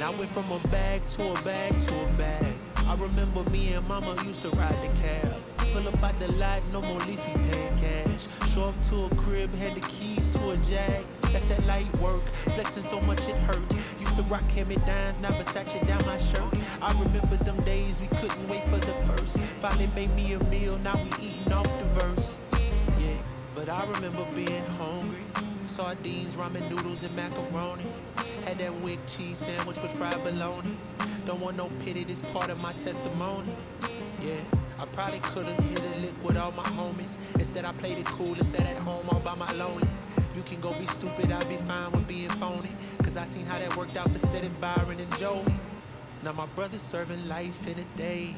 Man, I went from a bag to a bag to a bag. I remember me and mama used to ride the cab. Pull up out the lot, no more lease, we paying cash. Show up to a crib, had the keys to a Jag. That's that light work, flexing so much it hurt. Used to rock hand-me-downs, now Versace down my shirt. I remember them days we couldn't wait for the first. Finally made me a meal, now we eating off the verse. Yeah, but I remember being hungry. Sardines, ramen noodles, and macaroni. Had that wick cheese sandwich with fried bologna. Don't want no pity, this part of my testimony. Yeah, I probably could've hit a lick with all my homies. Instead I played it cool and sat at home all by my lonely. You can go be stupid, I'll be fine with being phony. Cause I seen how that worked out for Sid and Byron and Joey. Now my brother's serving life in a day.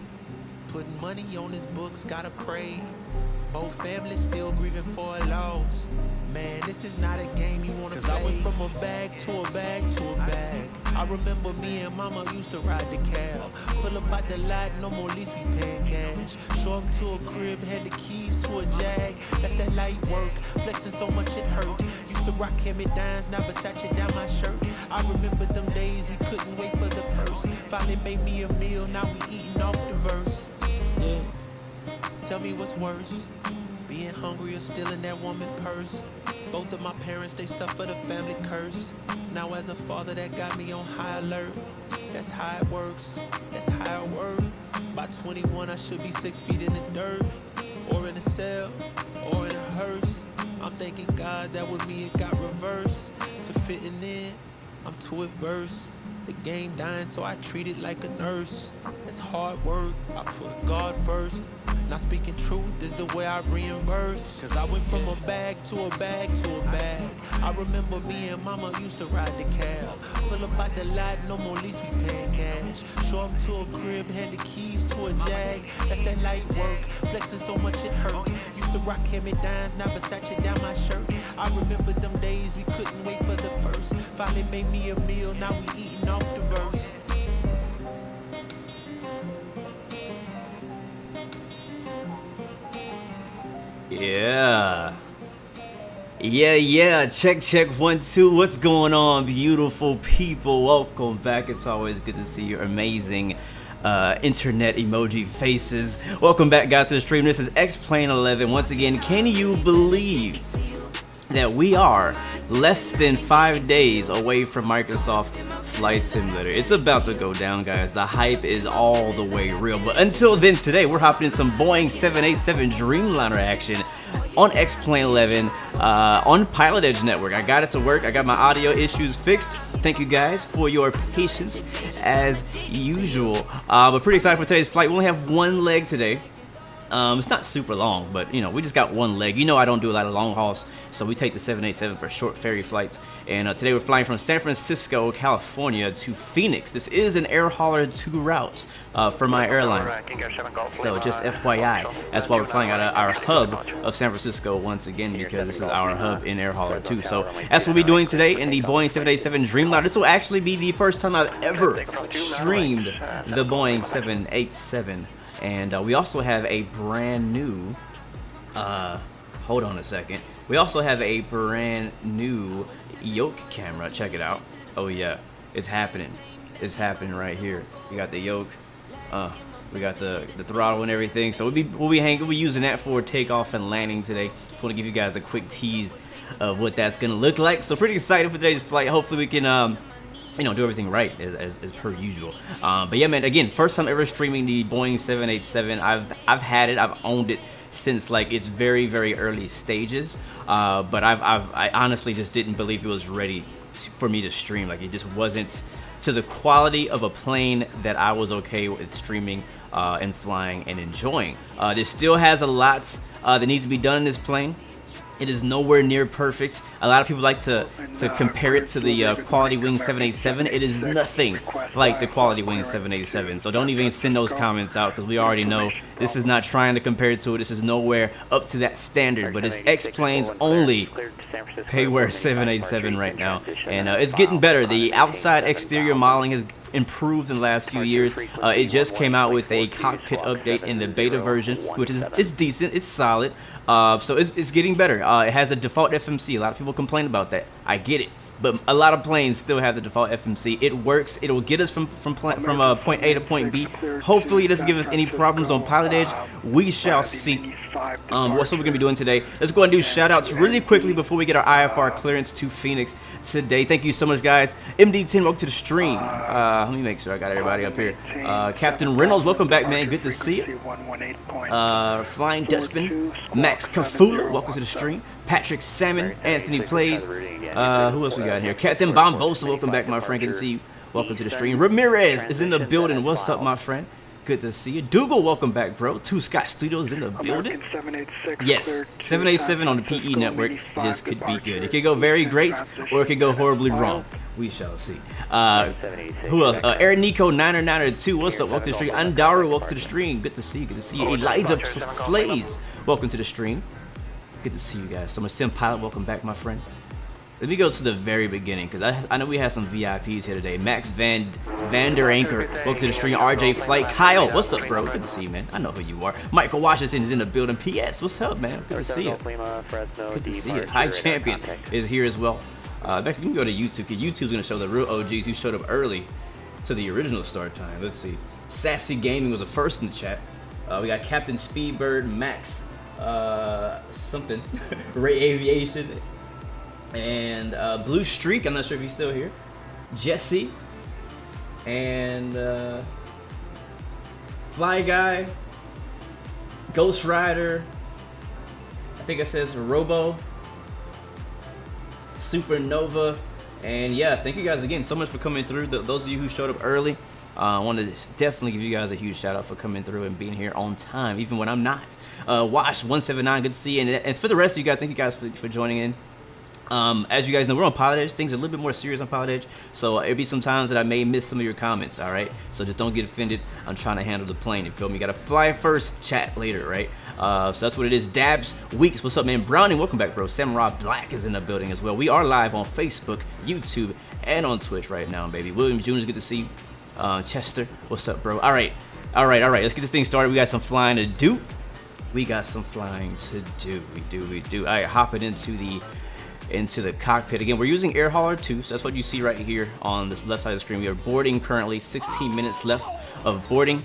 Putting money on his books, gotta pray. Both families still grieving for a loss. Man, this is not a game you wanna play. Cause I went from a bag to a bag to a bag. I remember me and mama used to ride the cab. Pull up out the lot, no more lease, we paying cash. Show up to a crib, had the keys to a Jag. That's that light work, flexing so much it hurt. Used to rock hand-me-downs, now Versace down my shirt. I remember them days we couldn't wait for the first. Finally made me a meal, now we eating off the verse. Yeah, tell me what's worse, being hungry or stealing that woman purse. Both of my parents, they suffered a family curse. Now as a father, that got me on high alert. That's how it works, that's how it works. By 21, I should be 6 feet in the dirt, or in a cell, or in a hearse. I'm thanking God that with me it got reversed. To fitting in, I'm too adverse. The game dying, so I treat it like a nurse. It's hard work, I put God first. Not speaking truth is the way I reimburse. Cause I went from a bag to a bag to a bag. I remember me and mama used to ride the cab. Pull up out the lot, no more lease, we paying cash. Show up to a crib, had the keys to a Jag. That's that light work, flexing so much it hurt. Used to rock hand-me-downs, now Versace down my shirt. I remember them days we couldn't wait for the first. Finally made me a meal, now we eating off the verse. Yeah. Check 1 2. What's going on, beautiful people? Welcome back. It's always good to see your amazing internet emoji faces. Welcome back, guys, to the stream. This is X-Plane11. Once again, can you believe that we are less than 5 days away from Microsoft Flight Simulator? It's about to go down, guys. The hype is all the way real. But until then, today we're hopping in some Boeing 787 Dreamliner action on X-Plane11 on Pilotedge network. I got it to work. I got my audio issues fixed. Thank you guys for your patience as usual. But pretty excited for today's flight. We only have one leg today. It's not super long, but you know, we just got one leg. You know, I don't do a lot of long hauls, so we take the 787 for short ferry flights. And today we're flying from San Francisco, California to Phoenix. This is an air hauler 2 route for my airline. So just FYI, that's why we're flying out of our hub of San Francisco once again, because this is our hub in air hauler 2. So that's what we'll be doing today in the Boeing 787 Dreamliner. This will actually be the first time I've ever streamed the Boeing 787. And we also have a brand new, hold on a second. We also have a brand new yoke camera. Check it out. Oh yeah, it's happening. It's happening right here. We got the yoke. We got the throttle and everything. So we'll be using that for takeoff and landing today. Just want to give you guys a quick tease of what that's gonna look like. So pretty excited for today's flight. Hopefully we can you know, do everything right as per usual. But yeah, man, again, first time ever streaming the Boeing 787. I've had it, I've owned it since like its very early stages. But I honestly just didn't believe it was ready for me to stream. Like, it just wasn't to the quality of a plane that I was okay with streaming and flying and enjoying. There still has a lot that needs to be done in this plane. It is nowhere near perfect. A lot of people like to compare it to the Quality Wing 787. It is nothing like the Quality Wing 787. So don't even send those comments out, because we already know this is not trying to compare it to it. This is nowhere up to that standard. But it's X-Plane's only payware 787 right now. And it's getting better. The outside exterior modeling has improved in the last few years. It just came out with a cockpit update in the beta version, which is decent. It's solid. So it's getting better. It has a default FMC. A lot of people complain about that. I get it. but a lot of planes still have the default FMC. It works. It'll get us from point A to point B. Hopefully, it doesn't give us any problems on Pilotedge. We shall see. What's what we're gonna be doing today? Let's go and do shoutouts really quickly before we get our IFR clearance to Phoenix today. Thank you so much, guys. MD10, welcome to the stream. Let me make sure I got everybody up here. Captain Reynolds, welcome back, man. Good to see you. Flying Dustman, Max Kafula, welcome to the stream. Patrick Salmon, Anthony Plays. Who else we got here? Captain Bombosa, welcome back, my friend. Good to see you. Welcome to the stream. Ramirez is in the building. What's up, my friend? Good to see you. Dougal, welcome back, bro. Two Scott Studios in the building. Yes, 787 on the PE network. This could be good. It could go very great, or it could go horribly wrong. We shall see. Who else? Aaron Nico 992. What's up? Welcome to the stream. Andaru, welcome to the stream. Good to see you. Good to see you. Elijah Slays, welcome to the stream. Good to see you guys. Summer Sim Pilot, welcome back, my friend. Let me go to the very beginning, because I know we have some VIPs here today. Max Vander Anchor, welcome to the stream. RJ Flight, Kyle, what's up, bro? Good to see you, man. I know who you are. Michael Washington is in the building. PS, what's up, man? Good to see you. Good to see you. High Champion is here as well. Becky, you can go to YouTube, because YouTube's going to show the real OGs who showed up early to the original start time. Let's see. Sassy Gaming was the first in the chat. We got Captain Speedbird, Max, something, Ray Aviation, and Blue Streak. I'm not sure if he's still here. Jesse, and Fly Guy, Ghost Rider. I think it says Robo, Supernova, and yeah, thank you guys again so much for coming through. Those of you who showed up early, I wanted to definitely give you guys a huge shout out for coming through and being here on time, even when I'm not. Wash 179, good to see you. And for the rest of you guys, thank you guys for joining in. As you guys know, we're on Pilotedge. Things are a little bit more serious on Pilotedge, so it'll be some times that I may miss some of your comments, all right? So just don't get offended. I'm trying to handle the plane, you feel me? You gotta fly first, chat later, right? So that's what it is. Dabs Weeks, what's up, man? Browning, welcome back, bro. Samurai Black is in the building as well. We are live on Facebook, YouTube, and on Twitch right now, baby. William Jr., good to see you. Chester, what's up, bro? All right. Let's get this thing started. We got some flying to do. We do. All right, hopping into the cockpit again. We're using air hauler 2, so that's what you see right here on this left side of the screen. We are boarding currently, 16 minutes left of boarding.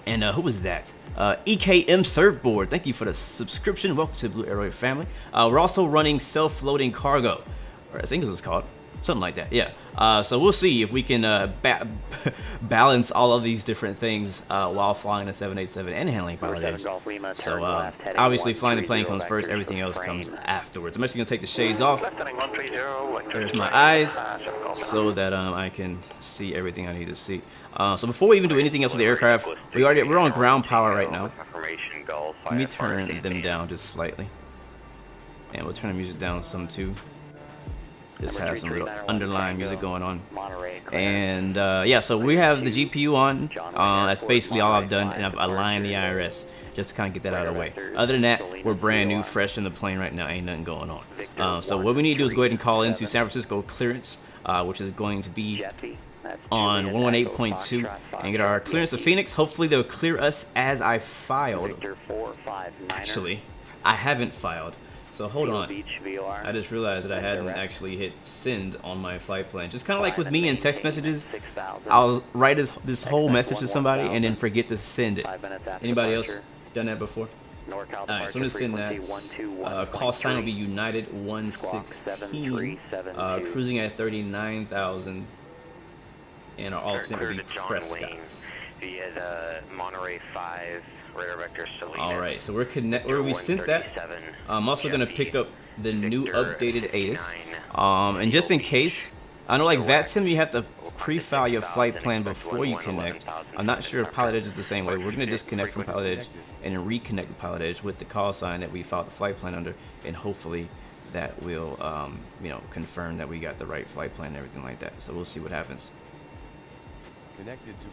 And who was that? EKM Surfboard, thank you for the subscription. Welcome to the Blue Arrow family. We're also running self-loading cargo, or I think it was called something like that. Yeah. So we'll see if we can balance all of these different things while flying a 787 and handling Pilotedge. So obviously flying the plane comes first, everything else comes afterwards. I'm actually gonna take the shades off. There's my eyes so that I can see everything I need to see. So before we even do anything else with the aircraft, we're on ground power right now. Let me turn them down just slightly, and we'll turn the music down some too. Just has some little underlying music going on. And yeah, so we have the GPU on. That's basically all I've done, and I've aligned the IRS just to kind of get that out of the way. Other than that, we're brand new, fresh in the plane right now. Ain't nothing going on. So what we need to do is go ahead and call into San Francisco clearance, which is going to be on 118.2, and get our clearance to Phoenix. Hopefully they'll clear us as I filed. Actually, I haven't filed. So hold on, I just realized that I hadn't actually hit send on my flight plan. Just kind of like with me in text messages, I'll write this whole message to somebody and then forget to send it. Anybody else done that before? Alright, so I'm going to send that. Call sign will be United 116, cruising at 39,000, and our alternate will be Prescott. Via the Monterey 5. Alright, so we sent that. I'm also going to pick up the new updated ASUS. And just in case, I know like VATSIM, you have to pre-file your flight plan before you connect. I'm not sure if Pilotedge is the same way. We're going to disconnect from Pilotedge and then reconnect with Pilotedge with the call sign that we filed the flight plan under, and hopefully that will confirm that we got the right flight plan and everything like that. So we'll see what happens.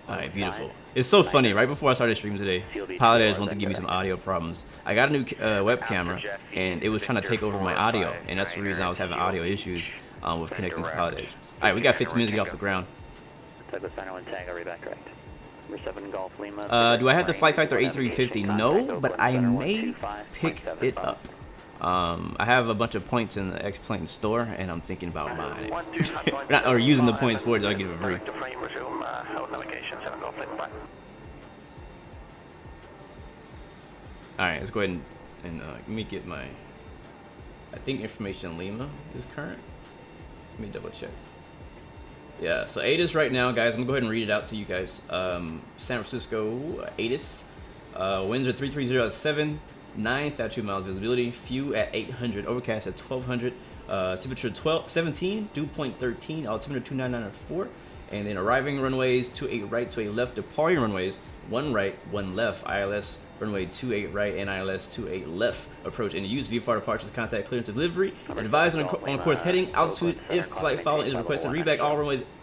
Alright, beautiful. It's so funny, right before I started streaming today, Pilotedge wanted to give me some audio problems. I got a new web camera, and it was trying to take over my audio, and that's the reason I was having audio issues with connecting to Pilotedge. Alright, we got 15 minutes to get off the ground. Do I have the Flight Factor 8350? No, but I may pick it up. I have a bunch of points in the X-Plane store, and I'm thinking about buying it. Or using the points for it, so I get it for free. Alright, let's go ahead and let me get my... I think information Lima is current. Let me double check. Yeah, so ATIS right now, guys, I'm gonna go ahead and read it out to you guys. San Francisco, ATIS. Winds are 330 at 7, 9 statute miles visibility, few at 800, overcast at 1200, temperature 17, dew point 13, altimeter 299 at 4, and then arriving runways 28 right, 28 left, departing runways 1 right, 1 left, ILS runway 28 right and ILS 28 left. Approach and use VFR departures, contact clearance delivery. Advise on course heading, altitude if flight following is requested. Readback all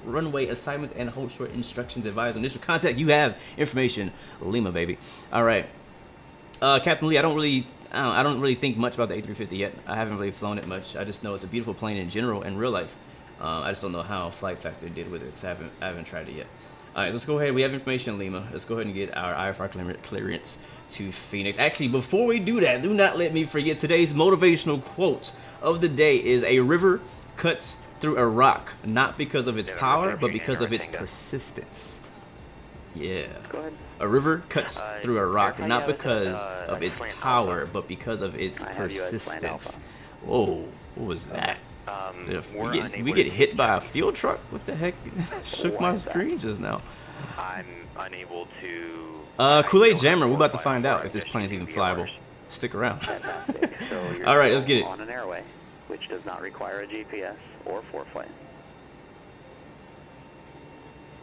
runway assignments and hold short instructions. Advise on initial contact. You have information, Lima, baby. All right, Captain Lee. I don't really think much about the A350 yet. I haven't really flown it much. I just know it's a beautiful plane in general in real life. I just don't know how Flight Factor did with it because I haven't tried it yet. All right, let's go ahead. We have information, Lima. Let's go ahead and get our IFR clearance to Phoenix. Actually, before we do that, do not let me forget today's motivational quote of the day is: a river cuts through a rock, not because of its power, but because of its persistence. Yeah. Go ahead. A river cuts through a rock, not because of its power, but because of its persistence. Whoa, what was that? We get hit by a fuel truck? What the heck? Shook my screen just now. I'm unable to... Kool-Aid Jammer, we're about to find out if this plane is even flyable. Stick around. So all right, let's get it. On an airway, which does not require a GPS or foreflight.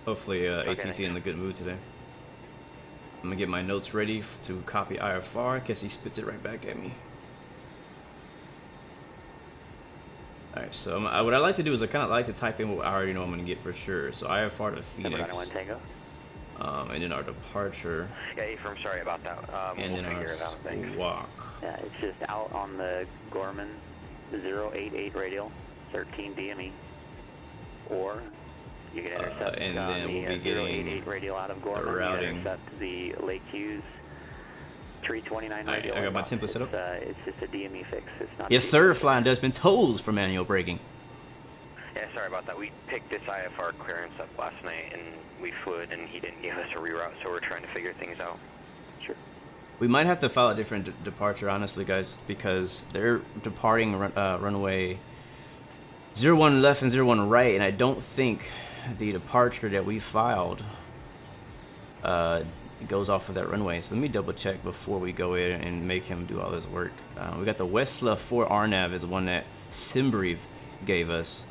Hopefully, ATC in a good mood today. I'm gonna get my notes ready to copy IFR. Guess he spits it right back at me. All right, so what I like to do is I kind of like to type in what I already know I'm gonna get for sure. So IFR to Phoenix. And then our departure. Yeah, I'm sorry about that. And we'll then our squawk. Yeah, it's just out on the Gorman 088 radial, 13 DME. Or you can intercept and on then the we'll be getting 088 radial out of Gorman. routing. Intercept the Lake Hughes 329 radial. I got my template set up. It's just a DME fix. It's not. Yes, sir. Flying Dutchman. Toes for manual braking. Yeah, sorry about that. We picked this IFR clearance up last night, and we flew it, and he didn't give us a reroute, so we're trying to figure things out. Sure. We might have to file a different departure, honestly, guys, because they're departing runway 01 left and 01 right, and I don't think the departure that we filed goes off of that runway. So let me double check before we go in and make him do all this work. We got the Westla 4 RNAV is one that Simbrieve gave us.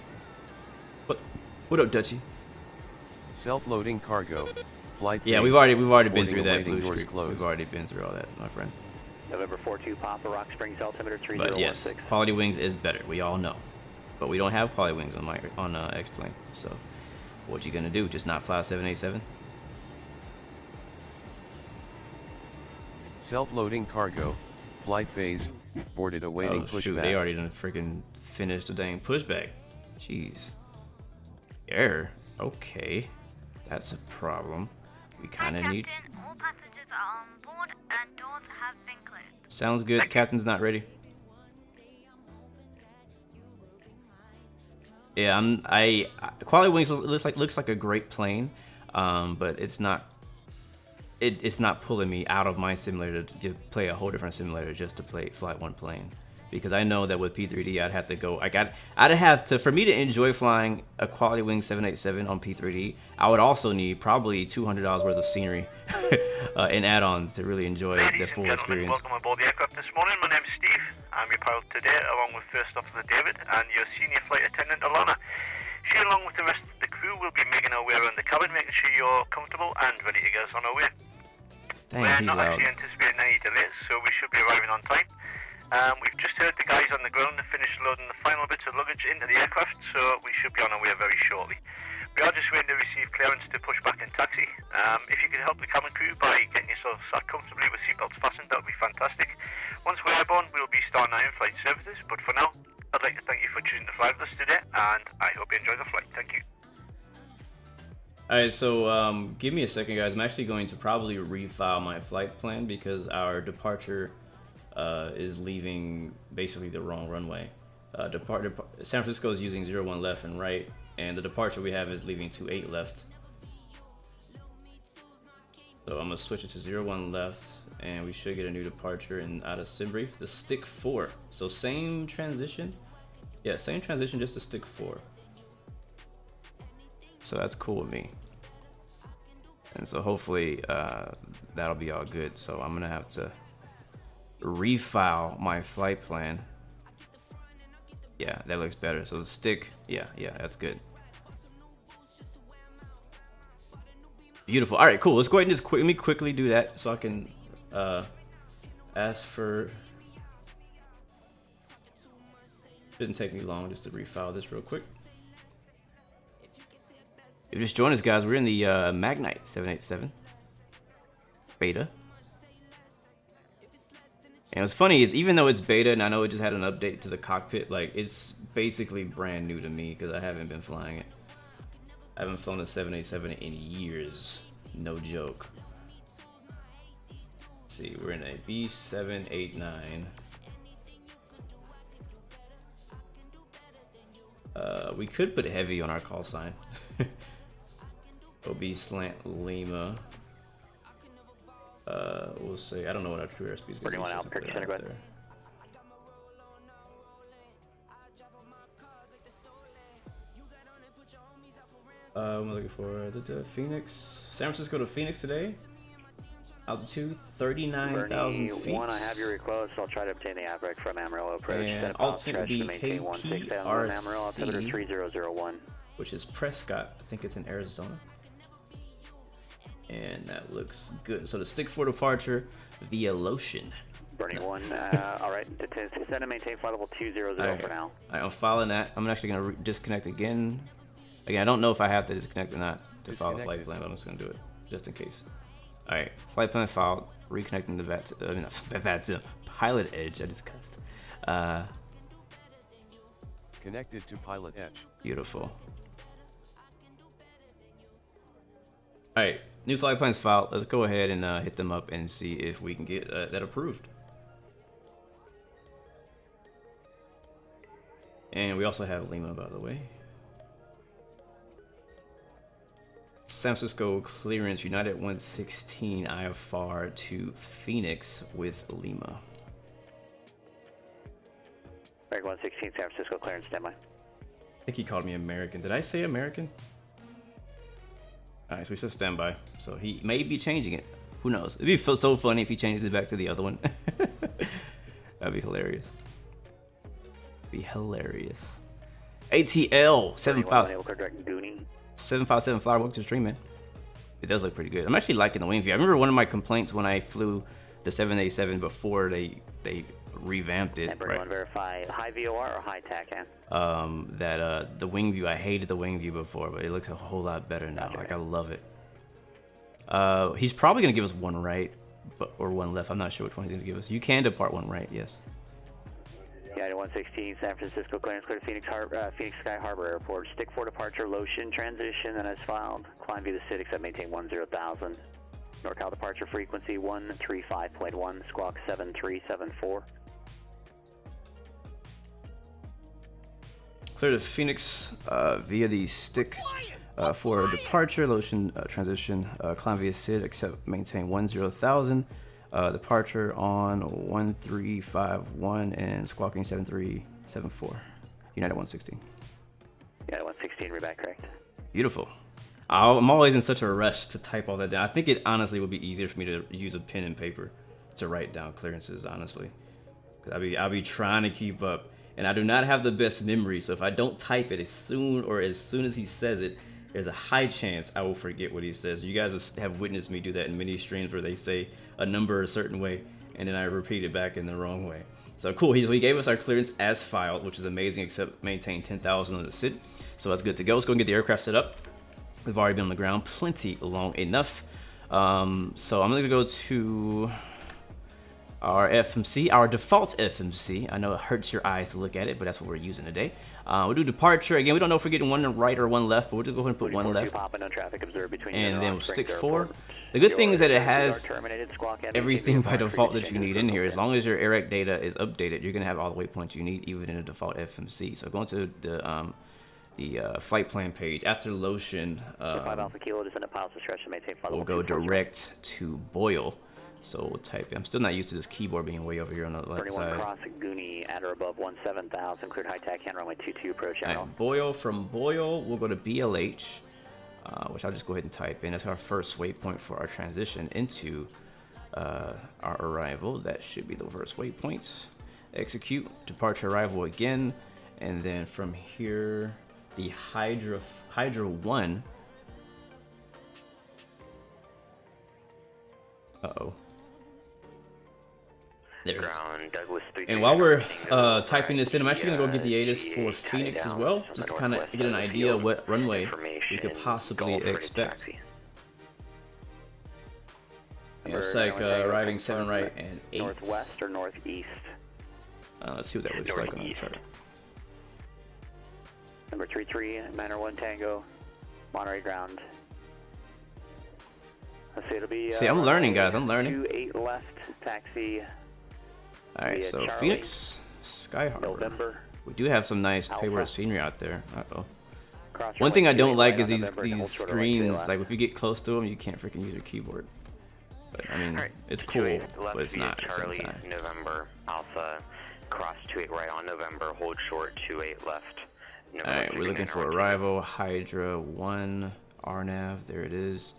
What up, Dutchie? Self-loading cargo. Flight yeah, we've already been through that blue streak. We've already been through all that, my friend. November 42 Papa, Rock Springs, altimeter 3016. But yes, quality wings is better. We all know. But we don't have quality wings on X-Plane. So what you gonna do? Just not fly 787? Self-loading cargo. Flight phase. Boarded awaiting pushback. Shoot, they already done freaking finished the dang pushback. Jeez. Error. Okay. That's a problem. We kind of need... All passengers are on board and doors have been cleared. Sounds good. The captain's not ready. Yeah, Quality Wings looks like a great plane, but it's not. It's not pulling me out of my simulator to play a whole different simulator just to fly one plane. Because I know that with P3D, I'd have to go. I'd have to, for me to enjoy flying a Quality Wing 787 on P3D, I would also need probably $200 worth of scenery and add-ons to really enjoy the full experience. Welcome aboard the aircraft this morning. My name's Steve. I'm your pilot today, along with First Officer David and your senior flight attendant Alana. She, along with the rest of the crew, will be making our way around the cabin, making sure you're comfortable and ready to get us on our way. Dang, We're he's not loud. actually anticipating any delays, so we should be arriving on time. We've just heard the guys on the ground have finished loading the final bits of luggage into the aircraft, so we should be on our way very shortly. We are just waiting to receive clearance to push back and taxi. If you could help the cabin crew by getting yourself sat comfortably with seatbelts fastened, that would be fantastic. Once we're airborne, we'll be starting our in-flight services, but for now, I'd like to thank you for choosing to fly with us today, and I hope you enjoy the flight. Thank you. Alright, so give me a second, guys. I'm actually going to probably refile my flight plan because our departure is leaving basically the wrong runway. San Francisco is using 01 left and right, and the departure we have is leaving 28 left. So I'm gonna switch it to 01 left, and we should get a new departure and out of sim brief, the stick 4. So same transition, yeah, same transition, just the stick 4. So that's cool with me. And so hopefully that'll be all good. So I'm gonna have to refile my flight plan. Yeah, that looks better. So the stick, yeah, that's good. Beautiful. All right, cool. Let's go ahead and just let me quickly do that so I can ask for. Shouldn't take me long just to refile this real quick. If you just joined us, guys, we're in the Magknight 787 beta. And it's funny, even though it's beta and I know it just had an update to the cockpit, like it's basically brand new to me because I haven't been flying it. I haven't flown a 787 in years, no joke. Let's see, we're in a B789. We could put heavy on our call sign. OB slant Lima. We'll say, I don't know what our true airspeed is going to be. Out, Kirk Center, go ahead. I'm looking for the Phoenix, San Francisco to Phoenix today. Altitude 39,000 feet. One, I have your request. I'll try to obtain the AVREC from Amarillo approach. And altitude be KPRC, 3001. which is Prescott. I think it's in Arizona. And that looks good. So the stick 4 departure via Lotion. Bernie 1, all right, descend and maintain flight level 200 for now. All right, I'm following that. I'm actually going to disconnect again. Again, I don't know if I have to disconnect or not to follow the flight plan, but I'm just going to do it just in case. All right, flight plan filed, reconnecting the Pilotedge. I just cussed. Connected to Pilotedge. Beautiful. All right, new flight plans filed. Let's go ahead and hit them up and see if we can get that approved. And we also have Lima, by the way. San Francisco clearance, United 116 IFR to Phoenix with Lima. American 116, San Francisco clearance, standby. I think he called me American. Did I say American? All right, so he says standby. So he may be changing it. Who knows? It'd be so funny if he changes it back to the other one. That'd be hilarious. Be hilarious. ATL 757 Flower, welcome to the stream, man. It does look pretty good. I'm actually liking the wing view. I remember one of my complaints when I flew the 787 before they revamped it. Right. Verify high VOR or high TACAN. The wing view, I hated the wing view before, but it looks a whole lot better now. Okay. Like I love it. He's probably gonna give us one right, or one left. I'm not sure which one he's gonna give us. You can depart one right, yes. United 116, San Francisco clearance, clear to Phoenix Sky Harbor Airport. Stick 4 departure, Lotion transition, and as filed. Climb via the CITIX at maintain 10,000. NorCal departure frequency 135.1, squawk 7374. Clear to Phoenix via the stick 4 departure, Lotion transition, climb via CID, except maintain 10,000. Departure on 1351 and squawking 7374. United 116. United 116, readback correct. Beautiful. I'm always in such a rush to type all that down. I think it honestly would be easier for me to use a pen and paper to write down clearances, honestly. I'll be trying to keep up, and I do not have the best memory, so if I don't type it as soon as he says it, there's a high chance I will forget what he says. You guys have witnessed me do that in many streams where they say a number a certain way, and then I repeat it back in the wrong way. So cool, he gave us our clearance as filed, which is amazing, except maintain 10,000 on the SID. So that's good to go. Let's go and get the aircraft set up. We've already been on the ground plenty long enough. So I'm gonna go to our FMC, our default FMC. I know it hurts your eyes to look at it, but that's what we're using today. We'll do departure. Again, we don't know if we're getting one right or one left, but we'll just go ahead and put one left. No traffic observed between and then we'll stick 4. The good thing is that it We are has terminated, squawk and everything by maintain default that you changes need in for here. As movement. long as your AREC data is updated, you're gonna have all the waypoints you need, even in the default FMC. So going to the flight plan page after Lotion, 5 Alpha Kilo, descend a piles discretion, maintain flight we'll level go 240. direct to Boyle. So we'll type in. I'm still not used to this keyboard being way over here on the left 31 side. cross Goonie at or above 17,000, cleared high tack, hand runway 22, approach All channel. right, Boyle. From Boyle, we'll go to BLH, which I'll just go ahead and type in. That's our first waypoint for our transition into our arrival. That should be the first waypoint. Execute, departure arrival again, and then from here, the Hydra 1. Uh-oh. There it is. And while we're typing this in, I'm actually gonna go get the ATIS for Phoenix as well, just to kind of get an idea of what runway we could possibly expect. It looks like arriving 7 right and 8. Northwest or northeast? Let's see what that looks like on the chart. Number 33, Manor 1 Tango, Monterey ground. Let's see, it'll be. See, I'm learning, guys. I'm learning. 28 left, taxi. All right, via so Charlie, Phoenix, Sky Harbor. November. We do have some nice Alpha. payward scenery out there. Uh-oh. Cross One thing I runway don't 28 like right is on these November and hold short of runway screens. left. Like if you get close to them, you can't freaking use your keyboard. But I mean, it's cool, but it's not at the same time. November Alpha, cross 28 right on November, hold short 28 left. All right, we're looking for arrival, Hydra 1, RNAV, there it is.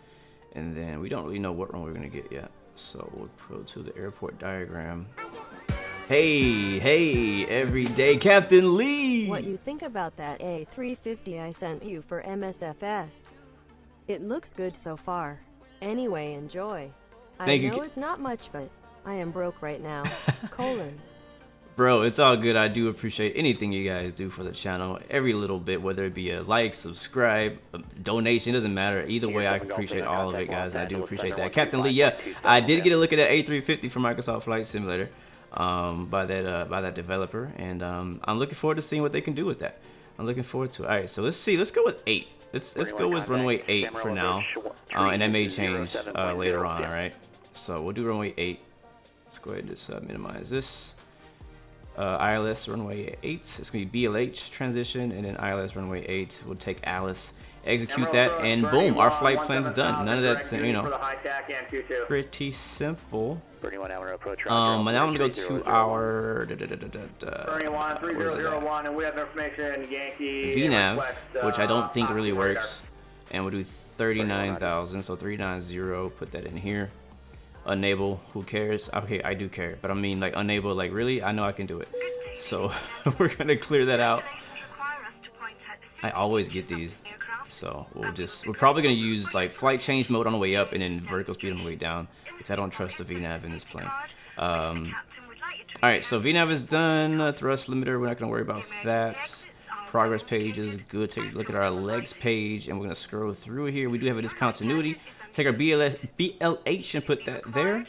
And then we don't really know what run we're gonna get yet. So we'll go to the airport diagram. Hey, everyday Captain Lee! What you think about that A350 I sent you for MSFS? It looks good so far. Anyway, enjoy. Thank I you, know it's not much, but I am broke right now. Colon. Bro, it's all good. I do appreciate anything you guys do for the channel. Every little bit, whether it be a like, subscribe, a donation, doesn't matter. Either way, I appreciate all of it, guys. I do appreciate that. Captain Lee, yeah, I did get a look at that A350 from Microsoft Flight Simulator by that developer, and I'm looking forward to seeing what they can do with that. I'm looking forward to it. All right, so let's see. Let's go with 8. Let's go with runway 8 for now, and that may change later on. All right, so we'll do runway 8. Let's go ahead and just minimize this. ILS runway 8. It's gonna be BLH transition, and then ILS runway 8. We'll take Alice, execute that, and boom, our flight plan's done. None of that, you know, pretty simple. Bernie 1 hour approach. Now I'm gonna go to our Bernie 1 3001, and we have information Yankee VNAV, request, which I don't think really radar. works, and we'll do 39,000. So 390. Put that in here. Enable, who cares? Okay, I do care, but I mean, like, enable, like, really? I know I can do it. So we're gonna clear that out. I always get these, so we're probably gonna use like flight change mode on the way up and then vertical speed on the way down, because I don't trust the VNAV in this plane. All right, so VNAV is done. Thrust limiter, we're not gonna worry about that. Progress page is good. Take a look at our legs page, and we're gonna scroll through here. We do have a discontinuity. Take our BLH and put that there.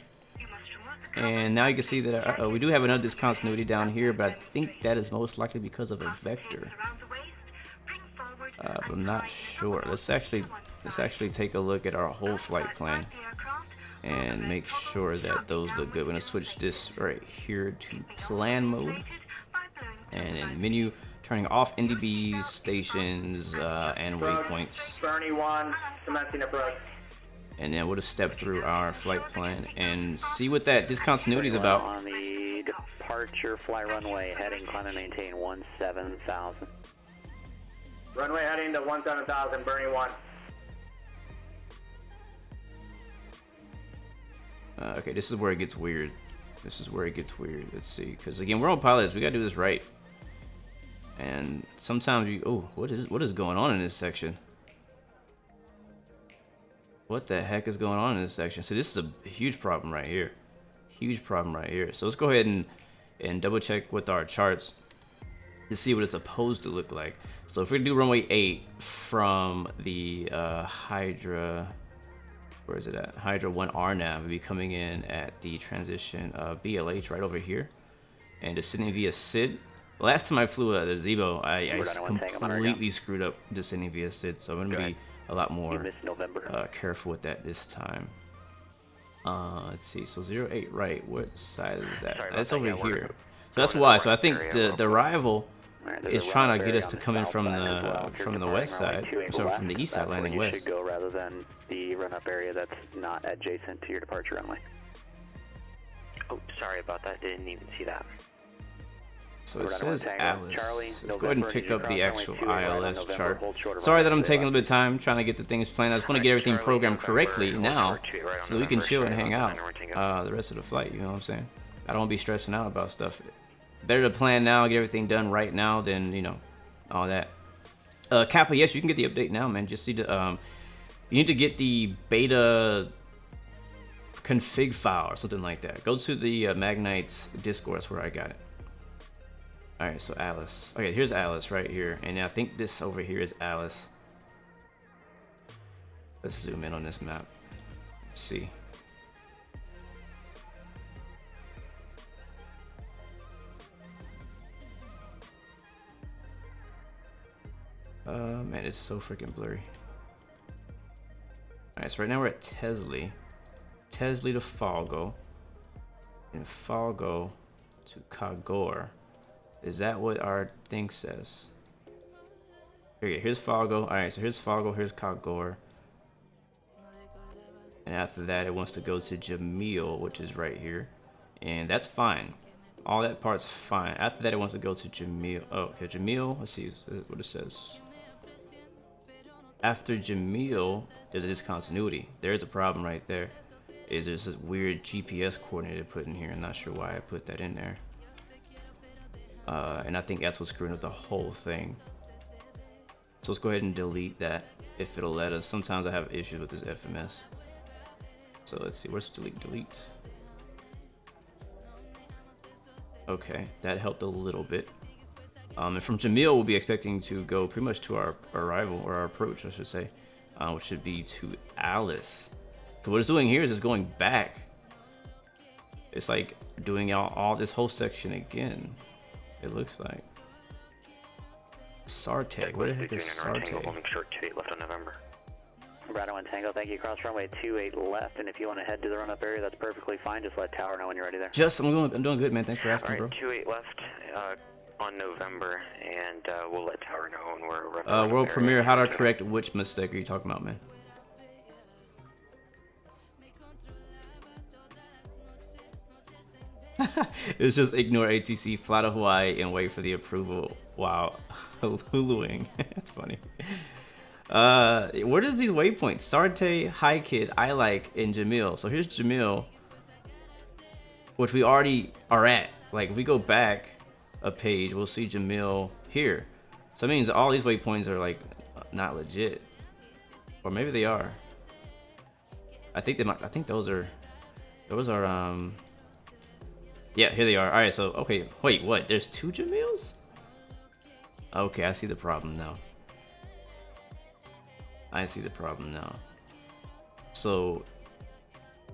And now you can see that we do have another discontinuity down here, but I think that is most likely because of a vector. But I'm not sure. Let's actually take a look at our whole flight plan and make sure that those look good. We're gonna switch this right here to plan mode, and in menu, turning off NDBs, stations, and waypoints. Bernie 1, commencing approach. And then we'll just step through our flight plan and see what that discontinuity is about. On the departure fly runway, heading, climb and maintain 17,000. Runway heading to 17,000, Bernie 1. Okay, this is where it gets weird. Let's see, because again, we're on pilots. We gotta do this right. And sometimes what is going on in this section? What the heck is going on in this section? So this is a huge problem right here. So let's go ahead and double check with our charts to see what it's supposed to look like. So if we do runway 8 from the Hydra, where is it at? Hydra 1 RNAV will be coming in at the transition of BLH right over here, and descending via SID. Last time I flew the Zebo, I completely screwed up descending via SID, so I'm gonna be a lot more careful with that this time. Let's see. So 08 right. What side is that? Sorry about That's that. over Yeah, we're here. So that's going why. to So I the think area the real rival Alright, there's is a trying runoff to get area us to on come in south from side as well. the If you're west departing side. runway 28 Sorry, left, from the east side, that's where landing you west. should go rather than the run-up area that's not adjacent to your departure runway. Oh, sorry about that. Didn't even see that. So it We're says Tango. Alice. Charlie, Let's go ahead and November, pick New up the York, actual runway 28 right on ILS November, chart. hold short of Sorry that runway I'm taking a 28 little bit of time trying to get the things planned. I just want to get everything Charlie, programmed November, correctly hold now, short 28 right on so that we can November, chill and sorry hang about out that, we're Tango. the rest of the flight. You know what I'm saying? I don't want to be stressing out about stuff. Better to plan now, get everything done right now than, you know, all that. Kappa, yes, you can get the update now, man. Just need to you need to get the beta config file or something like that. Go to the Magknight Discord. That's where I got it. All right, so Alice. Okay, here's Alice right here, and I think this over here is Alice. Let's zoom in on this map. Let's see. Man, it's so freaking blurry. Alright, so right now we're at Tesley. Tesley to Falgo. And Falgo to Kagor. Is that what our thing says? Here, here's Falgo. Alright, so here's Falgo, here's Kagor. And after that, it wants to go to Jamil, which is right here. And that's fine. All that part's fine. After that, it wants to go to Jamil. Oh, okay, Jamil. Let's see what it says. After Jamil, there's a discontinuity. There's a problem right there. There's this weird GPS coordinate put in here. I'm not sure why I put that in there. And I think that's what's screwing up the whole thing. So let's go ahead and delete that if it'll let us. Sometimes I have issues with this FMS. So let's see, where's delete? Okay, that helped a little bit. And from Jamil, we'll be expecting to go pretty much to our arrival, or our approach, I should say, which should be to Alice. Because what it's doing here is it's going back. It's like doing all this whole section again, it looks like. Sarteg, where the heck is Sarteg? We'll make sure 28 left on November. Bravo 1 Tango, thank you. Cross runway 28 left, and if you want to head to the run-up area, that's perfectly fine. Just let tower know when you're ready there. Just, I'm doing good, man. Thanks for asking, Alright, bro. 28 left on November, and we'll let tower know when we're running. World premiere, how to correct which mistake are you talking about, man? It's just ignore ATC, fly to Hawaii, and wait for the approval while huluing. That's funny. What is these waypoints? Sarte, High Kid, I Like, and Jamil. So here's Jamil, which we already are at. Like, if we go back a page, we'll see Jamil here. So that means all these waypoints are like not legit, or maybe they are. I think they might. I think those are. Yeah, here they are. All right. So okay. Wait, what? There's two Jamils? Okay, I see the problem now. I see the problem now. So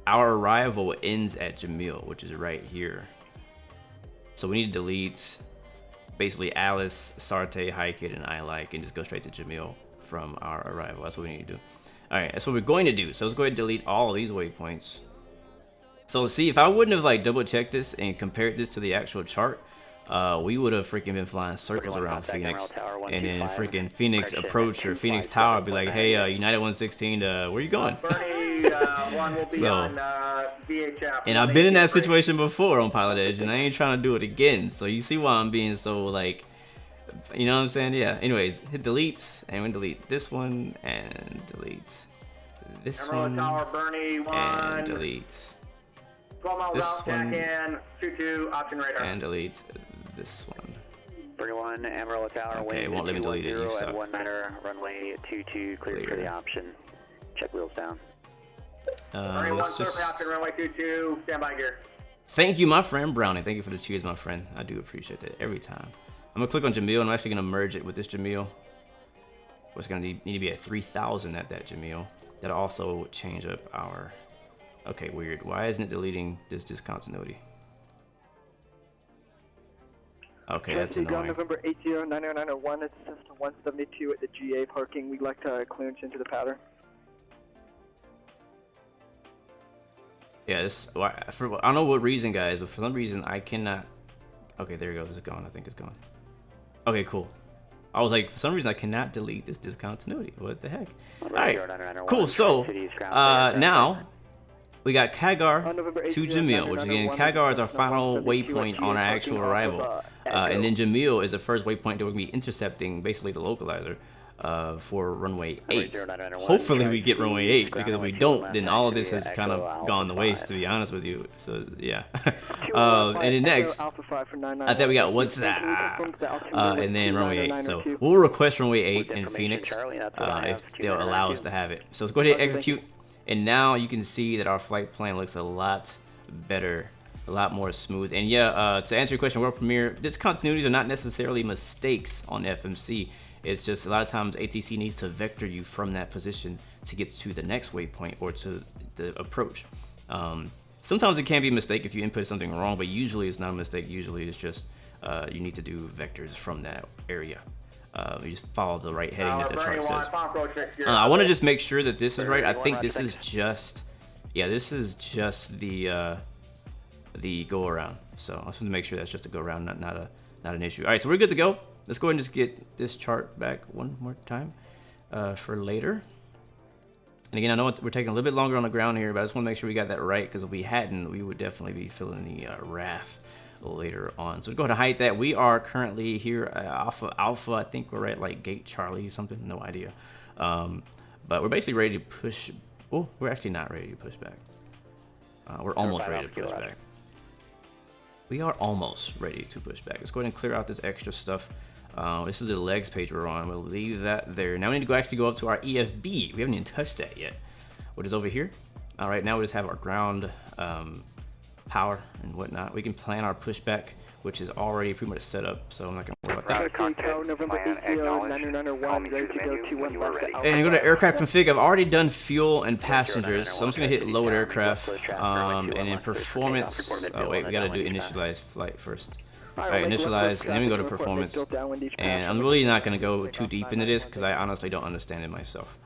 our arrival ends at Jamil, which is right here. So we need to delete basically Alice, Sarte, High Kid, and I Like, and just go straight to Jamil from our arrival. That's what we need to do. All right, that's what we're going to do. So let's go ahead and delete all of these waypoints. So let's see, if I wouldn't have like double checked this and compared this to the actual chart, we would have freaking been flying circles around Phoenix, and then freaking Phoenix approach or Phoenix Tower be like, hey, United 116, where you going? And I've been in that situation before on Pilotedge, and I ain't trying to do it again. So you see why I'm being so like, you know what I'm saying? Yeah. Anyways, hit delete, and we delete this one, and delete this one, and delete this one, and delete this one. 31 Amarillo Tower. Okay, it won't let me delete it. You suck. At 19er, runway 22, cleared for the option. Check wheels down. Let's just... runway 22, standby gear. Thank you, my friend Brownie. Thank you for the cheers, my friend. I do appreciate that every time. I'm gonna click on Jamil, and I'm actually gonna merge it with this Jamil. It's gonna need to be at 3,000 at that Jamil. That'll also change up our... Okay, weird. Why isn't it deleting this discontinuity? Okay, that's annoying. November 809091, it's system 172 at the GA parking. We'd like to clearance into the pattern. Yeah, I don't know what reason, guys, but for some reason I cannot. Okay, there it goes. It's gone. I think it's gone. Okay, cool. I was like, for some reason I cannot delete this discontinuity. What the heck? All right, cool. So now we got Kagar to Jamil, which again, Kagar is our final waypoint on our actual arrival, and then Jamil is the first waypoint that we're gonna be intercepting, basically the localizer. For runway 8. Hopefully we get runway 8, because if we don't, then all of this has kind of gone to waste, to be honest with you. So yeah. And then next, I think we got WhatsApp, and then runway 8. So we'll request runway 8 in Phoenix if they'll allow us to have it. So let's go ahead and execute. And now you can see that our flight plan looks a lot better, a lot more smooth. And yeah, to answer your question, World Premiere, discontinuities are not necessarily mistakes on FMC. It's just a lot of times ATC needs to vector you from that position to get to the next waypoint or to the approach. Sometimes it can be a mistake if you input something wrong, but usually it's not a mistake. Usually it's just you need to do vectors from that area. You just follow the right heading that the chart says. I want to just make sure that this is right. I think this is just, yeah, this is just the go around. So I just want to make sure that's just a go around, not an issue. All right, so we're good to go. Let's go ahead and just get this chart back one more time for later. And again, I know we're taking a little bit longer on the ground here, but I just want to make sure we got that right, because if we hadn't, we would definitely be feeling the wrath later on. So go ahead and hide that. We are currently here Alpha. I think we're at like Gate Charlie or something. No idea. But we're basically ready to push. Oh, we're actually not ready to push back. We're almost ready to push back. We are almost ready to push back. Let's go ahead and clear out this extra stuff. This is the legs page we're on. We'll leave that there. Now we need to actually go up to our EFB. We haven't even touched that yet. What is over here? All right, now we just have our ground power and whatnot. We can plan our pushback, which is already pretty much set up, so I'm not going to worry about that. And go to aircraft config. I've already done fuel and passengers, so I'm just going to hit load aircraft. And then performance. Oh, wait, we got to do initialize flight first. Alright, initialize, and then we go to performance. And I'm really not going to go too deep into this, because I honestly don't understand it myself.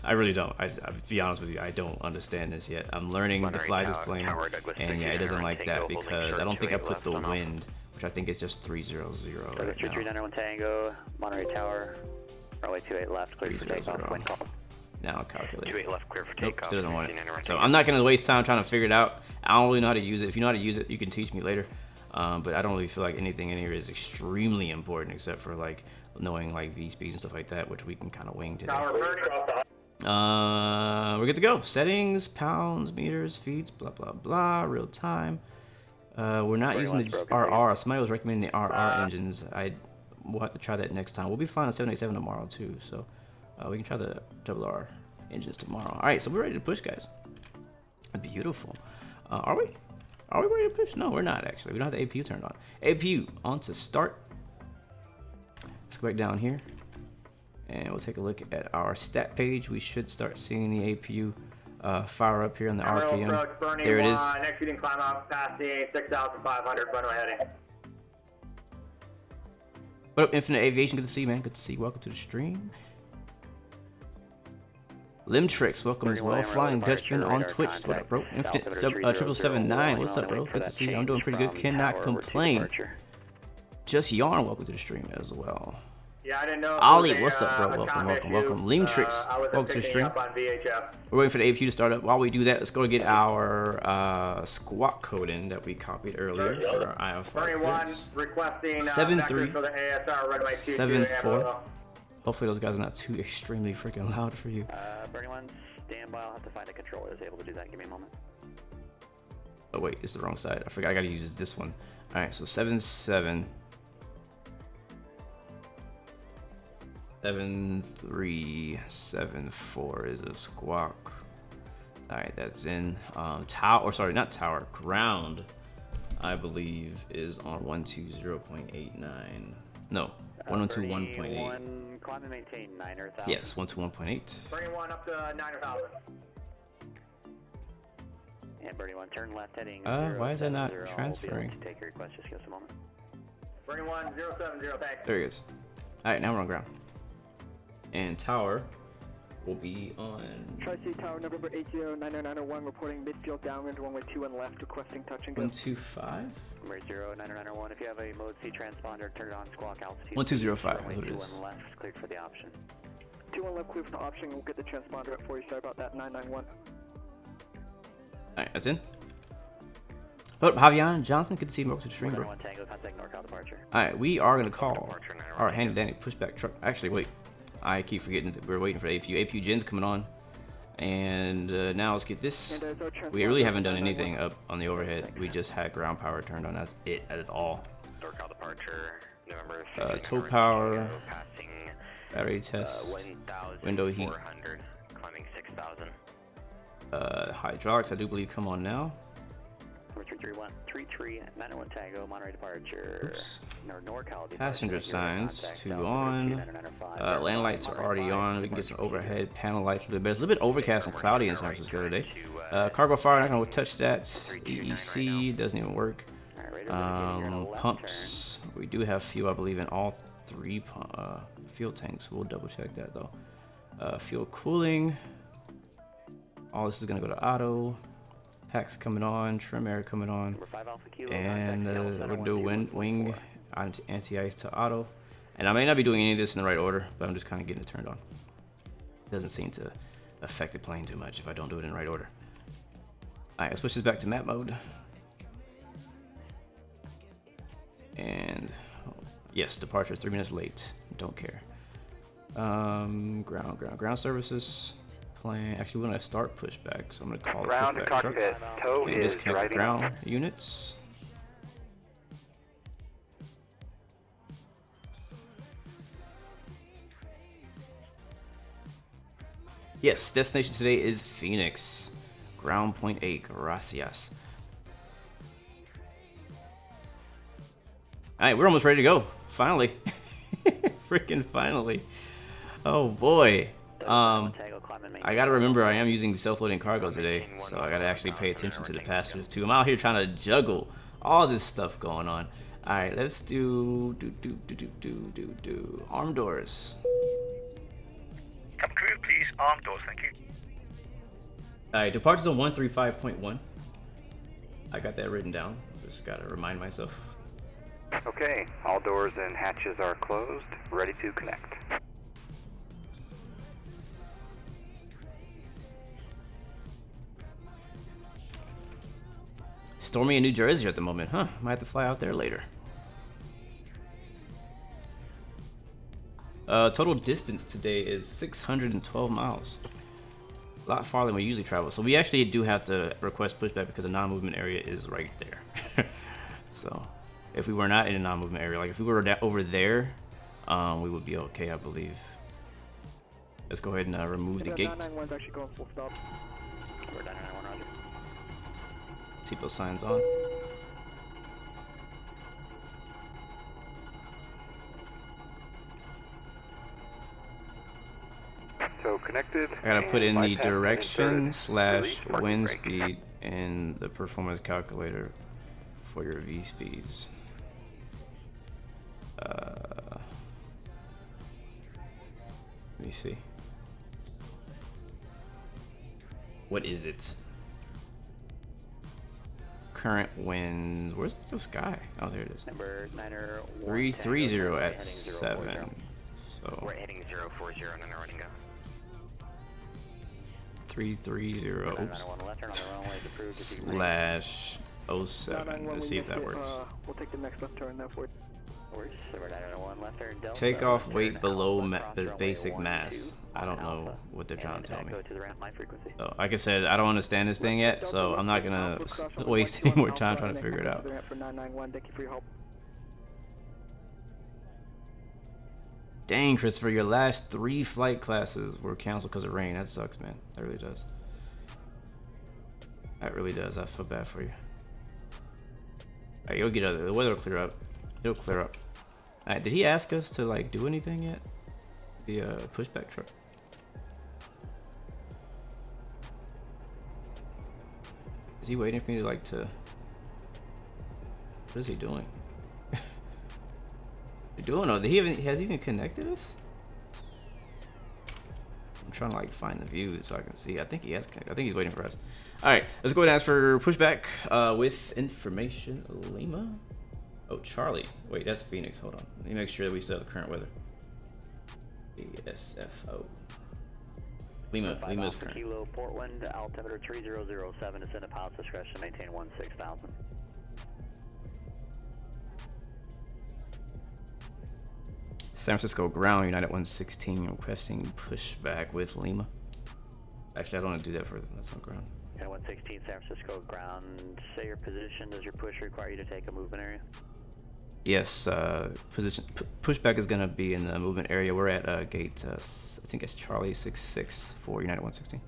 I really don't. I'll be honest with you, I don't understand this yet. I'm learning to fly this plane, and yeah, it doesn't like that, because I don't think I put the wind, which I think is just 300 right now. 3391 Tango, Monterey Tower, runway 28 left, clear for takeoff, wind call. Now I'll calculate. 28 left, clear for Nope, takeoff. still doesn't want it. So I'm not going to waste time trying to figure it out. I don't really know how to use it. If you know how to use it, you can teach me later. But I don't really feel like anything in here is extremely important, except for like knowing like V speeds and stuff like that, which we can kind of wing today. We're good to go. Settings, pounds, meters, feet, blah blah blah, real time. We're not using the RR. Somebody was recommending the RR engines. We'll have to try that next time. We'll be flying a 787 tomorrow too, so we can try the RR engines tomorrow. All right, so we're ready to push, guys. Beautiful. Are we? Are we ready to push? No, we're not actually. We don't have the APU turned on. APU on to start. Let's go back down here, and we'll take a look at our stat page. We should start seeing the APU fire up here on the RPM. There it is. Exceeding climb out past the 6,500 runway heading. What up, Infinite Aviation? Good to see you, man. Good to see you. Welcome to the stream. Limtrix, welcome as well. Flying Dutchman on Twitch. What up, bro? Infinite 7779. What's up, bro? Good to see you. I'm doing pretty good. Cannot complain. Just Yarn, welcome to the stream as well. Yeah, I didn't know. Ali, what's up, bro? Welcome. Limtrix, welcome to the stream. We're waiting for the APU to start up. While we do that, let's go get our squawk code in that we copied earlier for our IFR Clearance. Requesting 7374. Hopefully those guys are not too extremely freaking loud for you. Bernie 1, stand by. I'll have to find a controller that's able to do that. Give me a moment. Oh wait, it's the wrong side. I forgot I gotta use this one. Alright, so 7374 is a squawk. Alright, that's in. Ground, I believe, is on 120.89. No, 121.8. Climb and maintain 9,000. Yes, 121.8. Bernie 1 up to 9,000. And Bernie 1, turn left heading. Why is that not transferring? Take your request, just give us a moment. Bernie 1, 070, thanks. There he goes. Alright, now we're on ground. And tower, will be on Tri-State Tower, November 80-90901, reporting midfield downwind, runway 21 left, requesting touch and go. 125? Number 0-90901, if you have a mode C transponder, turn it on, squawk altitude. 1205, Runway that's what it is. 21 left, cleared for the option. 21 left, clear for the option, we'll get the transponder up for you, sorry about that, 991. Alright, that's in. Oh, Javion Johnson, good to see you. Welcome to the stream, bro. 1 Tango, contact NorCal departure. Alright, we are going to call our handy dandy pushback truck. Actually, wait. I keep forgetting that we're waiting for APU. APU Gen's coming on. And now let's get this. We really haven't done anything up on the overhead. We just had ground power turned on. That's it. That is all. NorCal departure, November Tow power, battery test, 1,400, window heat. climbing 6,000. Hydraulics, I do believe, come on now. Number 331 Tango, Monterey departure. Oops. NorCal departure. Passenger signs, 2 on. Land lights are already on. We can get some overhead panel lights a little bit. It's a little bit overcast and cloudy in San Francisco today. Cargo fire, not going to touch that. EEC doesn't even work. Pumps, we do have fuel, I believe, in all 3 fuel tanks. We'll double check that though. Fuel cooling. All this is going to go to auto. Packs coming on, trim air coming on, and we're gonna do wing anti-ice to auto. And I may not be doing any of this in the right order, but I'm just kind of getting it turned on. It doesn't seem to affect the plane too much if I don't do it in the right order. All right, let's switch this back to map mode. And yes, departure 3 minutes late. Don't care. Ground services. Actually, we're going to start pushback, so I'm going to call Ground pushback cockpit, truck. tow And is disconnect driving. ground units. Yes, destination today is Phoenix. Ground point 8, gracias. Alright, we're almost ready to go. Finally. Freaking finally. Oh boy. I gotta remember I am using self-loading cargo today, so I gotta actually pay attention to the passengers too. I'm out here trying to juggle all this stuff going on. All right, let's do arm doors. Cabin crew, please, arm doors, thank you. All right, departures on 135.1. I got that written down. Just gotta remind myself. Okay, all doors and hatches are closed, ready to connect. Stormy in New Jersey at the moment, huh? Might have to fly out there later. Total distance today is 612 miles. A lot farther than we usually travel. So we actually do have to request pushback because the non-movement area is right there. So if we were not in a non-movement area, like if we were over there, we would be okay, I believe. Let's go ahead and remove the gate. 991's actually going full stop. Seatbelt signs on. So connected. I gotta put in the bypass direction inserted. / wind speed in the performance calculator for your V speeds. Let me see. What is it? Current winds. Where's the sky? Oh, there it is. Number 330 at 7. So We're heading 040 and then running go. 330 oops, /07. Let's see if that works. We'll take the next left turn there for you. Take off weight below the basic mass. I don't know what they're trying to tell me. So, like I said, I don't understand this thing yet, so I'm not gonna waste any more time trying to figure it out. Dang, Christopher, your last 3 flight classes were canceled because of rain. That sucks, man. That really does. That really does. I feel bad for you. Alright, you'll get out of there. The weather will clear up. It'll clear up. Alright, did he ask us to like do anything yet? The pushback truck. Is he waiting for me to like to? What is he doing? What are you doing? Oh, has he even connected us? trying to like find the view so I can see. I think he has. I think he's waiting for us. All right, let's go ahead and ask for pushback with information. Lima. Oh, Charlie. Wait, that's Phoenix. Hold on. Let me make sure that we still have the current weather. ASFO. Lima's current. Kilo Portland, altimeter 3007. Descend at pilot's discretion. Maintain 16,000. San Francisco ground, United 116 requesting pushback with Lima. Actually, I don't want to do that for that's on ground. United 116 San Francisco ground. Say your position. Does your push require you to take a movement area? Yes, pushback is gonna be in the movement area. We're at gate, I think it's Charlie 66 for United 116.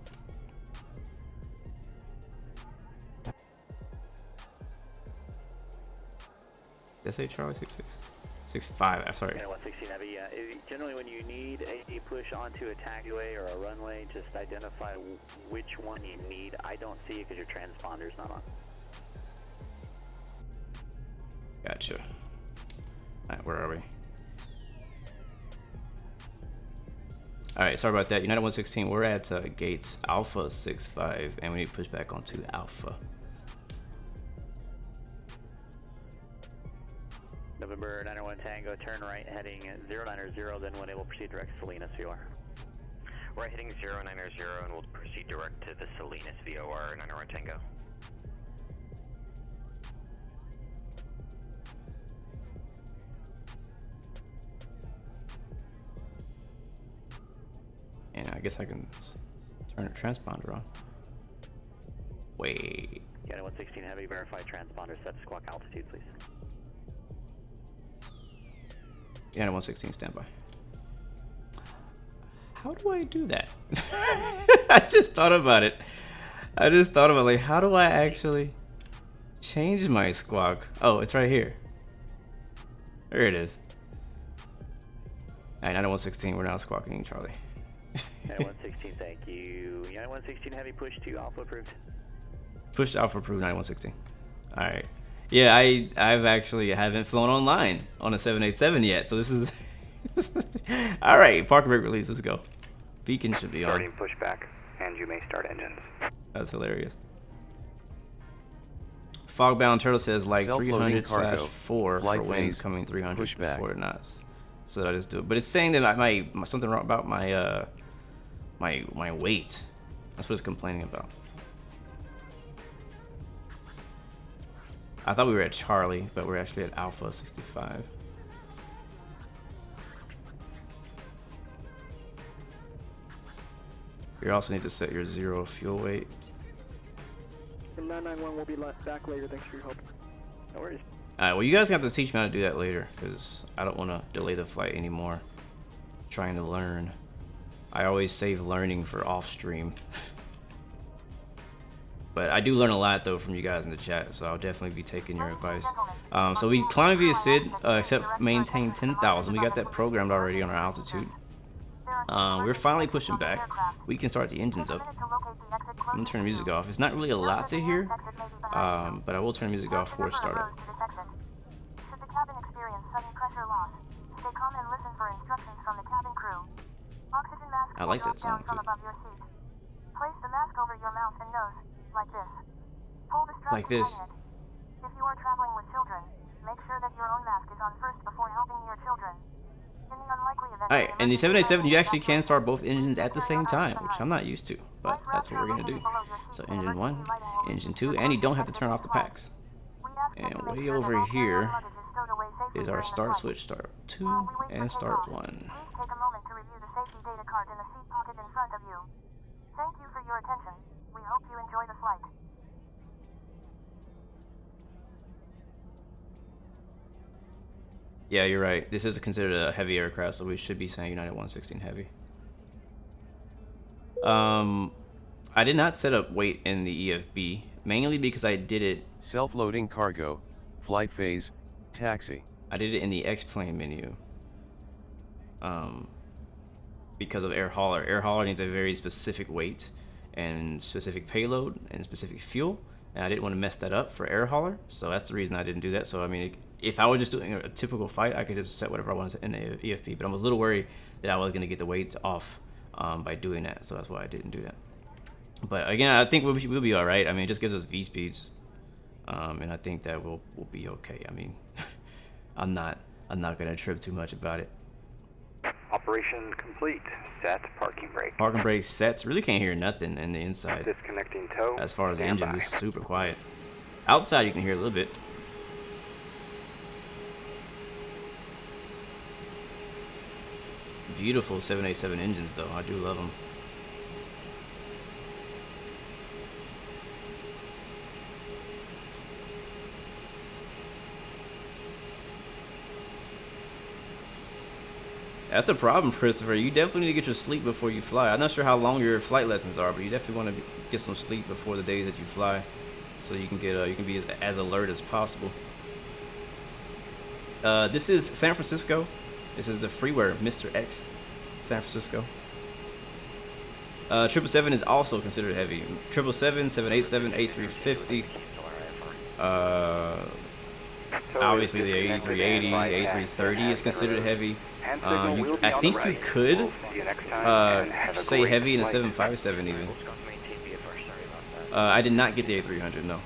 Did I say Charlie 66? 65, I'm sorry. United 116 Heavy, yeah. Generally when you need a push onto a taxiway or a runway, just identify which one you need. I don't see it because your transponder's not on. Gotcha. Alright, where are we? Alright, sorry about that. United 116, we're at gate Alpha 65, and we need to push back onto Alpha. November 901 Tango, turn right, heading 090, then when it will proceed direct to Salinas VOR. We're heading 090 and we'll proceed direct to the Salinas VOR 901 Tango. And I guess I can turn the transponder on. Wait. United 116 Heavy, verify transponder set to squawk altitude, please. United 116 standby. How do I do that? I just thought about it. Like, how do I actually change my squawk? Oh, it's right here. There it is. Alright, United 116, we're now squawking Charlie. United 116, thank you. United 116 Heavy, push to Alpha approved. Push to Alpha approved, United 116. Alright. Yeah, I've actually haven't flown online on a 787 yet, so this is alright, park brake release, let's go. Beacon should be on. Starting pushback, and you may start engines. That's hilarious. Fogbound Turtle says like 300/4 for winds coming 300 pushback. 4 knots. So I just do it. But it's saying that my something wrong about my my weight. That's what it's complaining about. I thought we were at Charlie, but we're actually at Alpha 65. You also need to set your 0 fuel weight. And 991 will be back later. Thanks for your help. No worries. Alright, well, you guys have to teach me how to do that later, because I don't want to delay the flight anymore. Trying to learn. I always save learning for off stream. But I do learn a lot though from you guys in the chat, so I'll definitely be taking your advice. So we climb via SID, except maintain 10,000. We got that programmed already on our altitude. We're finally pushing back. We can start the engines up. I'm gonna turn the music off. It's not really a lot to hear, but I will turn the music off for startup. Should the cabin experience sudden pressure loss, stay calm and listen for instructions from the cabin crew. Oxygen mask I like that will drop song down too. from above your seat. Place the mask over your mouth and nose, like this. Pull the strap Like this. behind it. If you are traveling with children, make sure that your own mask is on first before helping your children. In the unlikely event Alright, in the 787 you actually can start both engines at the same time, which I'm not used to, but that's what we're gonna do. So engine 1, engine 2, and you don't have to turn off the packs. And way over here is our start switch, start 2 and start 1. Please take a moment to review the safety data card in the seat pocket in front of you. Thank you for your attention. We hope you enjoy the flight. Yeah, you're right. This is considered a heavy aircraft, so we should be saying United 116 heavy. I did not set up weight in the EFB, mainly because I did it... Self-loading cargo, flight phase, taxi. I did it in the X-plane menu. Because of air hauler. Air hauler needs a very specific weight and specific payload and specific fuel. And I didn't want to mess that up for air hauler, so that's the reason I didn't do that. So I mean, if I was just doing a typical fight, I could just set whatever I wanted in the EFB. But I was a little worried that I was going to get the weights off by doing that. So that's why I didn't do that. But again, I think we'll be all right. I mean, it just gives us V speeds, and I think that we'll be okay. I mean, I'm not gonna trip too much about it. Operation complete. Set parking brake. Parking brake sets. Really can't hear nothing in the inside. Disconnecting tow. As far as the engine, Standby. it's super quiet. Outside, you can hear a little bit. Beautiful 787 engines, though. I do love them. That's a problem, Christopher. You definitely need to get your sleep before you fly. I'm not sure how long your flight lessons are, but you definitely want to get some sleep before the days that you fly, so you can get you can be as alert as possible. This is San Francisco. This is the freeware, Mr. X, San Francisco. 777 is also considered heavy. 777, 787, A350. Obviously the A380, the A330 is considered heavy. I think you could say heavy in a 757 even. I did not get the A300, no.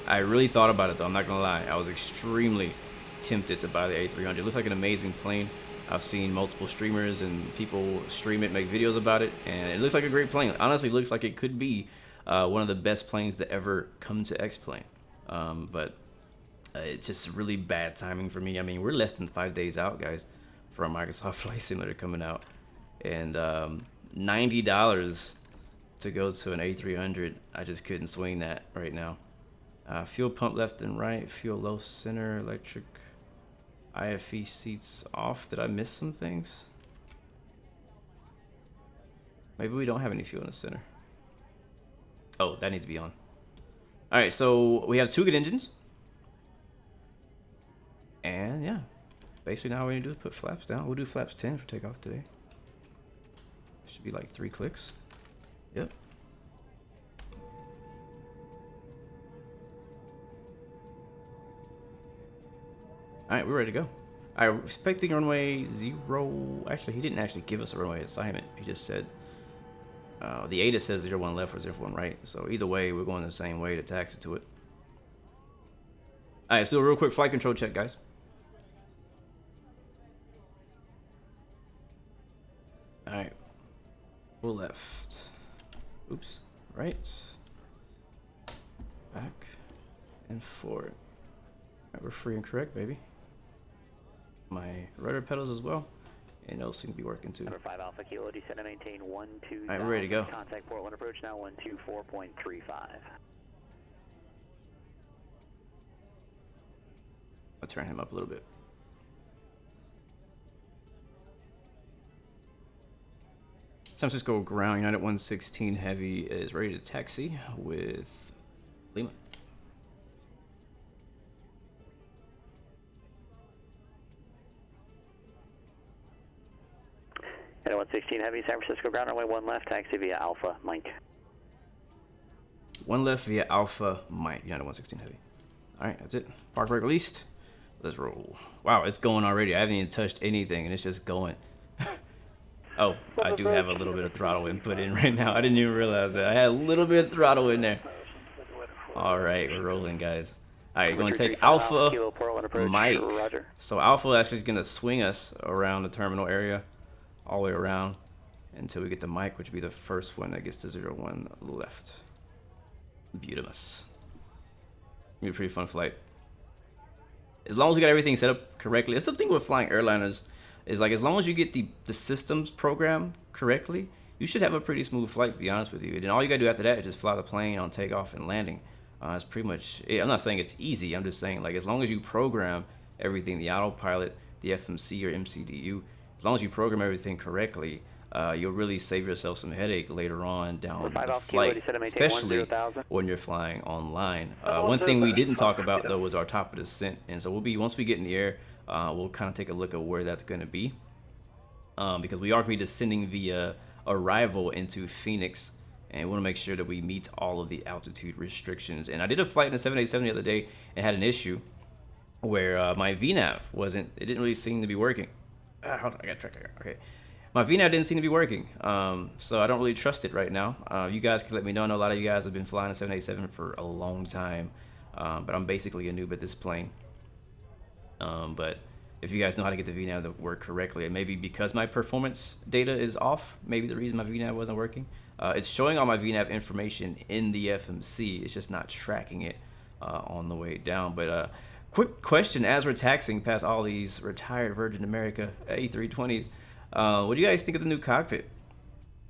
I really thought about it though, I'm not gonna lie. I was extremely tempted to buy the A300. It looks like an amazing plane. I've seen multiple streamers and people stream it, make videos about it, and it looks like a great plane. Honestly, it looks like it could be one of the best planes to ever come to X-Plane. But it's just really bad timing for me. I mean, we're less than 5 days out, guys, for a Microsoft Flight Simulator coming out. And $90 to go to an A300, I just couldn't swing that right now. Fuel pump left and right, fuel low center, electric IFE seats off. Did I miss some things? Maybe we don't have any fuel in the center. Oh, that needs to be on. All right, so we have 2 good engines. And yeah, basically now what we need to do is put flaps down. We'll do flaps 10 for takeoff today. Should be like 3 clicks. Yep. All right, we're ready to go. All right, expecting runway 0. Actually, he didn't actually give us a runway assignment. He just said the ADA says 01 left or 01 right. So either way, we're going the same way to taxi to it. All right, so a real quick flight control check, guys. All right, full left. Oops, right. Back and forward. All right, we're free and correct, baby. My rudder pedals as well, and those seem to be working too. Number 5 Alpha Kilo, descend and maintain 12. All right, we're ready to go. Contact Portland approach now 124.35. I'll turn him up a little bit. San Francisco ground, United 116 Heavy is ready to taxi with Lima. United 116 Heavy, San Francisco ground, runway 1 left, taxi via Alpha, Mike. 1 left via Alpha, Mike, United 116 Heavy. All right, that's it. Park brake released. Let's roll. Wow, it's going already. I haven't even touched anything, and it's just going. Oh, I do have a little bit of throttle input in right now. I didn't even realize that. I had a little bit of throttle in there. All right, we're rolling, guys. All right, we're going to take Alpha, Mike. So Alpha actually is going to swing us around the terminal area, all the way around, until we get to Mike, which will be the first one that gets to 01 left. Beautiful. It's going to be a pretty fun flight. As long as we got everything set up correctly. That's the thing with flying airliners, is like as long as you get the systems program correctly, you should have a pretty smooth flight, to be honest with you. And all you gotta do after that is just fly the plane on takeoff and landing. It's pretty much it. I'm not saying it's easy, I'm just saying like as long as you program everything, the autopilot, the FMC or MCDU, as long as you program everything correctly, you'll really save yourself some headache later on down the flight, especially when you're flying online. One thing we didn't talk about though was our top of descent, and so once we get in the air, we'll kind of take a look at where that's going to be, because we are going to be descending via arrival into Phoenix, and we want to make sure that we meet all of the altitude restrictions. And I did a flight in a 787 the other day and had an issue where my VNAV wasn't, it didn't really seem to be working. Hold on, I gotta track. Okay. My VNAV didn't seem to be working, so I don't really trust it right now. You guys can let me know. I know a lot of you guys have been flying a 787 for a long time, but I'm basically a noob at this plane. But if you guys know how to get the VNAV to work correctly, and maybe because my performance data is off, maybe the reason my VNAV wasn't working. It's showing all my VNAV information in the FMC. It's just not tracking it on the way down. But quick question, as we're taxiing past all these retired Virgin America A320s, what do you guys think of the new cockpit?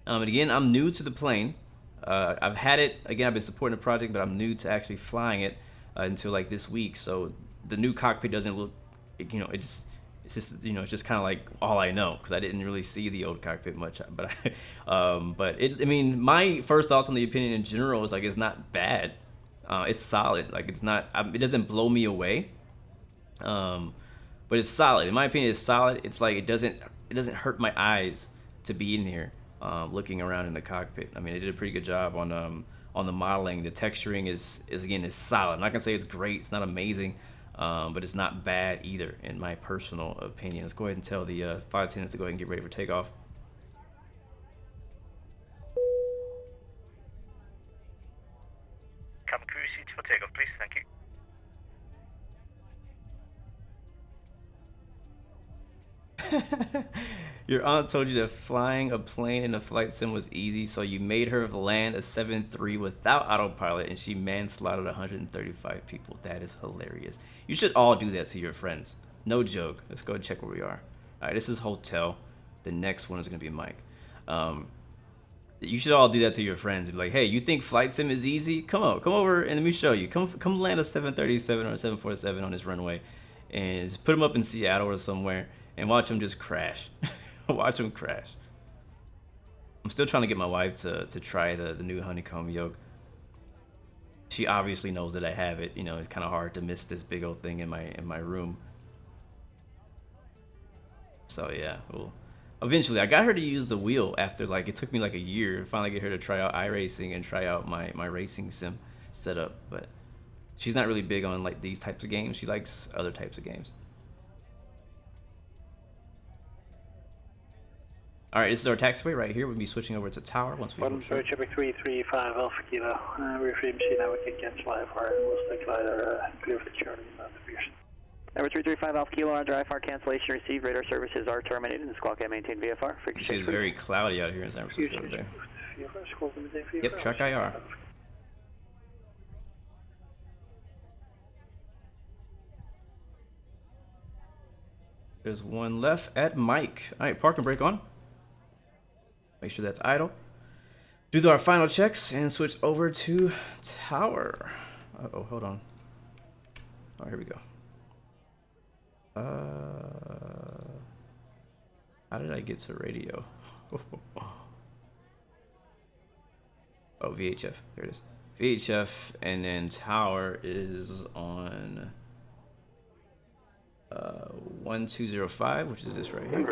And again, I'm new to the plane. I've had it, again, I've been supporting the project, but I'm new to actually flying it until like this week. So the new cockpit doesn't look, you know, it's just, you know, it's just kind of like all I know, because I didn't really see the old cockpit much. But I mean, my first thoughts on the opinion in general is like, it's not bad. It's solid. Like, it's not, it doesn't blow me away. But it's solid. In my opinion, it's solid. It's like, it doesn't hurt my eyes to be in here looking around in the cockpit. I mean, they did a pretty good job on the modeling. The texturing is again, is solid. I'm not gonna say it's great. It's not amazing. But it's not bad either, in my personal opinion. Let's go ahead and tell the flight attendants to go ahead and get ready for takeoff. Cabin crew seats for takeoff, please. Thank you. Your aunt told you that flying a plane in a flight sim was easy, so you made her land a 7-3 without autopilot, and she manslaughted 135 people. That is hilarious. You should all do that to your friends. No joke. Let's go and check where we are. All right, this is hotel. The next one is going to be Mike. You should all do that to your friends. Be like, hey, you think flight sim is easy? Come over and let me show you. Come land a 737 or a 747 on this runway, and just put them up in Seattle or somewhere, and watch them just crash. Watch them crash. I'm still trying to get my wife to try the new honeycomb yoke. She obviously knows that I have it. You know, it's kind of hard to miss this big old thing in my room. So yeah, well, eventually I got her to use the wheel after, like, it took me like a year to finally get her to try out iRacing and try out my racing sim setup. But she's not really big on like these types of games. She likes other types of games. All right, this is our taxiway right here. We'll be switching over to tower once we. Quebec 335 Alpha Kilo. We're free machine now. We can cancel IFR. We'll stick glider clear for the charting. Number 335 Alpha Kilo, under IFR cancellation received. Radar services are terminated. The squawk maintain VFR. It's very cloudy out here in San Francisco today. Yep, track IR. There's one left at Mike. All right, park and brake on. Make sure that's idle. Do our final checks and switch over to tower. Uh-oh, hold on. Oh, here we go. How did I get to radio? Oh, VHF. There it is. VHF, and then tower is on 1205, which is this right here.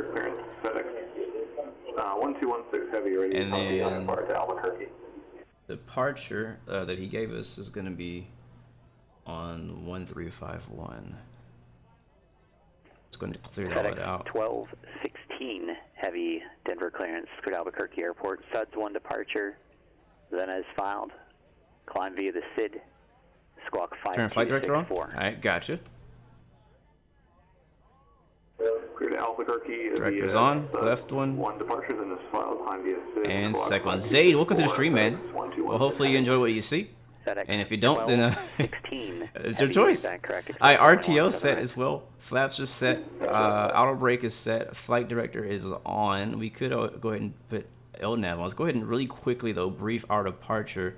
1216 heavy radio. And then to Albuquerque. Departure that he gave us is going to be on 1351. It's going to clear all that out. 1216 heavy Denver clearance, cleared Albuquerque Airport. SUDS 1 departure. Then as filed. Climb via the SID. Squawk 5. Turn flight director on. All right, gotcha. Cleared Albuquerque. Director's on. Left one. One departure, then this file. Climb via SID. And second one. Zaid, welcome to the stream, man. Well, hopefully you enjoy what you see. And if you don't, then it's your choice. Alright, RTO set as well. Flaps are set. Auto brake is set. Flight director is on. We could go ahead and put LNAV on. Let's go ahead and really quickly, though, brief our departure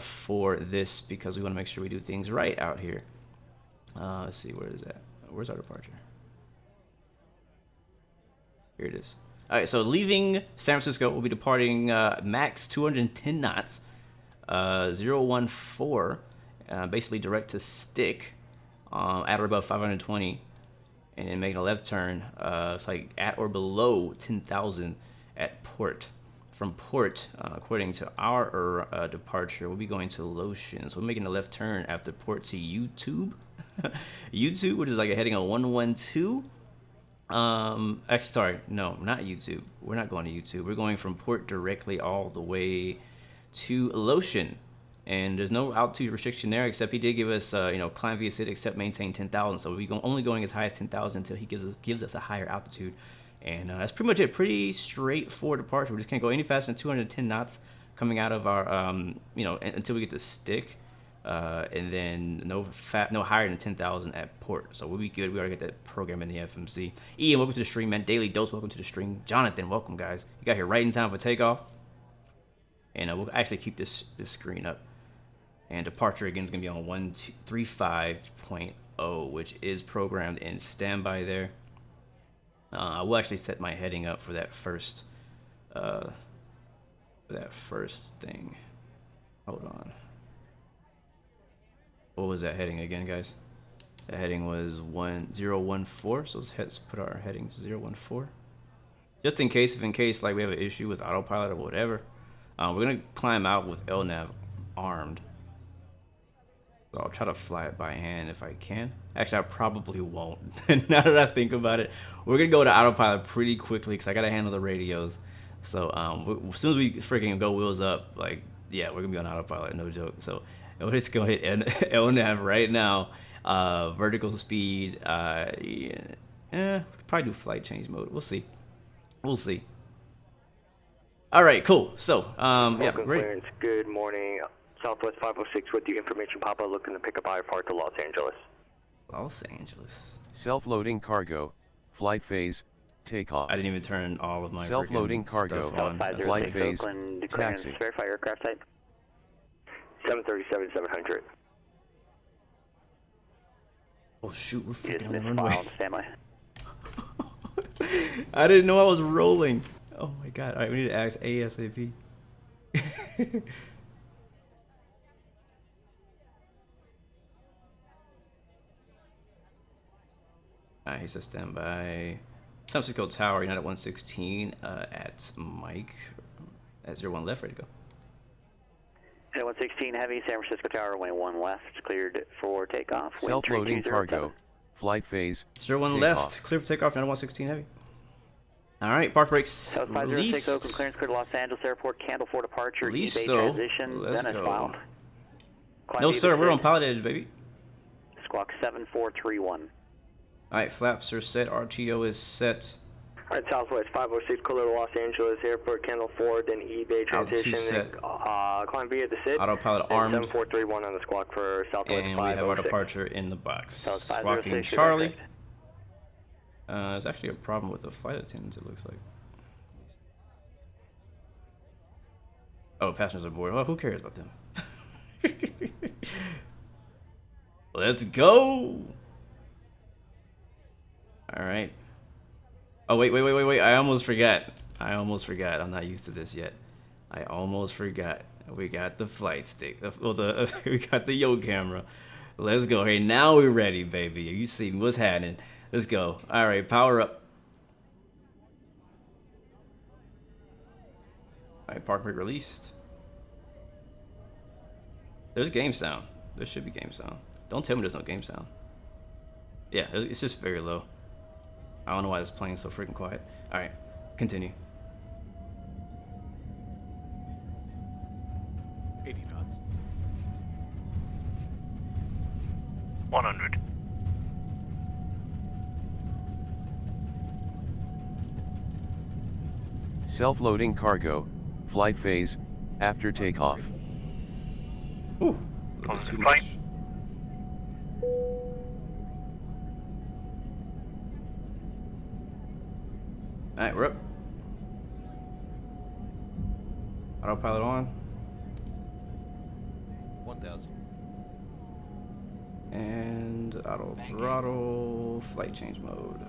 for this, because we want to make sure we do things right out here. Let's see, where is that? Where's our departure? Here it is. Alright, so leaving San Francisco, we'll be departing max 210 knots. 014, basically direct to stick at or above 520, and then making a left turn. It's like at or below 10,000 at port. From port, according to our departure, we'll be going to Lotion. So we're making a left turn after port to YouTube. YouTube, which is like a heading of 112. Actually, sorry, no, not YouTube. We're not going to YouTube. We're going from port directly all the way to Lotion. And there's no altitude restriction there, except he did give us, you know, climb via SID except maintain 10,000. So we're only going as high as 10,000 until he gives us a higher altitude. And that's pretty much it. Pretty straightforward departure. We just can't go any faster than 210 knots coming out of our, you know, until we get to stick. And then no higher than 10,000 at port. So we'll be good. We already got that program in the FMC. Ian, welcome to the stream, man. Daily Dose, welcome to the stream. Jonathan, welcome, guys. You got here right in time for takeoff. And we'll actually keep this screen up. And departure again is going to be on 1235.0, which is programmed in standby there. I will actually set my heading up for that first thing. Hold on. What was that heading again, guys? The heading was 1014, so let's put our heading to 014. Just in case, like we have an issue with autopilot or whatever, we're gonna climb out with LNAV armed. So I'll try to fly it by hand if I can. Actually, I probably won't. Now that I think about it, we're gonna go to autopilot pretty quickly because I gotta handle the radios. So as soon as we freaking go wheels up, like, yeah, we're gonna be on autopilot, no joke. So we're just gonna hit LNAV right now. Vertical speed. Yeah, we could probably do flight change mode. We'll see. We'll see. All right, cool. So yeah, great. Clearance. Good morning. Southwest 506 with the information Papa looking to pick up IFR to Los Angeles. Los Angeles. Self-loading cargo, flight phase, takeoff. I didn't even turn all of my self-loading cargo, flight phase, taxi. Verify aircraft type. 737-700. Oh shoot, we're freaking on the runway. Standby. I didn't know I was rolling. Oh my god. Alright, we need to ask ASAP. Alright, he says standby. San Francisco Tower, United 116 at Mike. At 01 left, ready to go. United 116 heavy, San Francisco Tower, runway 1 left, cleared for takeoff. Self-loading cargo, flight phase, 01 left, clear for takeoff, United 116 heavy. Alright, park brakes. South 5060, open clearance clear to Los Angeles Airport, Candle 4 departure, eBay transition, let's then go. filed. No sir, we're on Pilotedge, baby. Squawk 7431. Alright, flaps are set, RTO is set. Alright, Southwest 506, clear to Los Angeles Airport, Candle 4, then eBay transition, then climb via the SID. Autopilot armed. 7431 on the squawk for Southwest 506. And we have our departure in the box. Squawking Charlie. There's actually a problem with the flight attendants, it looks like. Oh, passengers aboard. Well, who cares about them? Let's go. All right. Oh, wait. I almost forgot. I'm not used to this yet. I almost forgot. We got the flight stick. We got the Yo camera. Let's go. Hey, now we're ready, baby. You see what's happening. Let's go. All right, power up. All right, park brake released. There's game sound. There should be game sound. Don't tell me there's no game sound. Yeah, it's just very low. I don't know why this plane's so freaking quiet. All right, continue. 80 knots. 100. Self-loading cargo, flight phase, after takeoff. Ooh, too much. Alright, we're up. Autopilot on. 1000. And auto throttle, flight change mode.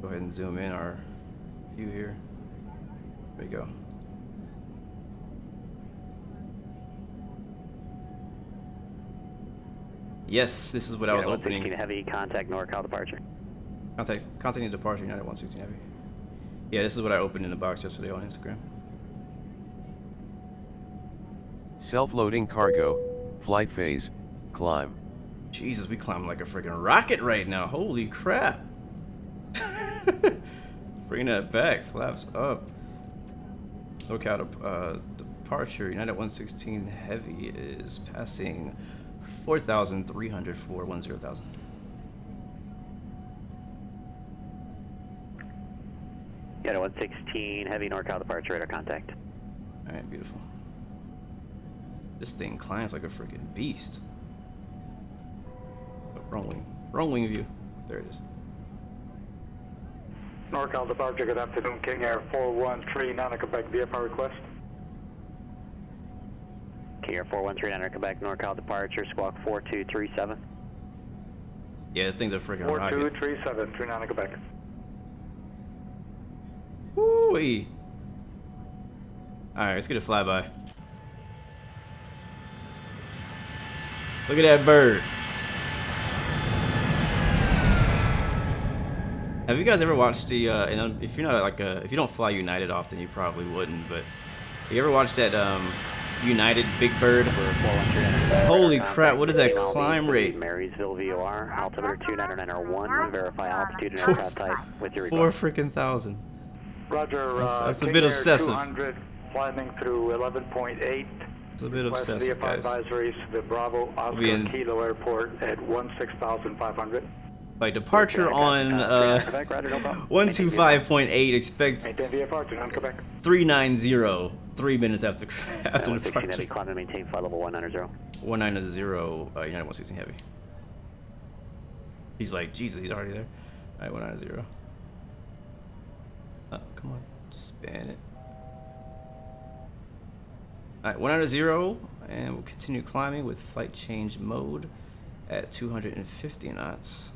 Go ahead and zoom in our view here. There we go. Yes, this is what I was opening. Heavy, contact NorCal departure. Contacting departure, United 116 Heavy. Yeah, this is what I opened in the box yesterday on Instagram. Self-loading cargo, flight phase, climb. Jesus, we climb like a freaking rocket right now. Holy crap. Bring that back. Flaps up. NorCal departure. United 116 Heavy is passing 4,300 for 10,000. United 116 Heavy NorCal departure. Radar contact. Alright, beautiful. This thing climbs like a freaking beast. Oh, wrong wing view. There it is. NorCal departure, good afternoon, King Air 4139 Quebec, VFR request. King Air 4139 Quebec, NorCal departure, squawk 4237. Yeah, this thing's a freaking rocket. 4237, 39 Quebec. Woo-wee. Alright, let's get a flyby. Look at that bird. Have you guys ever watched the, and if you're not like if you don't fly United often, you probably wouldn't, but have you ever watched that United Big Bird? Holy crap, what is that climb rate? Marysville VOR, altimeter 29901, verify altitude and aircraft type with your report. 4,000. Roger, that's a bit obsessive. 200, climbing through 11.8. It's a bit obsessive, guys. Advisories to Bravo, Oscar Kilo Airport at 16,500. Like departure on 125.8, expect 390, 3 minutes after departure. Heavy, climb and maintain flight level 190. 190, United 116 Heavy. He's like, Jesus, he's already there. Alright, 190. Oh, come on, span it. Alright, 190, and we'll continue climbing with flight change mode at 250 knots.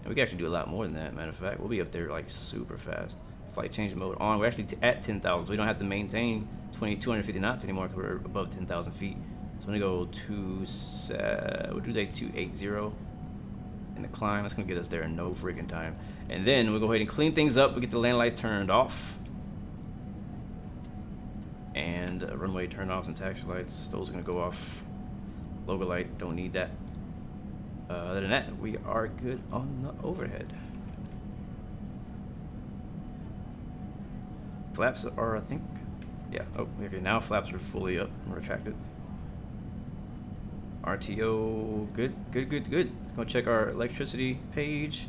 And we can actually do a lot more than that, matter of fact. We'll be up there like super fast. Flight change mode on. We're actually at 10,000, so we don't have to maintain 250 knots anymore because we're above 10,000 feet. So I'm gonna go we'll do like 280 in the climb. That's gonna get us there in no freaking time. And then we'll go ahead and clean things up. We get the land lights turned off. And runway turn-offs and taxi lights. Those are gonna go off. Logo light, don't need that. Other than that, we are good on the overhead. Flaps are, I think, yeah. Oh, okay. Now flaps are fully up and retracted. RTO, good. Go check our electricity page.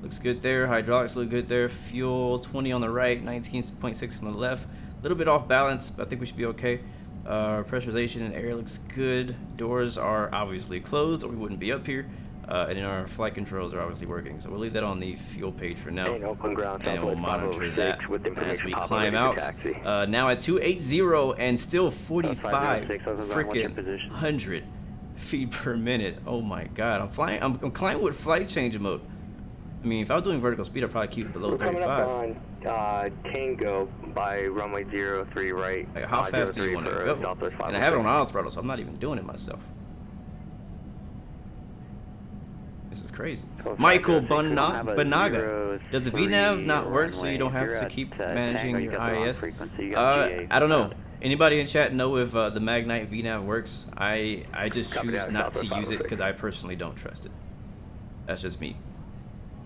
Looks good there. Hydraulics look good there. Fuel 20 on the right, 19.6 on the left. A little bit off balance, but I think we should be okay. Pressurization and air looks good. Doors are obviously closed or we wouldn't be up here. And then our flight controls are obviously working. So we'll leave that on the fuel page for now. And we'll monitor that as we climb out. Now at 280 and still 45 freaking 100 feet per minute. Oh my God, I'm climbing with flight change mode. I mean, if I was doing vertical speed, I'd probably keep it below 35. Tango by runway 03 right. Like, how fast do you want to go? And I have it on auto throttle, so I'm not even doing it myself. This is crazy. Michael Banaga. Does the VNav not work so you don't have to keep managing your IIS? I don't know. Anybody in chat know if the Magknight VNav works? I just choose not to use it because I personally don't trust it. That's just me.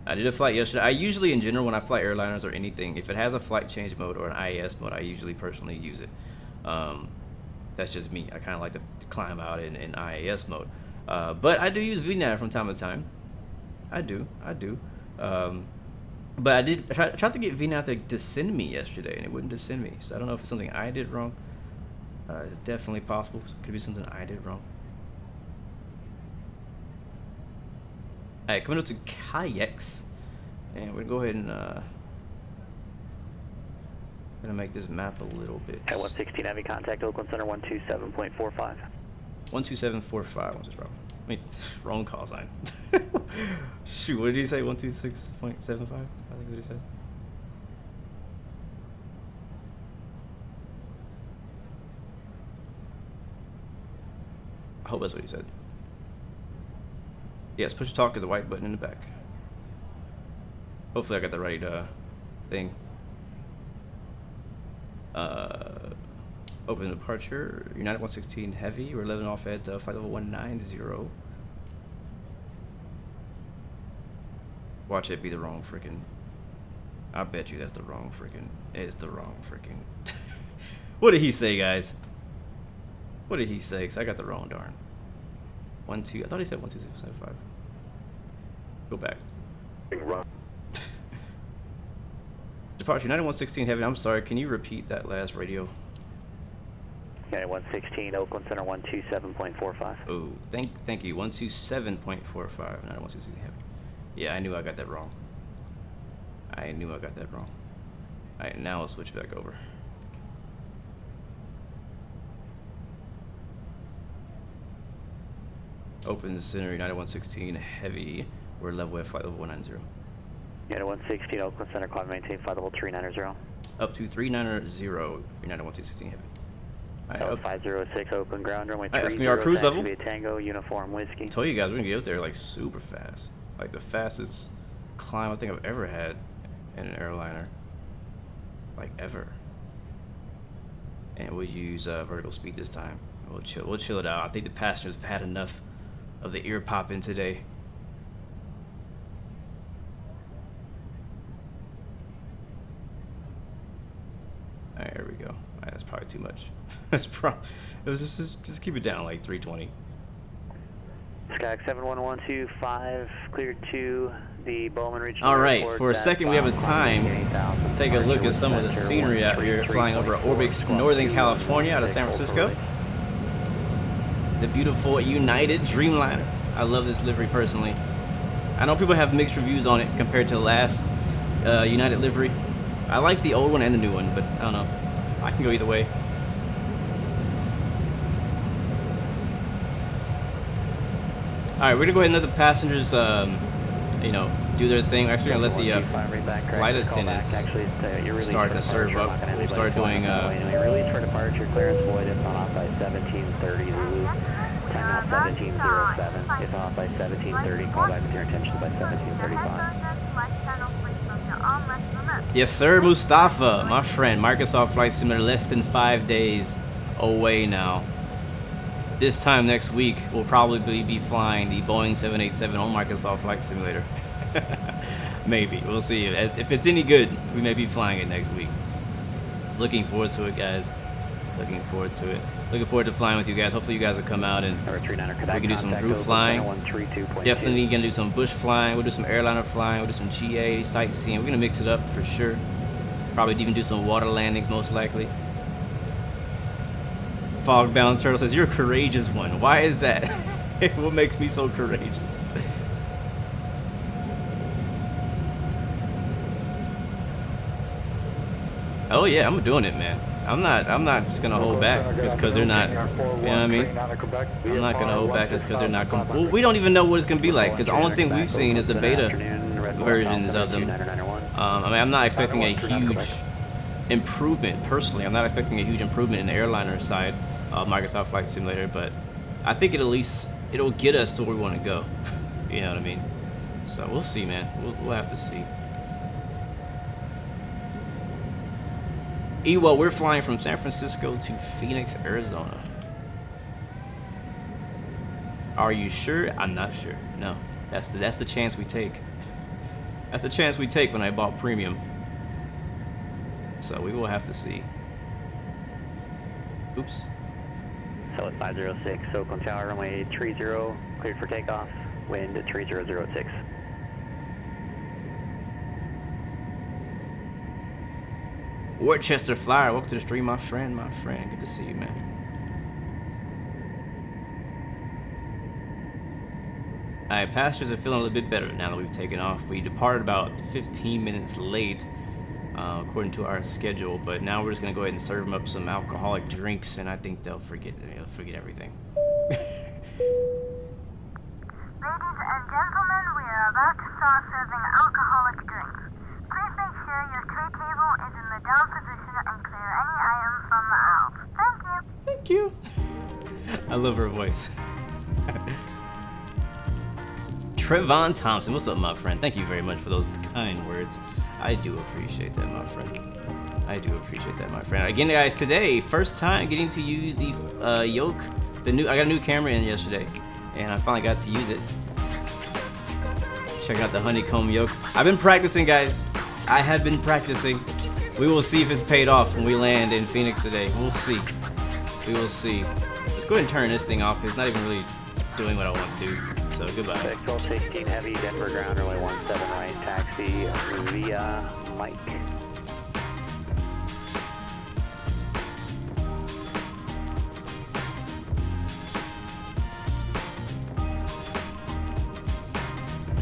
I did a flight yesterday. I usually, in general, when I fly airliners or anything, if it has a flight change mode or an IAS mode, I usually personally use it. That's just me. I kind of like to climb out in IAS mode. But I do use VNav from time to time. I do. But I tried to get VNav to descend me yesterday, and it wouldn't descend me. So I don't know if it's something I did wrong. It's definitely possible. It could be something I did wrong. Alright, coming up to Kayaks, and we're gonna go ahead and gonna make this map a little bit. At 116 Heavy, contact Oakland Center 127.45. 127.45. What's this wrong? I mean, wrong call sign. Shoot, what did he say? 126.75? I think that's what he said. I hope that's what he said. Yes, push to talk is a white button in the back. Hopefully I got the right thing. Open departure. United 116 Heavy. We're leveling off at flight level 190. Watch it be the wrong freaking. I bet you that's the wrong freaking. It's the wrong freaking. What did he say, guys? What did he say? Cause I got the wrong darn. 12. I thought he said 12675. Go back. Departure United 116 Heavy. I'm sorry. Can you repeat that last radio? United 116 Oakland Center 127.45. Oh, thank you. 127.45. United 116 Heavy. Yeah, I knew I got that wrong. Alright, now I'll switch back over. Open center, United 116 Heavy. We're level at flight level 190. United 116 Oakland Center, climb maintain flight level 390. Up to 390, United 116 Heavy. Alright, 506 Oakland ground runway 30. That's gonna be our cruise level. Tango, uniform whiskey. I told you guys we're gonna get out there like super fast. Like the fastest climb I think I've ever had in an airliner. Like ever. And we'll use vertical speed this time. We'll chill it out. I think the passengers have had enough of the ear popping today. Alright, here we go. Alright, that's probably too much. That's just keep it down like 320. Sky 71125, cleared to the Bowman Regional Alright, Airport. for a second we have a time to take a look at some of the scenery out here flying over Orbix, Northern California out of San Francisco. The beautiful United Dreamliner. I love this livery personally. I know people have mixed reviews on it compared to the last United livery. I like the old one and the new one, but I don't know. I can go either way. Alright, we're gonna go ahead and let the passengers, you know, do their thing. We're actually gonna let the flight attendants start to serve up. We'll start doing release for departure, clearance void if not off by 1730 Zulu. Time out 1707. If off by 1730, call back with your intentions by 1735. Yes, sir, Mustafa, my friend. Microsoft Flight Simulator less than 5 days away now. This time next week, we'll probably be flying the Boeing 787 on Microsoft Flight Simulator. Maybe. We'll see. If it's any good, we may be flying it next week. Looking forward to it, guys. Looking forward to it. Looking forward to flying with you guys. Hopefully you guys will come out and we can do some crew flying. Definitely gonna do some bush flying. We'll do some airliner flying. We'll do some GA, sightseeing. We're gonna mix it up for sure. Probably even do some water landings most likely. Fogbound Turtle says, you're a courageous one. Why is that? What makes me so courageous? Oh yeah, I'm doing it, man. I'm not just gonna hold back just because they're not, you know what I mean? I'm not gonna hold back just because they're not, well, we don't even know what it's gonna be like, because the only thing we've seen is the beta versions of them. I mean, I'm not expecting a huge improvement, personally. I'm not expecting a huge improvement in the airliner side of Microsoft Flight Simulator, but I think it'll get us to where we want to go. You know what I mean? So we'll see, man. We'll have to see. Well, we're flying from San Francisco to Phoenix, Arizona. Are you sure? I'm not sure. No, that's the chance we take. That's the chance we take when I bought premium. So we will have to see. Oops. So it's 506 Oakland Tower, runway 30, cleared for takeoff. Wind at 3006. Worcester Flyer, welcome to the stream, my friend, Good to see you, man. Alright, passengers are feeling a little bit better now that we've taken off. We departed about 15 minutes late, according to our schedule, but now we're just gonna go ahead and serve them up some alcoholic drinks, and I think they'll forget everything. Ladies and gentlemen, we are about to start serving alcoholic drinks. Please make sure your tray table is in the down position and clear any items from the aisles. Thank you. Thank you. I love her voice. Trevon Thompson, what's up, my friend? Thank you very much for those kind words. I do appreciate that, my friend. I do appreciate that, my friend. Again, guys, today, first time getting to use the yoke. I got a new camera in yesterday, and I finally got to use it. Checking out the honeycomb yoke. I've been practicing, guys. I have been practicing. We will see if it's paid off when we land in Phoenix today. We'll see. We will see. Let's go ahead and turn this thing off because it's not even really doing what I want to do. So goodbye. 1216 heavy, Denver ground, runway 17 right, taxi via Mike.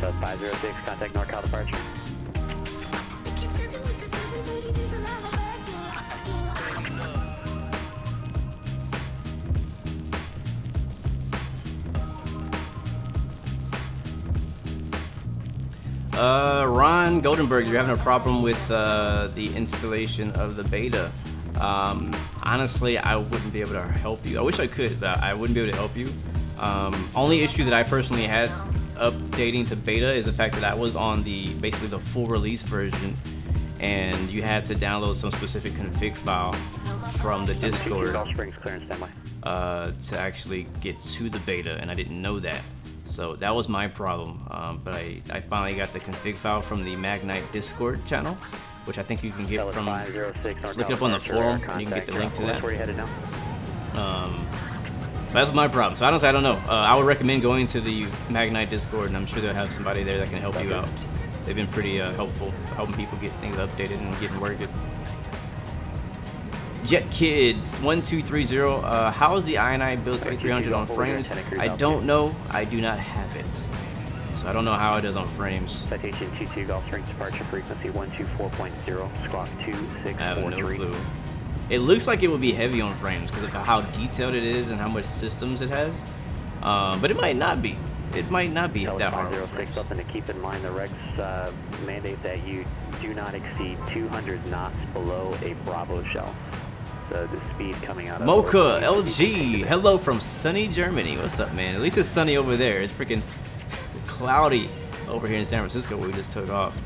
So 506, contact NorCal departure. Ron Goldenberg, you're having a problem with the installation of the beta. Honestly, I wouldn't be able to help you. I wish I could, but I wouldn't be able to help you. Only issue that I personally had updating to beta is the fact that I was on basically the full release version, and you had to download some specific config file from the Discord to actually get to the beta, and I didn't know that. So that was my problem, but I finally got the config file from the Magknight Discord channel, which I think you can get from, just look it up on the forum, and you can get the link to that. That's my problem. So honestly, I don't know. I would recommend going to the Magknight Discord, and I'm sure they'll have somebody there that can help you out. They've been pretty helpful, helping people get things updated and getting working. Jet Kid 1230, how is the INI Bills 8300 on frames? I don't know. I do not have it, so I don't know how it is on frames. Citation 22 Gulf Strings departure frequency 124.0 squawk 2643. I have no clue. It looks like it would be heavy on frames because of how detailed it is and how much systems it has, but it might not be. It might not be that hard. 506 up, and to keep in mind the regs mandate that you do not exceed 200 knots below a Bravo shell. The speed coming out of Mocha LG, hello from sunny Germany. What's up, man? At least it's sunny over there. It's freaking cloudy over here in San Francisco where we just took off.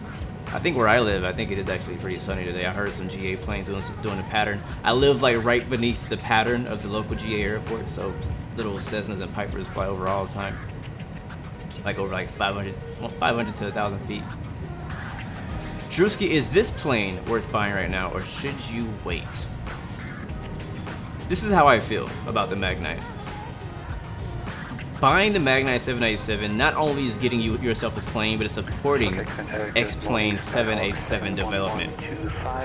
I think where I live, I think it is actually pretty sunny today. I heard some GA planes doing a pattern. I live like right beneath the pattern of the local GA airport, so little Cessnas and Pipers fly over all the time. Like over like 500 to 1,000 feet. Drewski, is this plane worth buying right now, or should you wait? This is how I feel about the Magknight. Buying the Magknight 787 not only is getting yourself a plane, but it's supporting X-Plane 787 development.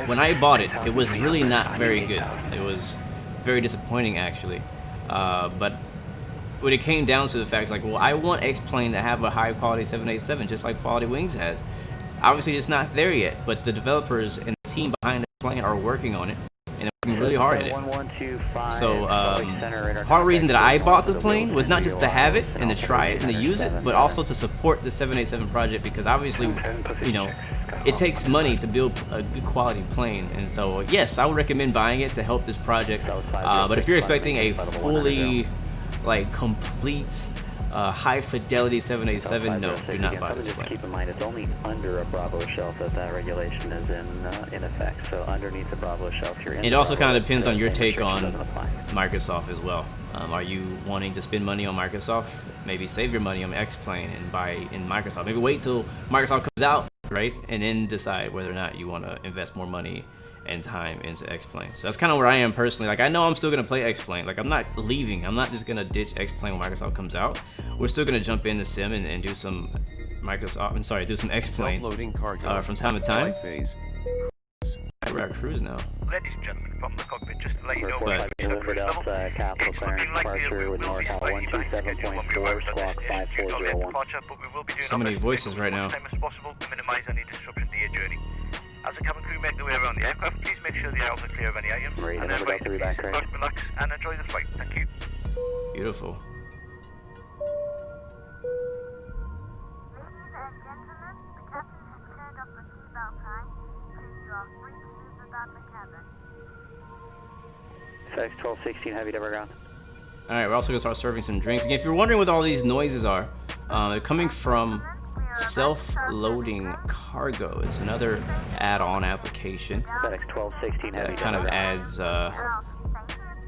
When I bought it, it was really not very good. It was very disappointing, actually. But when it came down to the facts, like, well, I want X-Plane to have a high-quality 787, just like Quality Wings has. Obviously, it's not there yet, but the developers and the team behind the plane are working on it. And they're working really hard at it. So, part of the reason that I bought the plane was not just to have it and to try it and to use it, but also to support the 787 project, because obviously, you know, it takes money to build a good quality plane. And so, yes, I would recommend buying it to help this project. But if you're expecting a fully, like, complete, high fidelity 787, no, do not buy this plane. Keep in mind, it's only under a Bravo shelf that regulation is in effect. So underneath the Bravo shelf, you're in. It also kind of depends on your take on Microsoft as well. Are you wanting to spend money on Microsoft? Maybe save your money on X-Plane and buy in Microsoft. Maybe wait till Microsoft comes out, right, and then decide whether or not you want to invest more money and time into X-Plane. So that's kind of where I am personally. Like, I know I'm still gonna play X-Plane. Like, I'm not leaving. I'm not just gonna ditch X-Plane when Microsoft comes out. We're still gonna jump into Sim and do some Microsoft. I'm sorry, do some X-Plane from time to time. We're at cruise now. Ladies and gentlemen, from the cockpit, just to let you know, but capital clearance departure with NorCal 127.4 squawk 5401. So many voices right now. As possible to minimize any disruption to your journey. As a cabin crew make their way around the aircraft, please make sure the aisles are clear of any items. And then wait, relax and enjoy the flight. Thank you. Beautiful. Ladies and gentlemen, the captain has cleared up the seatbelt sign, so you are free to move about the cabin. FX 1216 heavy to ground. Alright, we're also gonna start serving some drinks. Again, if you're wondering what all these noises are, they're coming from self-loading cargo. It's another add-on application FedEx 1216 heavy. that kind of adds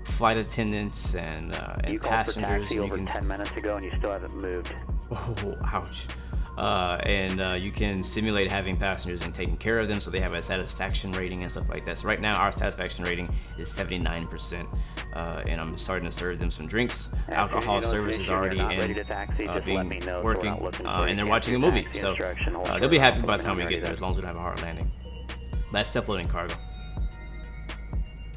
flight attendants and passengers. Taxi over 10 minutes ago and you still haven't moved. Oh, ouch. And you can simulate having passengers and taking care of them, so they have a satisfaction rating and stuff like that. So right now our satisfaction rating is 79%, and I'm starting to serve them some drinks. Alcohol service is already in working, and they're watching a movie, so they'll be happy by the time we get there, as long as we don't have a hard landing. That's self-loading cargo.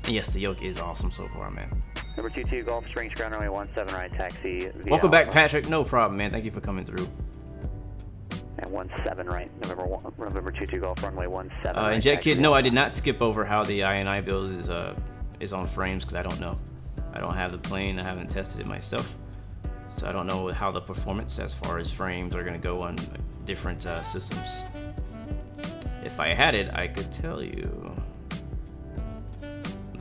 And yes, the yoke is awesome so far, man. Number 22 Golf Springs ground runway 17 right taxi. Welcome back, Patrick. No problem, man. Thank you for coming through. And 17 right, November 22 Golf runway 17. And Jet Kid, no, I did not skip over how the INI build is on frames, because I don't know. I don't have the plane. I haven't tested it myself, so I don't know how the performance as far as frames are going to go on different systems. If I had it, I could tell you.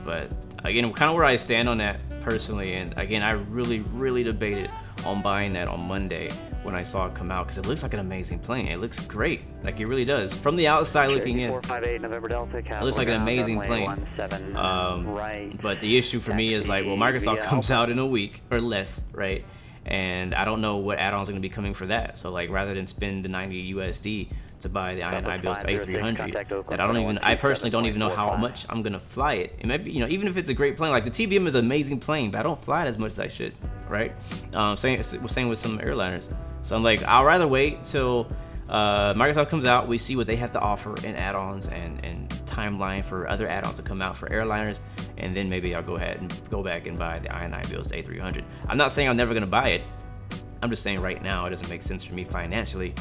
But again, kind of where I stand on that personally, and again, I really debated on buying that on Monday when I saw it come out, because it looks like an amazing plane. It looks great, like it really does. From the outside looking in, 458 November Delta, it looks like an amazing plane. But the issue for me is like, well, Microsoft comes out in a week or less, right? And I don't know what add-ons are going to be coming for that. So like, rather than spend the 90 USD to buy the INI built A300, that I personally don't even know how much I'm gonna fly it. It might be, even if it's a great plane, like the TBM is an amazing plane, but I don't fly it as much as I should, right? Same with some airliners. So I'm like, I'll rather wait till Microsoft comes out, we see what they have to offer in add-ons and timeline for other add-ons to come out for airliners, and then maybe I'll go ahead and go back and buy the INI built A300. I'm not saying I'm never gonna buy it. I'm just saying right now it doesn't make sense for me financially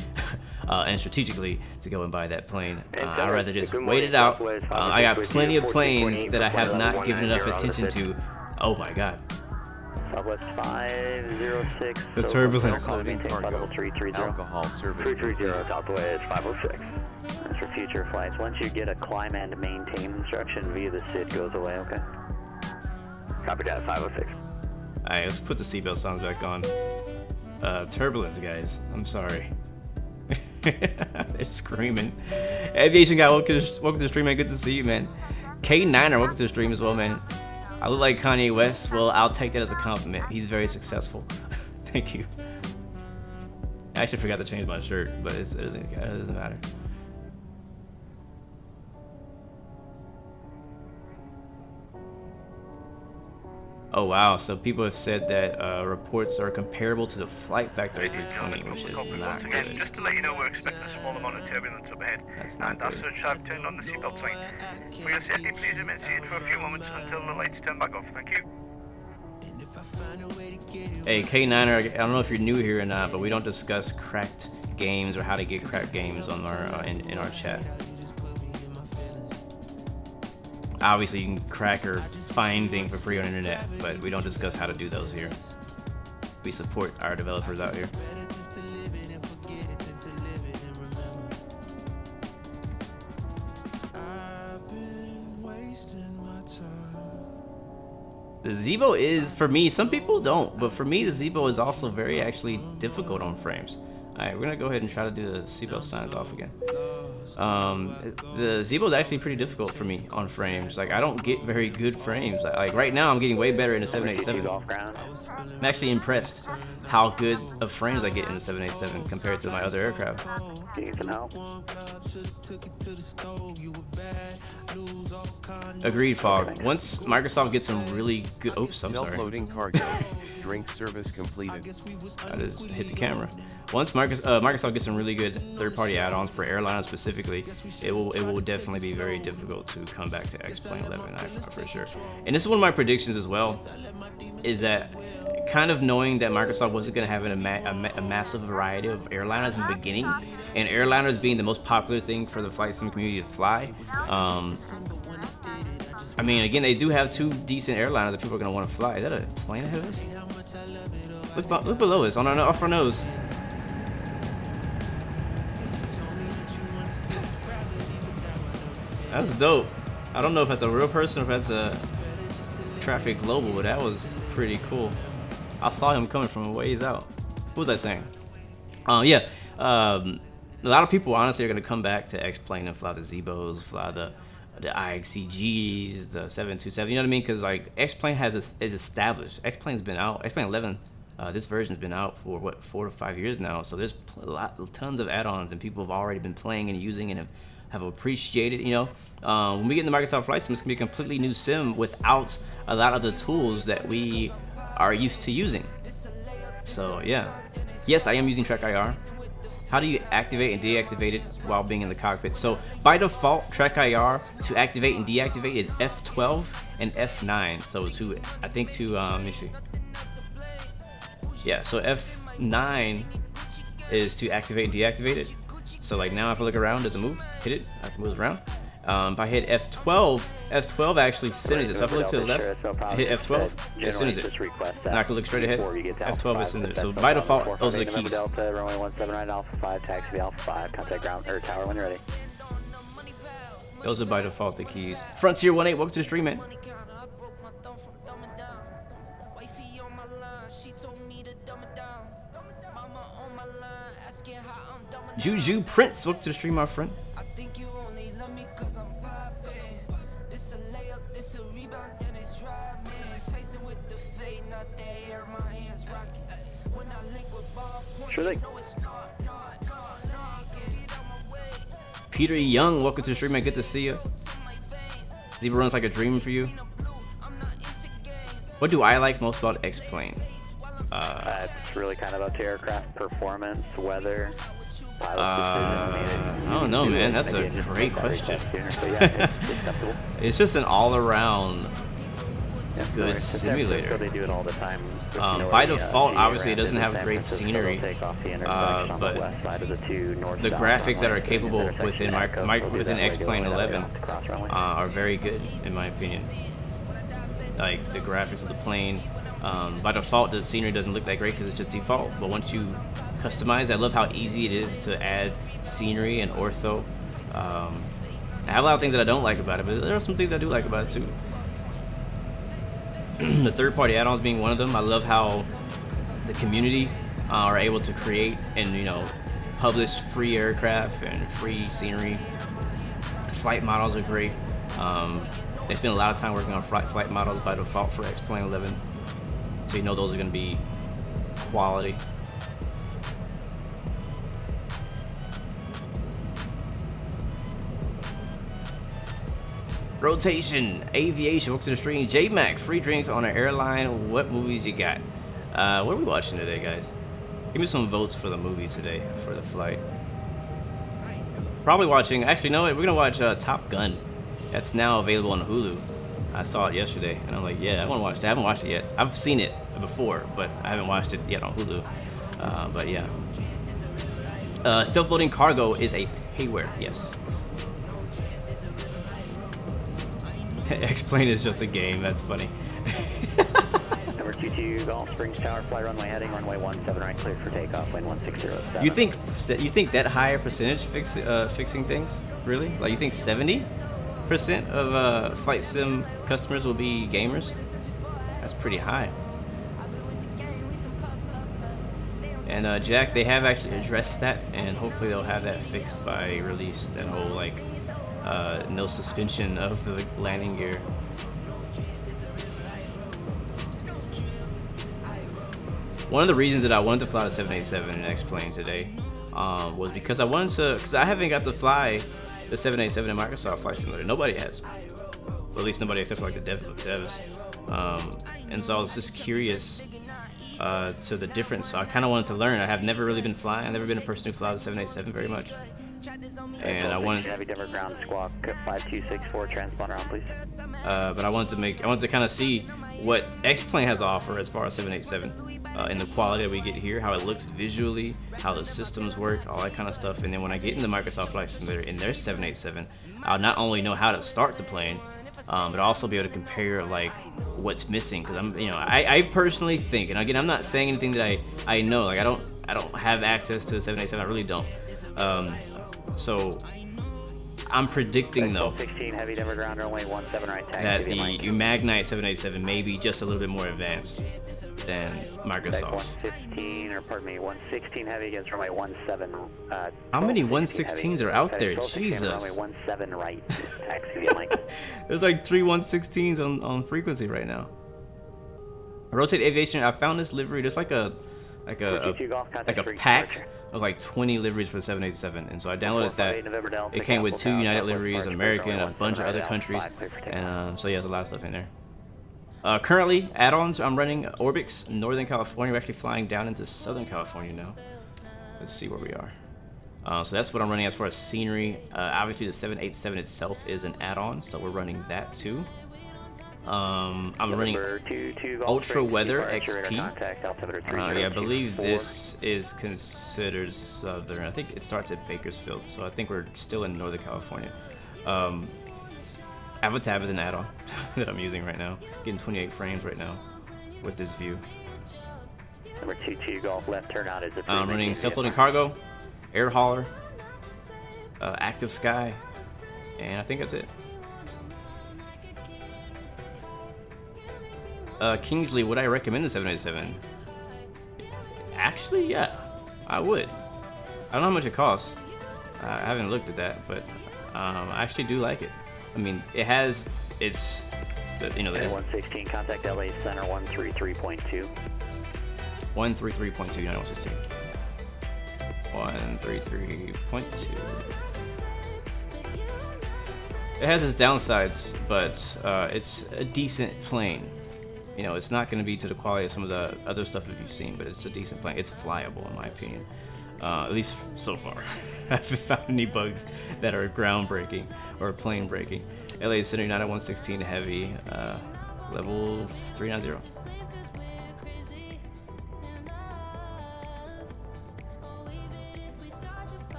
and strategically to go and buy that plane. I'd rather just wait it out. I got plenty of planes that I have not given enough attention to. Oh my god. Southwest 506. The turbulence. Alcohol service. 330 Southwest 506. That's for future flights. Once you get a climb and maintain instruction via the SID goes away, okay? Copy that, 506. Alright, let's put the seatbelt sounds back on. Turbulence, guys. I'm sorry. They're screaming. Aviation guy, welcome to the stream, man. Good to see you, man. K9er, welcome to the stream as well, man. I look like Kanye West. Well, I'll take that as a compliment. He's very successful. Thank you. I actually forgot to change my shirt, but it doesn't matter. Oh wow, so people have said that reports are comparable to the Flight Factor A320, which is not good. Just to let you know, we're expecting a small amount of turbulence up ahead. That's not good. And as such, I've turned on the seatbelt sign. For your safety, please remain seated for a few moments until the lights turn back off. Thank you. Hey, K9er, I don't know if you're new here or not, but we don't discuss cracked games or how to get cracked games on our in our chat. Obviously, you can crack or find things for free on the internet, but we don't discuss how to do those here. We support our developers out here. The Zebo is, for me, some people don't, but for me, the Zebo is also very actually difficult on frames. Alright, we're gonna go ahead and try to do the seatbelt signs off again. The Zebo is actually pretty difficult for me on frames. Like, I don't get very good frames. Like, right now, I'm getting way better in the 787. I'm actually impressed how good of frames I get in the 787 compared to my other aircraft. Agreed, Fog. Once Microsoft gets some really good... Oops, I'm sorry. Self-loading cargo. Drink service completed. I just hit the camera. Once Microsoft gets some really good third-party add-ons for airlines specifically, it will definitely be very difficult to come back to X-Plane 11 for sure. And this is one of my predictions as well, is that kind of knowing that Microsoft wasn't going to have a massive variety of airliners in the beginning, and airliners being the most popular thing for the flight sim community to fly. I mean, again, they do have two decent airliners that people are going to want to fly. Is that a plane ahead of us? Look below us, off our nose. That's dope. I don't know if that's a real person or if that's a Traffic Global, but that was pretty cool. I saw him coming from a ways out. What was I saying? Yeah. a lot of people honestly are going to come back to X-Plane and fly the Zebos, fly the IXCGs, the 727. You know what I mean? Because like X-Plane is established. X-Plane's been out. X-Plane 11. This version's been out for what 4 to 5 years now. So there's tons of add-ons, and people have already been playing and using and have appreciated. You know, when we get into Microsoft Flight Sim, it's gonna be a completely new sim without a lot of the tools that we are used to using. So yeah, yes, I am using Trek IR. How do you activate and deactivate it while being in the cockpit? So by default, Trek IR to activate and deactivate is F12 and F9. So let me see. Yeah, so F9 is to activate and deactivate it. So like now if I look around, does it move? Hit it, I can move around. If I hit F12, F12 actually centers it. So if I look to the left, I hit F12, it centers it. Now I can look straight ahead, F12 is centered. So by default, those are the keys. Delta, runway 17 right, Alpha 5, taxi Alpha 5, contact ground or tower when you're ready. Those are by default the keys. Frontier 18, welcome to the stream, man. Juju Prince, welcome to the stream, my friend. Sure thing. Peter Young, welcome to the stream, man. Good to see you. Zebra runs like a dream for you. What do I like most about X-Plane? It's really kind of up to aircraft performance, weather, pilot I don't know, man. That's a great question. It's just an all-around good simulator. They do it all the time. By default, obviously, it doesn't have great scenery, but the graphics that are capable within X-Plane 11 are very good, in my opinion. Like the graphics of the plane. By default, the scenery doesn't look that great because it's just default. But once you customize, I love how easy it is to add scenery and ortho. I have a lot of things that I don't like about it, but there are some things I do like about it too. The third-party add-ons being one of them. I love how the community are able to create and publish free aircraft and free scenery. Flight models are great. They spend a lot of time working on flight models by default for X-Plane 11, so those are going to be quality. Rotation, aviation, welcome to the stream. J-Mac, free drinks on an airline. What movies you got? What are we watching today, guys? Give me some votes for the movie today, for the flight. Probably watching, actually, no, we're gonna watch Top Gun. That's now available on Hulu. I saw it yesterday, and I'm like, yeah, I want to watch that. I haven't watched it yet. I've seen it before, but I haven't watched it yet on Hulu. But yeah. Self-loading cargo is a payware, yes. X-Plane is just a game. That's funny. Number 22, Gulf Springs Tower, fly runway heading, runway 17 right, cleared for takeoff, wind 1607. You think that higher percentage fixing things? Really? Like you think 70% of flight sim customers will be gamers? That's pretty high. And Jack, they have actually addressed that, and hopefully they'll have that fixed by release. That whole no suspension of the landing gear. One of the reasons that I wanted to fly the 787 in X-Plane today was because I wanted to, because I haven't got to fly the 787 in Microsoft Flight Simulator. Nobody has, or at least nobody except for like the devs. And so I was just curious to the difference. So I kind of wanted to learn. I have never really been flying. I've never been a person who flies the 787 very much. And I wanted heavy Denver ground squawk 5264 transponder on, please. But I wanted to kind of see what X-Plane has to offer as far as 787 and the quality that we get here, how it looks visually, how the systems work, all that kind of stuff. And then when I get into Microsoft Flight Simulator in their 787, I'll not only know how to start the plane, but I'll also be able to compare like what's missing. Because I personally think, and again, I'm not saying anything that I know. Like I don't have access to the 787. I really don't. So I'm predicting though 16 heavy Denver ground runway 17 right, that the Magknight 787 may be just a little bit more advanced. than Microsoft. 115, or pardon me, 116 heavy against runway 17. How many 116s are out there? Jesus. Runway 17 right. Taxi Mike. There's like 3 116s on frequency right now. Rotate Aviation. I found this livery. There's like a pack of like 20 liveries for the 787, and so I downloaded that. It came with 2 United liveries, an American, a bunch of other countries, and so yeah, there's a lot of stuff in there. Currently, add-ons, I'm running Orbix, Northern California. We're actually flying down into Southern California now. Let's see where we are. So that's what I'm running as far as scenery. Obviously, the 787 itself is an add-on, so we're running that too. I'm running Ultra Weather XP. Yeah, I believe this is considered Southern. I think it starts at Bakersfield, so I think we're still in Northern California. Avatab is an add-on that I'm using right now. Getting 28 frames right now with this view. Number 22 Golf left turnout is a I'm running self-loading cargo, air hauler, active sky, and I think that's it. Kingsley, would I recommend the 787? Actually, yeah, I would. I don't know how much it costs. I haven't looked at that, but I actually do like it. I mean, it has its, you know, the 116 contact LA Center 133.2. 133.2 9116. 133.2. It has its downsides, but it's a decent plane. You know, it's not going to be to the quality of some of the other stuff that you've seen, but it's a decent plane. It's flyable, in my opinion. At least so far. I haven't found any bugs that are groundbreaking or plane breaking. LA Center 9116 heavy, level 390.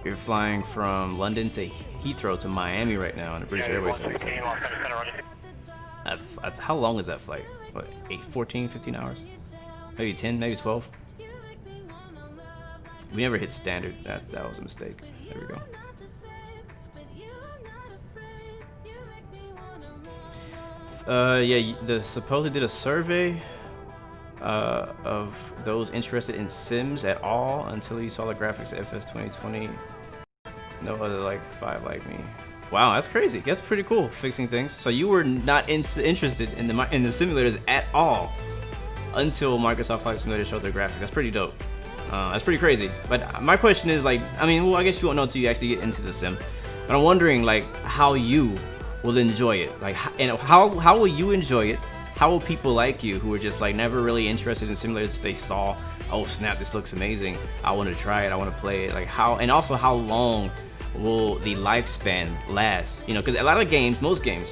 You're flying from London to Heathrow to Miami right now on the British Airways. That's how long is that flight? What, 14, 15 hours? Maybe 10, maybe 12? We never hit standard. That was a mistake. There we go. Yeah, the supposedly did a survey of those interested in Sims at all until you saw the graphics of FS 2020. No other like 5 like me. Wow, that's crazy. That's pretty cool. Fixing things. So you were not interested in the simulators at all until Microsoft Flight Simulator showed their graphics. That's pretty dope. That's pretty crazy. But my question is, like, I mean, well, I guess you won't know until you actually get into the sim. But I'm wondering, like, how you will enjoy it. Like, and how will you enjoy it? How will people like you who are just like never really interested in simulators? They saw, oh snap, this looks amazing. I want to try it. I want to play it. Like how, and also how long will the lifespan last? You know, because a lot of games, most games,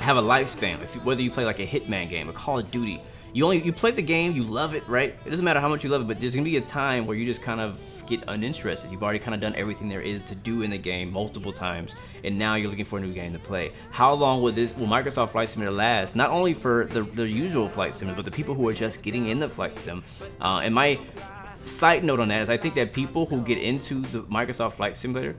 have a lifespan. Whether you play like a Hitman game, a Call of Duty, you play the game, you love it, right? It doesn't matter how much you love it, but there's gonna be a time where you just kind of get uninterested. You've already kind of done everything there is to do in the game multiple times, and now you're looking for a new game to play. How long will Microsoft Flight Simulator last? Not only for the usual flight sims, but the people who are just getting in the flight sim. And my side note on that is I think that people who get into the Microsoft Flight Simulator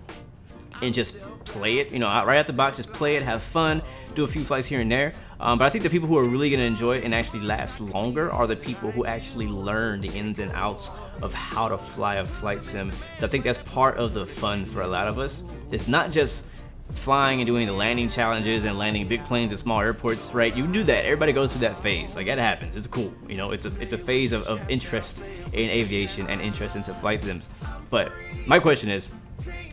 and just play it, you know, right out the box, just play it, have fun, do a few flights here and there. But I think the people who are really gonna enjoy it and actually last longer are the people who actually learn the ins and outs of how to fly a flight sim. So I think that's part of the fun for a lot of us. It's not just flying and doing the landing challenges and landing big planes at small airports, right? You do that, everybody goes through that phase. Like that happens, it's cool. You know, it's a phase of interest in aviation and interest into flight sims. But my question is,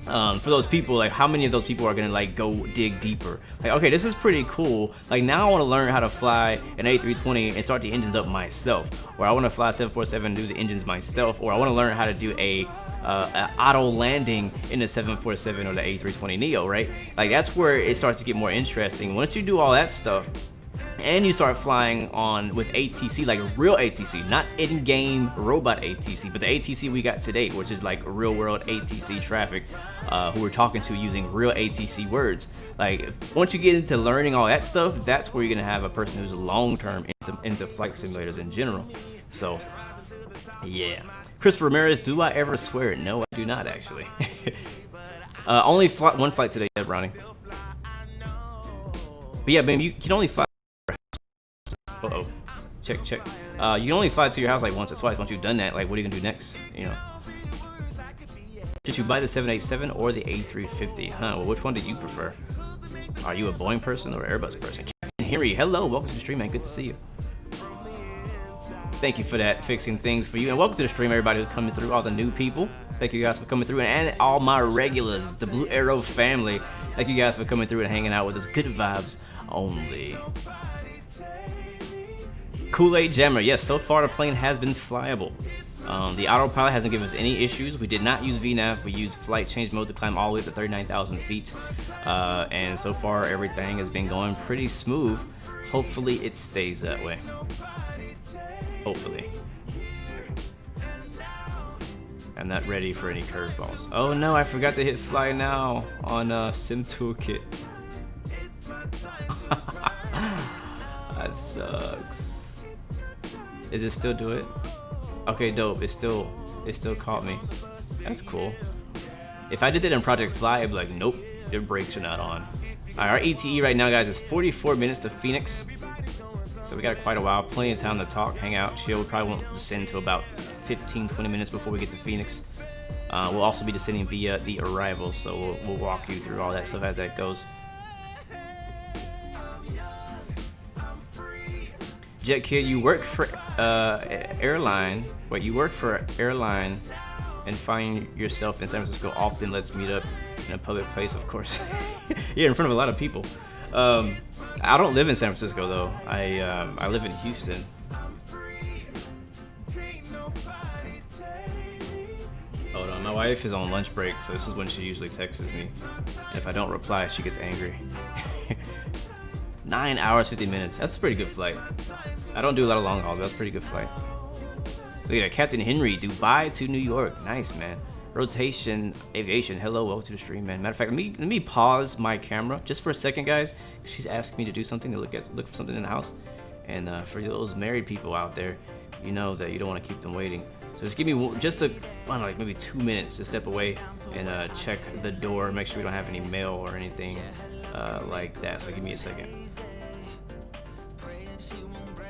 for those people, like how many of those people are gonna like go dig deeper? Like, okay, this is pretty cool. Like now I want to learn how to fly an A320 and start the engines up myself, or I want to fly 747 and do the engines myself, or I want to learn how to do a auto landing in the 747 or the A320neo, right? Like that's where it starts to get more interesting. Once you do all that stuff and you start flying on with ATC, like real ATC, not in-game robot ATC, but the ATC we got today, which is like real world ATC traffic, who we're talking to using real ATC words. Like once you get into learning all that stuff, that's where you're gonna have a person who's long-term into flight simulators in general. So yeah. Christopher Ramirez, do I ever swear it? No, I do not actually. Only one flight today, Browning. But yeah, baby, you can only fly. Uh-oh. Check, check. You can only fly to your house like once or twice. Once you've done that, like what are you gonna do next? You know. Did you buy the 787 or the A350? Huh? Well, which one do you prefer? Are you a Boeing person or an Airbus person? Captain Henry, hello, welcome to the stream, man. Good to see you. Thank you for that, fixing things for you, and welcome to the stream, everybody who's coming through, all the new people. Thank you guys for coming through, and all my regulars, the Blue Arrow family. Thank you guys for coming through and hanging out with us. Good vibes only. Kool-Aid Jammer, yes, so far the plane has been flyable. The autopilot hasn't given us any issues. We did not use VNAV. We used flight change mode to climb all the way up to 39,000 feet. And so far everything has been going pretty smooth. Hopefully it stays that way. Hopefully. I'm not ready for any curveballs. Oh no, I forgot to hit fly now on Sim Toolkit. That sucks. Is it still do it? Okay, dope. It still caught me. That's cool. If I did that in Project Fly, I'd be like, nope, your brakes are not on. Alright, our ETE right now, guys, is 44 minutes to Phoenix. So we got quite a while, plenty of time to talk, hang out, chill. We probably won't descend to about 15-20 minutes before we get to Phoenix. We'll also be descending via the arrival, so we'll walk you through all that stuff as that goes. Jet Kid, you work for airline. Wait, you work for airline and find yourself in San Francisco often. Let's meet up in a public place, of course. Yeah, in front of a lot of people. I don't live in San Francisco though. I live in Houston. Hold on, my wife is on lunch break, so this is when she usually texts me. And if I don't reply, she gets angry. 9 hours, 50 minutes. That's a pretty good flight. I don't do a lot of long hauls, but that's a pretty good flight. Look at that, Captain Henry, Dubai to New York. Nice, man. Rotation Aviation, hello, welcome to the stream, man. Matter of fact, let me pause my camera just for a second, guys. She's asking me to do something, to look for something in the house. And for those married people out there, you know that you don't want to keep them waiting. So just give me just a, like maybe 2 minutes to step away and check the door, make sure we don't have any mail or anything like that. So give me a second.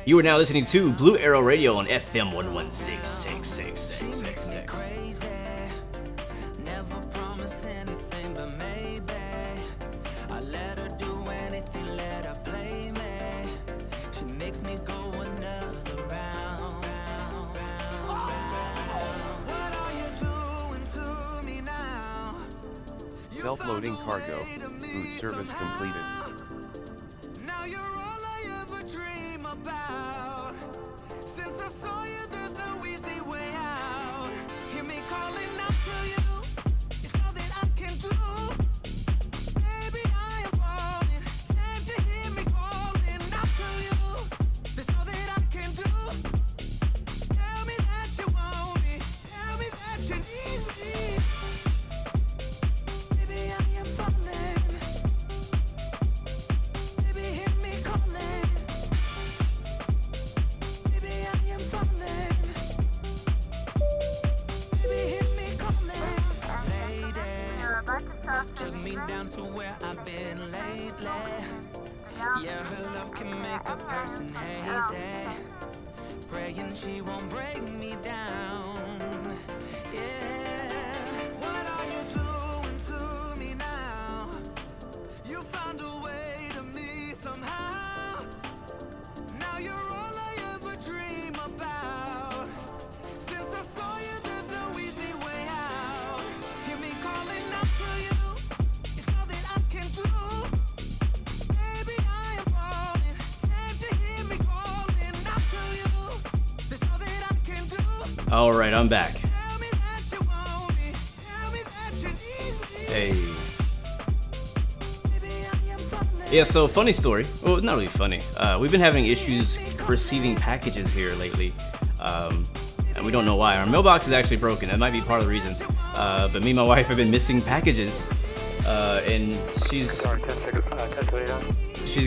You are now listening to Blue Arrow Radio on FM 116.666. Self-loading cargo, boot service completed. Now you're all I ever dream about. Since I saw you, there's no easy way out. Hear me calling out to you. It's all that I can do. Baby, I am falling. Can't you hear me calling out to you? That's all that I can do. Tell me that you want me. Tell me that you need me. Took me down to where I've been lately. Yeah, her love can make a person hazy. Praying she won't break me down. Yeah. What are you doing to me now? You found a way to me somehow. Now you're all I ever dream about. Since I saw you, there's no easy way out. Hear me calling out to you. All right, I'm back. Hey. Yeah, so funny story. Well, not really funny. We've been having issues receiving packages here lately, and we don't know why. Our mailbox is actually broken. That might be part of the reason. But me and my wife have been missing packages, and she's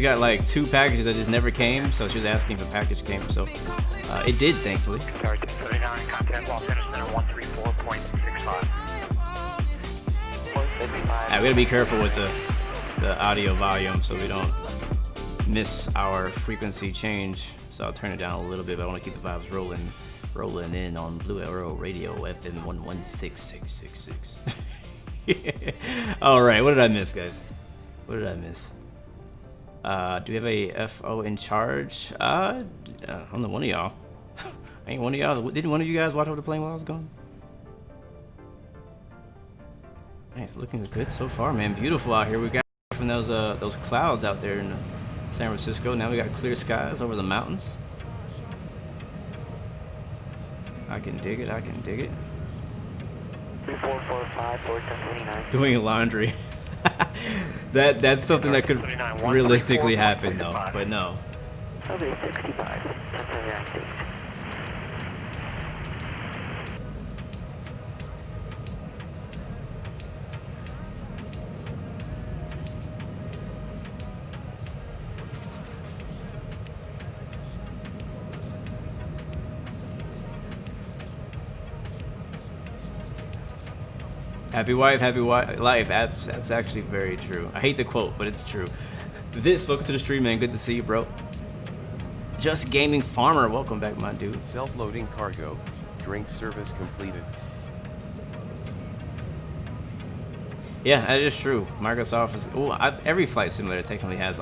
got like 2 packages that just never came. So she was asking if a package came. So it did, thankfully. Contact Los Angeles Center 134.65. We gotta be careful with the audio volume so we don't miss our frequency change. so I'll turn it down a little bit, but I want to keep the vibes rolling in on Blue Arrow Radio FM 116666. All right, what did I miss, guys? What did I miss? Do we have a FO in charge? I'm the one of y'all. Ain't one of y'all. Didn't one of you guys watch over the plane while I was gone? Man, it's looking good so far, man. Beautiful out here. We got from those clouds out there in San Francisco. Now we got clear skies over the mountains. I can dig it. I can dig it. 3445 41029. Doing laundry. That's something that could realistically happen, though. But no. That'll be 65. 1079 States. Happy wife, life. That's actually very true. I hate the quote, but it's true. Welcome to the stream, man. Good to see you, bro. Just Gaming Farmer, welcome back, my dude. Self-loading cargo, drink service completed. Yeah, that is true. Microsoft is. Every flight simulator technically has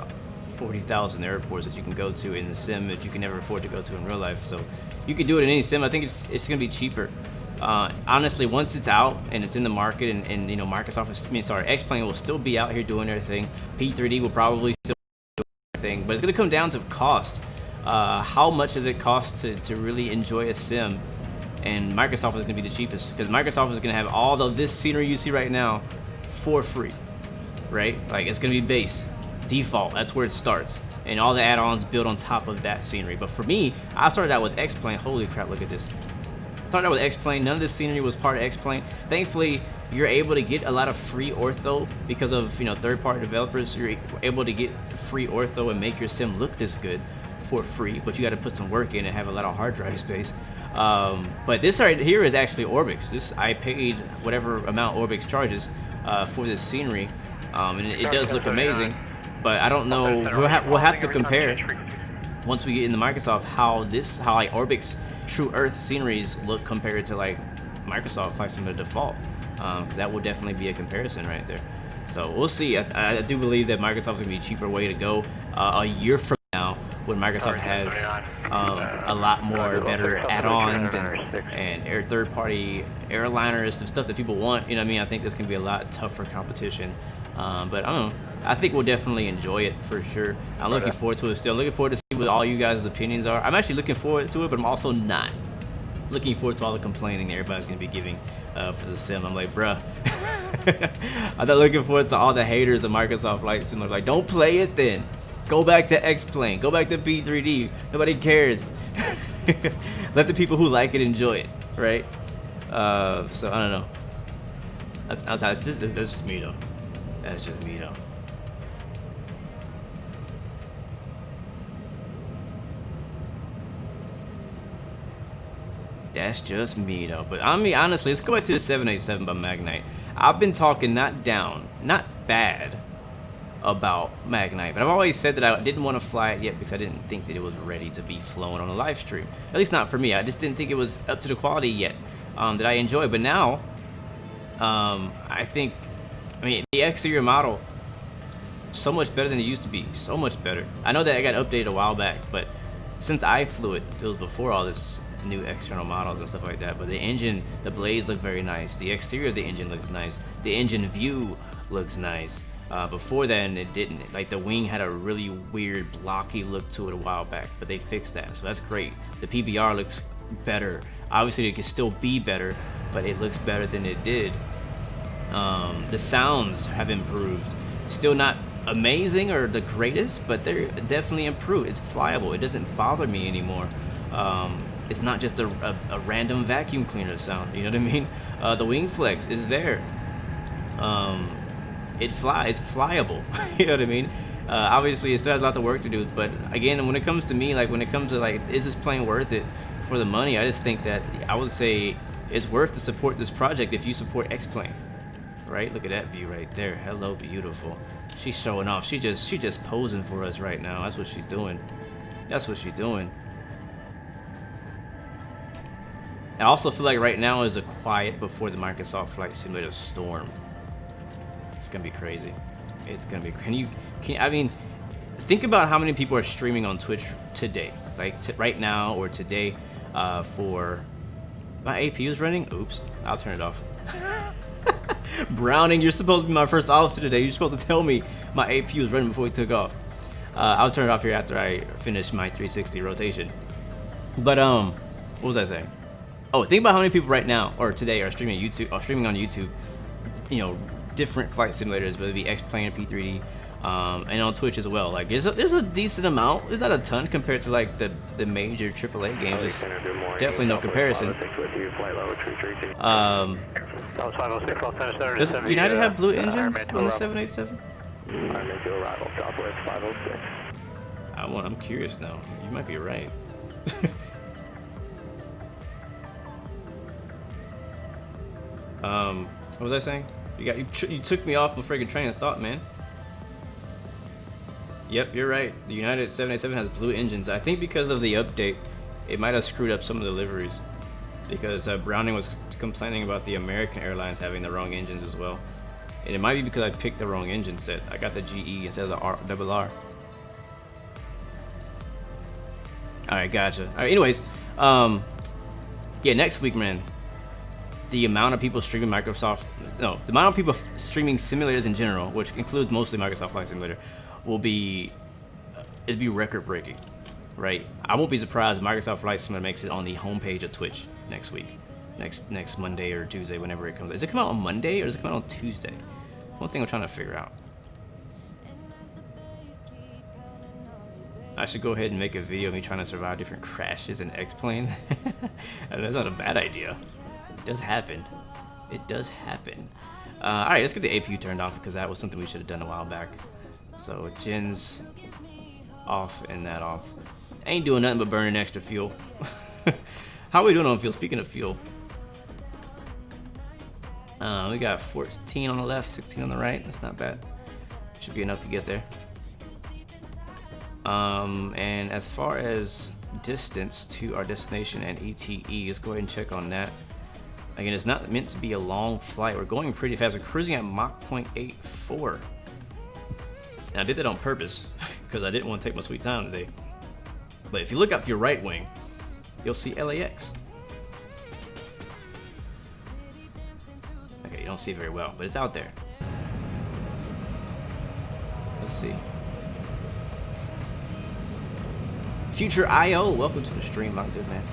40,000 airports that you can go to in the sim that you can never afford to go to in real life. So you can do it in any sim. I think it's going to be cheaper. Honestly, once it's out and it's in the market, and you know, X-Plane will still be out here doing their thing. P3D will probably still do their thing, but it's going to come down to cost. How much does it cost to really enjoy a sim? And Microsoft is going to be the cheapest, because Microsoft is going to have all of this scenery you see right now for free, right? Like, it's going to be base, default. That's where it starts, and all the add-ons built on top of that scenery. But for me, I started out with X-Plane. Holy crap! Look at this. Started out with X-Plane. None of this scenery was part of X-Plane. Thankfully, you're able to get a lot of free ortho because of, you know, third-party developers. You're able to get free ortho and make your sim look this good for free, but you got to put some work in and have a lot of hard drive space. But this right here is actually Orbix. I paid whatever amount Orbix charges for this scenery, and it does look amazing. But I don't know. We'll have to compare once we get into Microsoft how like Orbix True Earth sceneries look compared to like Microsoft Flight Simulator default, because that will definitely be a comparison right there. So we'll see. I do believe that Microsoft is gonna be a cheaper way to go a year from now, when Microsoft has a lot more better add-ons and third-party airliners, some stuff that people want. You know what I mean? I think there's gonna be a lot tougher competition. But I don't know. I think we'll definitely enjoy it for sure. I'm looking forward to it still. Looking forward to see what all you guys' opinions are. I'm actually looking forward to it, but I'm also not looking forward to all the complaining that everybody's gonna be giving for the sim. I'm like, bruh. I'm not looking forward to all the haters of Microsoft Flight Sim. Like, don't play it then. Go back to X-Plane. Go back to P3D. Nobody cares. Let the people who like it enjoy it, right? So I don't know. That's just me though. That's just me though. That's just me though. But I mean, honestly, let's go back to the 787 by Magknight. I've been talking not bad about Magknight, but I've always said that I didn't want to fly it yet because I didn't think that it was ready to be flown on a live stream. At least not for me. I just didn't think it was up to the quality yet that I enjoy. But now, I think, I mean, the exterior model, so much better than it used to be. So much better. I know that I got updated a while back, but since I flew it, it was before all this new external models and stuff like that. But the engine, the blades look very nice. The exterior of the engine looks nice. The engine view looks nice. Before then, it didn't. Like, the wing had a really weird blocky look to it a while back, but they fixed that, so that's great. The PBR looks better. Obviously, it can still be better, but it looks better than it did. The sounds have improved. Still not amazing or the greatest, but they're definitely improved. It's flyable. It doesn't bother me anymore. It's not just a random vacuum cleaner sound. You know what I mean? The wing flex is there. It flies. It's flyable. You know what I mean? Obviously, it still has a lot of work to do. But again, when it comes to me, like when it comes to like, is this plane worth it for the money? I just think that I would say it's worth to support this project if you support X-Plane. Right? Look at that view right there. Hello, beautiful. She's showing off. She just posing for us right now. That's what she's doing. That's what she's doing. I also feel like right now is a quiet before the Microsoft Flight Simulator storm. It's gonna be crazy. It's gonna be. I mean, think about how many people are streaming on Twitch today, like right now or today. For my APU is running. Oops, I'll turn it off. Browning, you're supposed to be my first officer today. You're supposed to tell me my APU is running before we took off. I'll turn it off here after I finish my 360 rotation. But what was I saying? Oh, think about how many people right now or today are streaming on YouTube. You know, different flight simulators, whether it be X-Plane, P3D, and on Twitch as well. Like, there's a decent amount. There's not a ton compared to like the major AAA games. There's definitely no comparison. Does United have blue engines on the 787? I'm curious now. You might be right. What was I saying? You took me off my friggin' train of thought, man. Yep, you're right. The United 787 has blue engines. I think because of the update, it might have screwed up some of the liveries. Because Browning was complaining about the American Airlines having the wrong engines as well. And it might be because I picked the wrong engine set. I got the GE instead of the RRR. Alright, gotcha. Alright, anyways. Yeah, next week, man. The amount of people streaming the amount of people streaming simulators in general, which includes mostly Microsoft Flight Simulator, it'd be record breaking, right? I won't be surprised if Microsoft Flight Simulator makes it on the homepage of Twitch next week, next Monday or Tuesday, whenever it comes. Does it come out on Monday or does it come out on Tuesday? One thing I'm trying to figure out. I should go ahead and make a video of me trying to survive different crashes in X-Plane. That's not a bad idea. It does happen. It does happen. Alright, let's get the APU turned off because that was something we should have done a while back. So, Gen's off and that off. Ain't doing nothing but burning extra fuel. How are we doing on fuel? Speaking of fuel. We got 14 on the left, 16 on the right. That's not bad. Should be enough to get there. And as far as distance to our destination and ETE, let's go ahead and check on that. Again, it's not meant to be a long flight. We're going pretty fast. We're cruising at Mach 0.84. And I did that on purpose because I didn't want to take my sweet time today. But if you look up your right wing, you'll see LAX. Okay, you don't see it very well, but it's out there. Let's see. Future IO, welcome to the stream, my good man.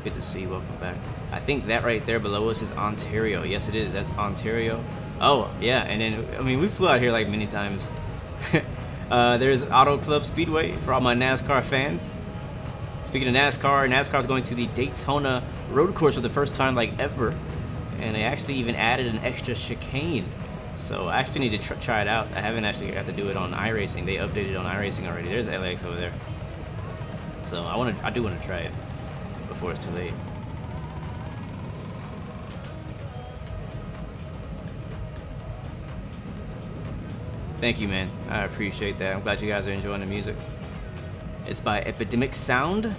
Good to see you, welcome back. I think that right there below us is Ontario. Yes, it is, that's Ontario. Oh, yeah, and then, I mean, we flew out here like many times. There's Auto Club Speedway for all my NASCAR fans. Speaking of NASCAR, NASCAR's going to the Daytona road course for the first time like ever. And they actually even added an extra chicane. So I actually need to try it out. I haven't actually got to do it on iRacing. They updated on iRacing already. There's LAX over there. So I do want to try it before it's too late. Thank you, man. I appreciate that. I'm glad you guys are enjoying the music. It's by Epidemic Sound.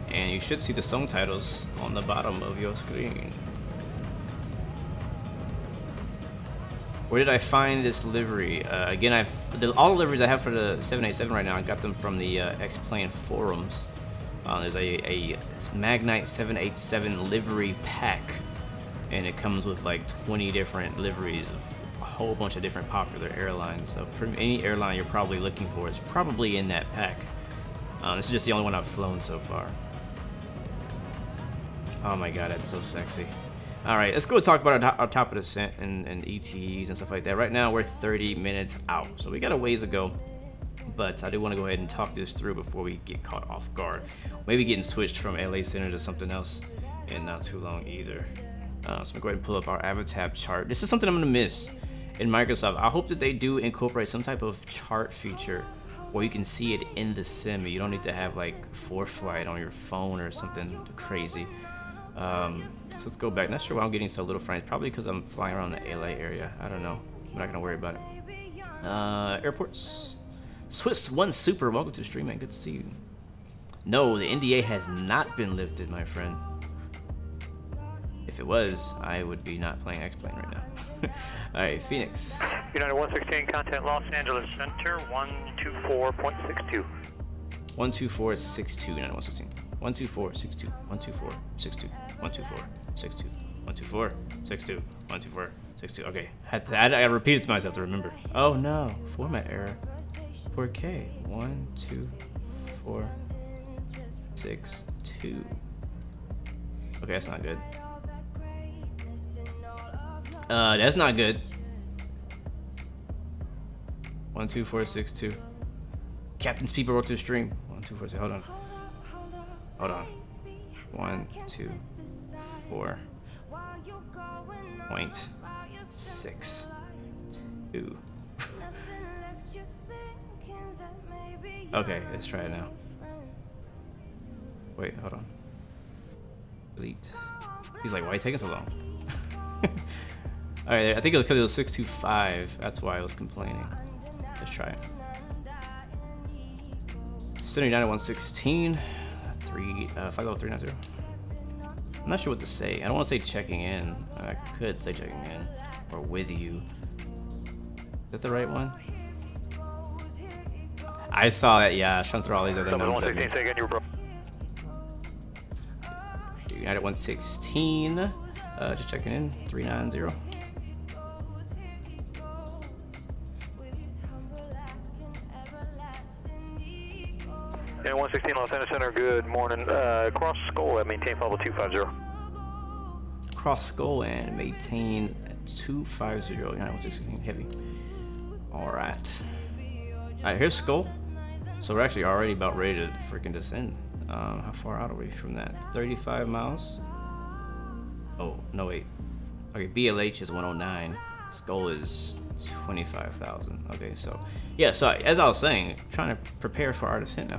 And you should see the song titles on the bottom of your screen. Where did I find this livery? Again, all the liveries I have for the 787 right now, I got them from the X-Plane forums. There's a Magknight 787 livery pack. And it comes with like 20 different liveries of a whole bunch of different popular airlines. So any airline you're probably looking for is probably in that pack. This is just the only one I've flown so far. Oh my god, that's so sexy. Alright, let's go talk about our top of descent and ETEs and stuff like that. Right now we're 30 minutes out, so we got a ways to go. But I do want to go ahead and talk this through before we get caught off guard. Maybe getting switched from LA Center to something else in not too long either. So I'm gonna go ahead and pull up our AvaTab chart. This is something I'm gonna miss in Microsoft. I hope that they do incorporate some type of chart feature where you can see it in the sim. You don't need to have like Preflight on your phone or something crazy. So let's go back. Not sure why I'm getting so little frames. Probably because I'm flying around the LA area. I don't know. I'm not gonna worry about it. Airports. Swiss One Super, welcome to the stream, man. Good to see you. No, the NDA has not been lifted, my friend. If it was, I would be not playing X-Plane right now. Alright, Phoenix. United 116, contact Los Angeles Center, 124.62. 124.62, United 116. 124.62, 124.62, 124.62, 124.62, 124.62. Okay, I repeated to myself to remember. Oh no, format error. 4K. 124.62. Okay, that's not good. That's not good. 124.62. Captain's people work to the stream. 124.62. Hold on. Hold on. 124.62. Okay, let's try it now. Wait, hold on. Delete. He's like, why are you taking so long? Alright, I think it was because it was 625. That's why I was complaining. Let's try it. Center United 116. 50390. I'm not sure what to say. I don't want to say checking in. I could say checking in. Or with you. Is that the right one? I saw that, yeah. I was trying to throw all these other numbers at me. United 116. Just checking in. 390. Yeah, 116 Los Angeles Center, good morning. Cross Skull at maintain level 250. Cross Skull and maintain 250. United 116 heavy. Alright. Alright, here's Skull. So we're actually already about ready to freaking descend. How far out are we from that? 35 miles? Oh, no, wait. Okay, BLH is 109. Skull is 25,000. Okay, so yeah, so as I was saying, trying to prepare for our descent now.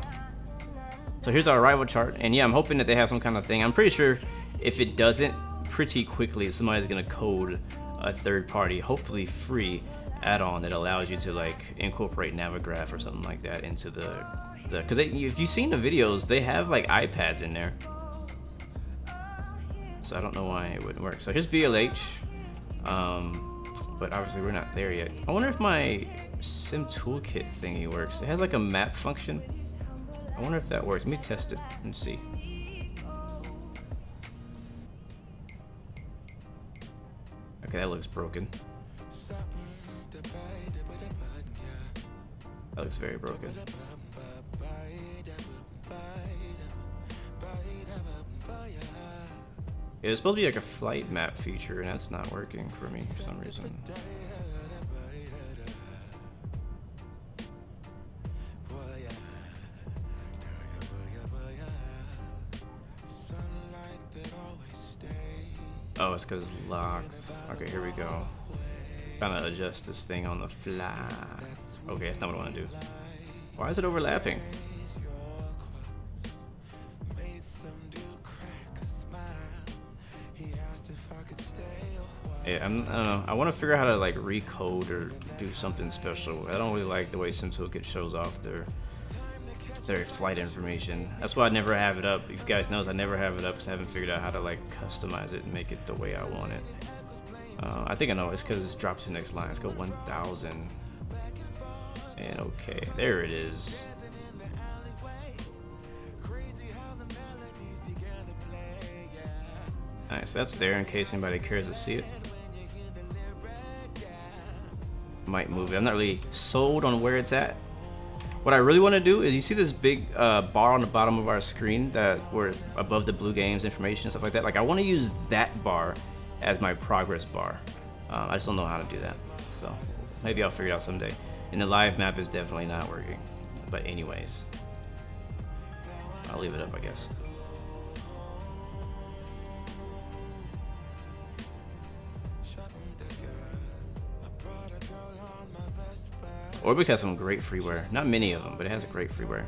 So here's our arrival chart, and yeah, I'm hoping that they have some kind of thing. I'm pretty sure if it doesn't, pretty quickly somebody's gonna code a third-party, hopefully free add-on that allows you to like incorporate Navigraph or something like that into the because if you've seen the videos, they have like iPads in there. So I don't know why it wouldn't work. So here's BLH, but obviously we're not there yet. I wonder if my Sim Toolkit thingy works. It has like a map function. I wonder if that works. Let me test it and see. Okay, that looks broken. That looks very broken. Yeah, there's supposed to be like a flight map feature, and that's not working for me for some reason. Oh, it's because it's locked. Okay, here we go. Trying to adjust this thing on the fly. Okay, that's not what I want to do. Why is it overlapping? Yeah, I don't know. I want to figure out how to like recode or do something special. I don't really like the way SimToolkit shows off their flight information. That's why I never have it up. If you guys knows, I never have it up because I haven't figured out how to like customize it and make it the way I want it. I think I know. It's because it drops to the next line. Let's go 1,000. And okay, there it is. Alright, so that's there in case anybody cares to see it. Might move it. I'm not really sold on where it's at. What I really want to do is, you see this big bar on the bottom of our screen that we're above the blue games information and stuff like that. Like, I want to use that bar as my progress bar. I just don't know how to do that. So maybe I'll figure it out someday. And the live map is definitely not working. But anyways, I'll leave it up, I guess. Orbix has some great freeware. Not many of them, but it has a great freeware.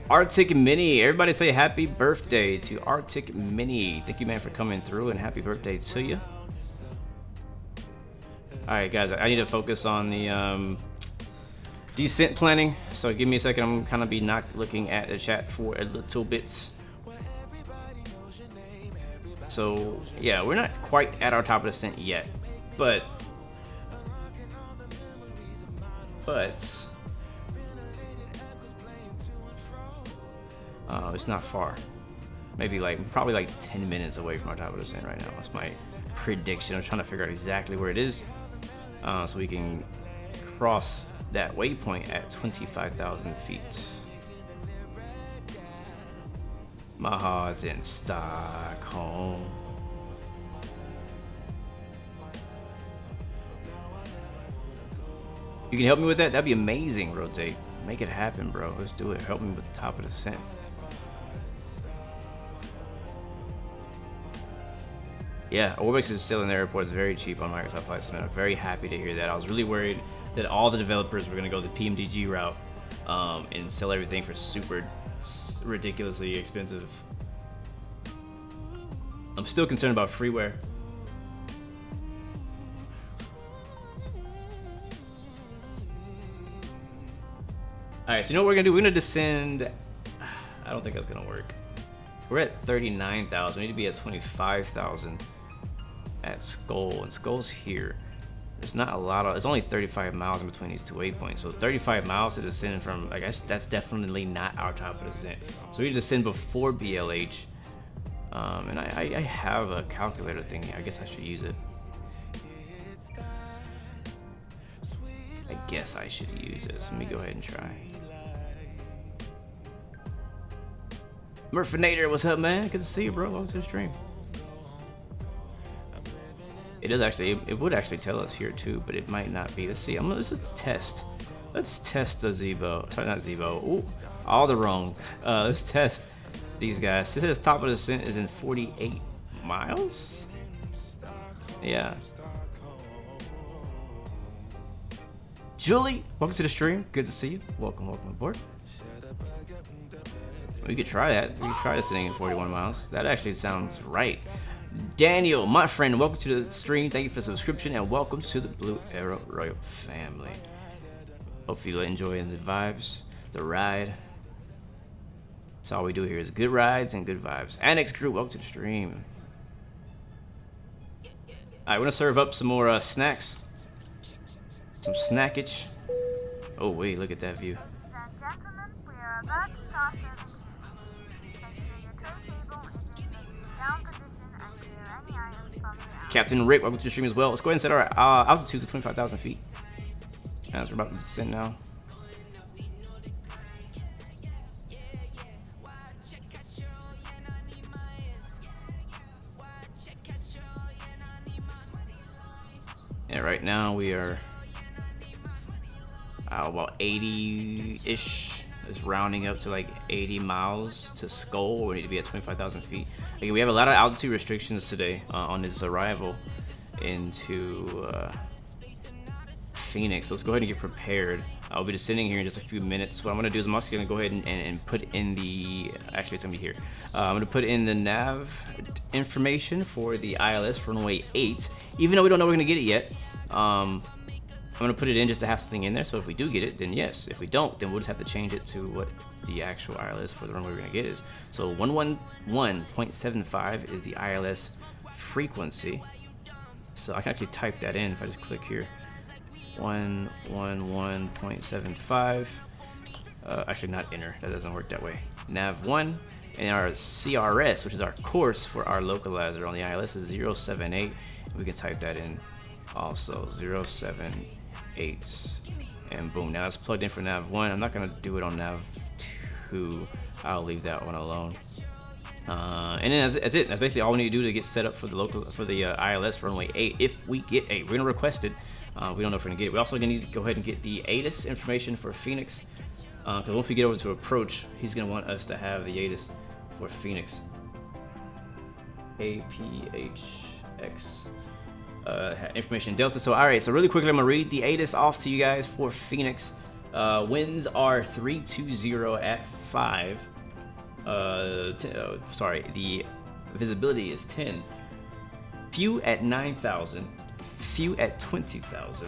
Arctic Mini. Everybody say happy birthday to Arctic Mini. Thank you, man, for coming through, and happy birthday to you. Alright, guys, I need to focus on the descent planning. So give me a second. I'm kind of be not looking at the chat for a little bit. So yeah, we're not quite at our top of descent yet, but it's not far. Maybe probably like 10 minutes away from our top of descent right now. That's my prediction. I'm trying to figure out exactly where it is, so we can cross that waypoint at 25,000 feet. My heart's in Stockholm. You can help me with that? That'd be amazing, Rotate. Make it happen, bro. Let's do it. Help me with the top of the descent. Yeah, Orbix is still in the airport. It's very cheap on Microsoft Flight Simulator. I'm very happy to hear that. I was really worried that all the developers were going to go the PMDG route and sell everything for super ridiculously expensive. I'm still concerned about freeware. Alright, so you know what we're gonna do? We're gonna descend. I don't think that's gonna work. We're at 39,000. We need to be at 25,000 at Skull, and Skull's here. There's not a lot of. It's only 35 miles in between these two waypoints. So 35 miles to descend from. I guess that's definitely not our top of the descent. So we need to descend before BLH. And I have a calculator thing here. I guess I should use it. I guess I should use it. So let me go ahead and try. Murphinator, what's up, man? Good to see you, bro. Welcome to the stream. It does actually. It would actually tell us here too, but it might not be. Let's see. Let's just test. Let's test the Zevo. Sorry, not Zevo. Ooh, all the wrong. Let's test these guys. It says top of the descent is in 48 miles. Yeah. Julie, welcome to the stream. Good to see you. Welcome aboard. We could try that. We could try this thing in 41 miles. That actually sounds right. Daniel, my friend, welcome to the stream. Thank you for the subscription and welcome to the Blue Arrow Royal family. Hopefully you're enjoying the vibes, the ride. That's all we do here is good rides and good vibes. Annex crew, welcome to the stream. Alright, we're gonna serve up some more snacks. Some snackage. Oh wait, look at that view. Captain Rick, welcome to the stream as well. Let's go ahead and set our altitude to 25,000 feet. As we're about to descend now. And right now we are about 80-ish. It's rounding up to like 80 miles to Skull. We need to be at 25,000 feet. Again, we have a lot of altitude restrictions today on this arrival into Phoenix. So let's go ahead and get prepared. I'll be descending here in just a few minutes. What I'm going to do is I'm also going to go ahead and put in the... Actually, it's going to be here. I'm going to put in the nav information for the ILS runway 8. Even though we don't know we're going to get it yet. I'm going to put it in just to have something in there, so if we do get it, then yes. If we don't, then we'll just have to change it to what the actual ILS for the runway we're going to get is. So 111.75 is the ILS frequency. So I can actually type that in if I just click here. 111.75. Actually, not enter. That doesn't work that way. Nav 1. And our CRS, which is our course for our localizer on the ILS, is 078. We can type that in also, 078. And boom, now it's plugged in for nav 1. I'm not gonna do it on nav 2. I'll leave that one alone. And then that's it. That's basically all we need to do to get set up for the ILS runway 8. If we get a, we're gonna request it. We don't know if we're gonna get it. We also need to go ahead and get the ATIS information for Phoenix, because once we get over to approach, he's gonna want us to have the ATIS for Phoenix. APHX. Information Delta. So alright, so really quickly I'm gonna read the ATIS off to you guys for Phoenix. Winds are 320 at 5. Sorry, the visibility is 10. Few at 9,000. Few at 20,000.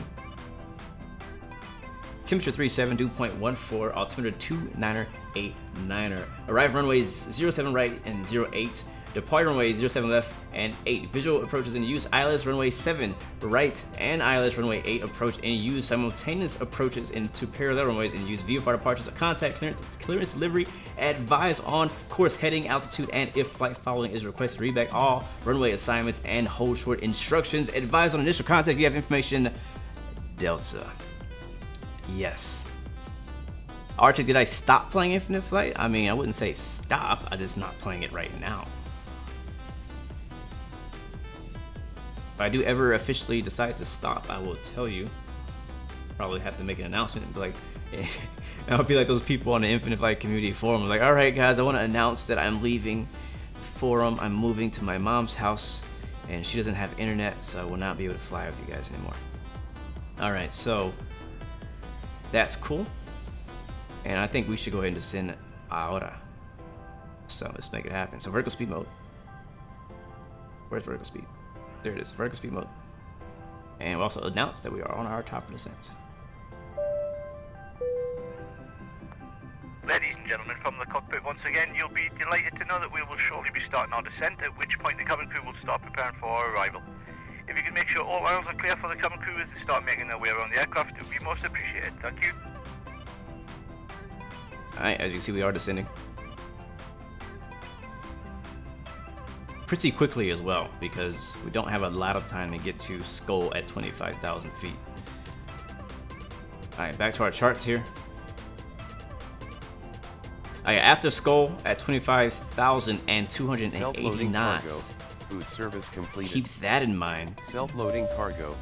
Temperature 37, dew point 14, altimeter 2989er. Arrive runways 07 right and 08. Deploy runway 07 left and 8. Visual approaches in use. ILS runway 7 right and ILS runway 8 approach in use. Simultaneous approaches into parallel runways in use. VFR departures of contact clearance delivery. Advise on course heading, altitude, and if flight following is requested. Read back all runway assignments and hold short instructions. Advise on initial contact. You have information. Delta. Yes. Arctic, did I stop playing Infinite Flight? I mean, I wouldn't say stop. I'm just not playing it right now. If I do ever officially decide to stop, I will tell you. Probably have to make an announcement and be like, I'll be like those people on the Infinite Flight community forum. Like, all right, guys, I want to announce that I'm leaving the forum. I'm moving to my mom's house, and she doesn't have internet, so I will not be able to fly with you guys anymore. All right, so that's cool. And I think we should go ahead and descend ahora. So let's make it happen. So vertical speed mode. Where's vertical speed? There it is, vertical speed mode. And we also announced that we are on our top of descent. Ladies and gentlemen, from the cockpit once again, you'll be delighted to know that we will shortly be starting our descent, at which point the cabin crew will start preparing for our arrival. If you can make sure all aisles are clear for the cabin crew as they start making their way around the aircraft, it would be most appreciated. Thank you. Alright, as you see, we are descending. Pretty quickly as well, because we don't have a lot of time to get to Skull at 25,000 feet. Alright, back to our charts here. Alright, after Skull at 25,280 knots. Food service completed. Keep that in mind. Self-loading cargo.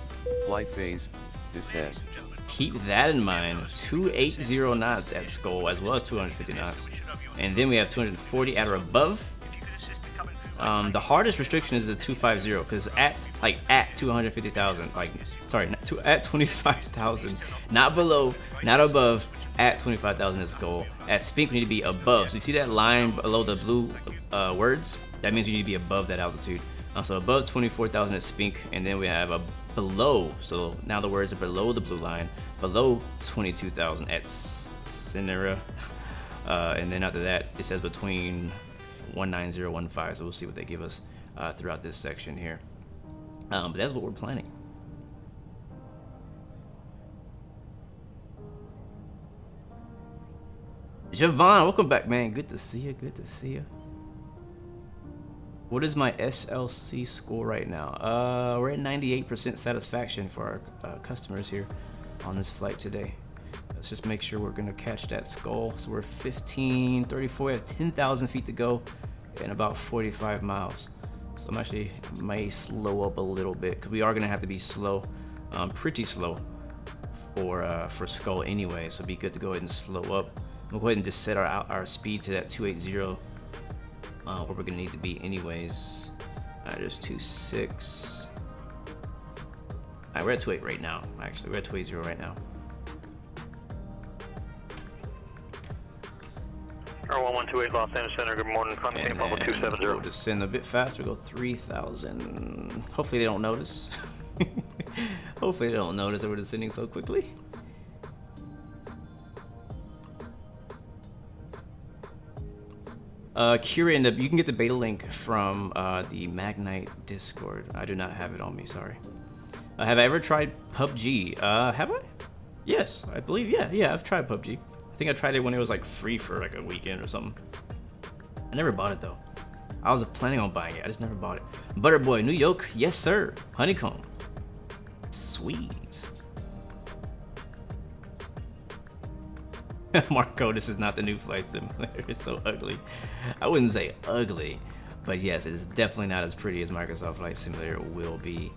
Flight phase. Descent. Keep that in mind. 280 knots at Skull, as well as 250 knots. And then we have 240 at or above. The hardest restriction is the 250, because at 250,000, at 25,000, not below, not above, at 25,000 is the goal. At Spink, we need to be above. So you see that line below the blue words? That means you need to be above that altitude. So above 24,000 at Spink, and then we have a below. So now the words are below the blue line, below 22,000 at Cinera, and then after that it says between 19015. So we'll see what they give us throughout this section here. But that's what we're planning. Javon, welcome back, man. Good to see you. Good to see you. What is my SLC score right now? We're at 98% satisfaction for our customers here on this flight today. Let's just make sure we're gonna catch that Skull. So we're 1534, we have 10,000 feet to go and about 45 miles. So I'm actually may slow up a little bit because we are gonna have to be slow, pretty slow for Skull anyway. So it'd be good to go ahead and slow up. We'll go ahead and just set our speed to that 280, where we're gonna need to be anyways. Just 26. We're at 28 right now. Actually, we're at 280 right now. 1128 Los Angeles Center, good morning, Climb Stamp level 270. We'll descend a bit faster, go 3,000. Hopefully they don't notice. Hopefully they don't notice that we're descending so quickly. Kieran, you can get the beta link from the Magknight Discord. I do not have it on me, sorry. Have I ever tried PUBG? Have I? Yes, I believe, yeah, I've tried PUBG. I think I tried it when it was like free for like a weekend or something. I never bought it though. I was planning on buying it, I just never bought it. Butterboy, New York, yes sir. Honeycomb, sweet. Marco, this is not the new flight simulator. It's so ugly. I wouldn't say ugly, but yes, it is definitely not as pretty as Microsoft Flight Simulator will be.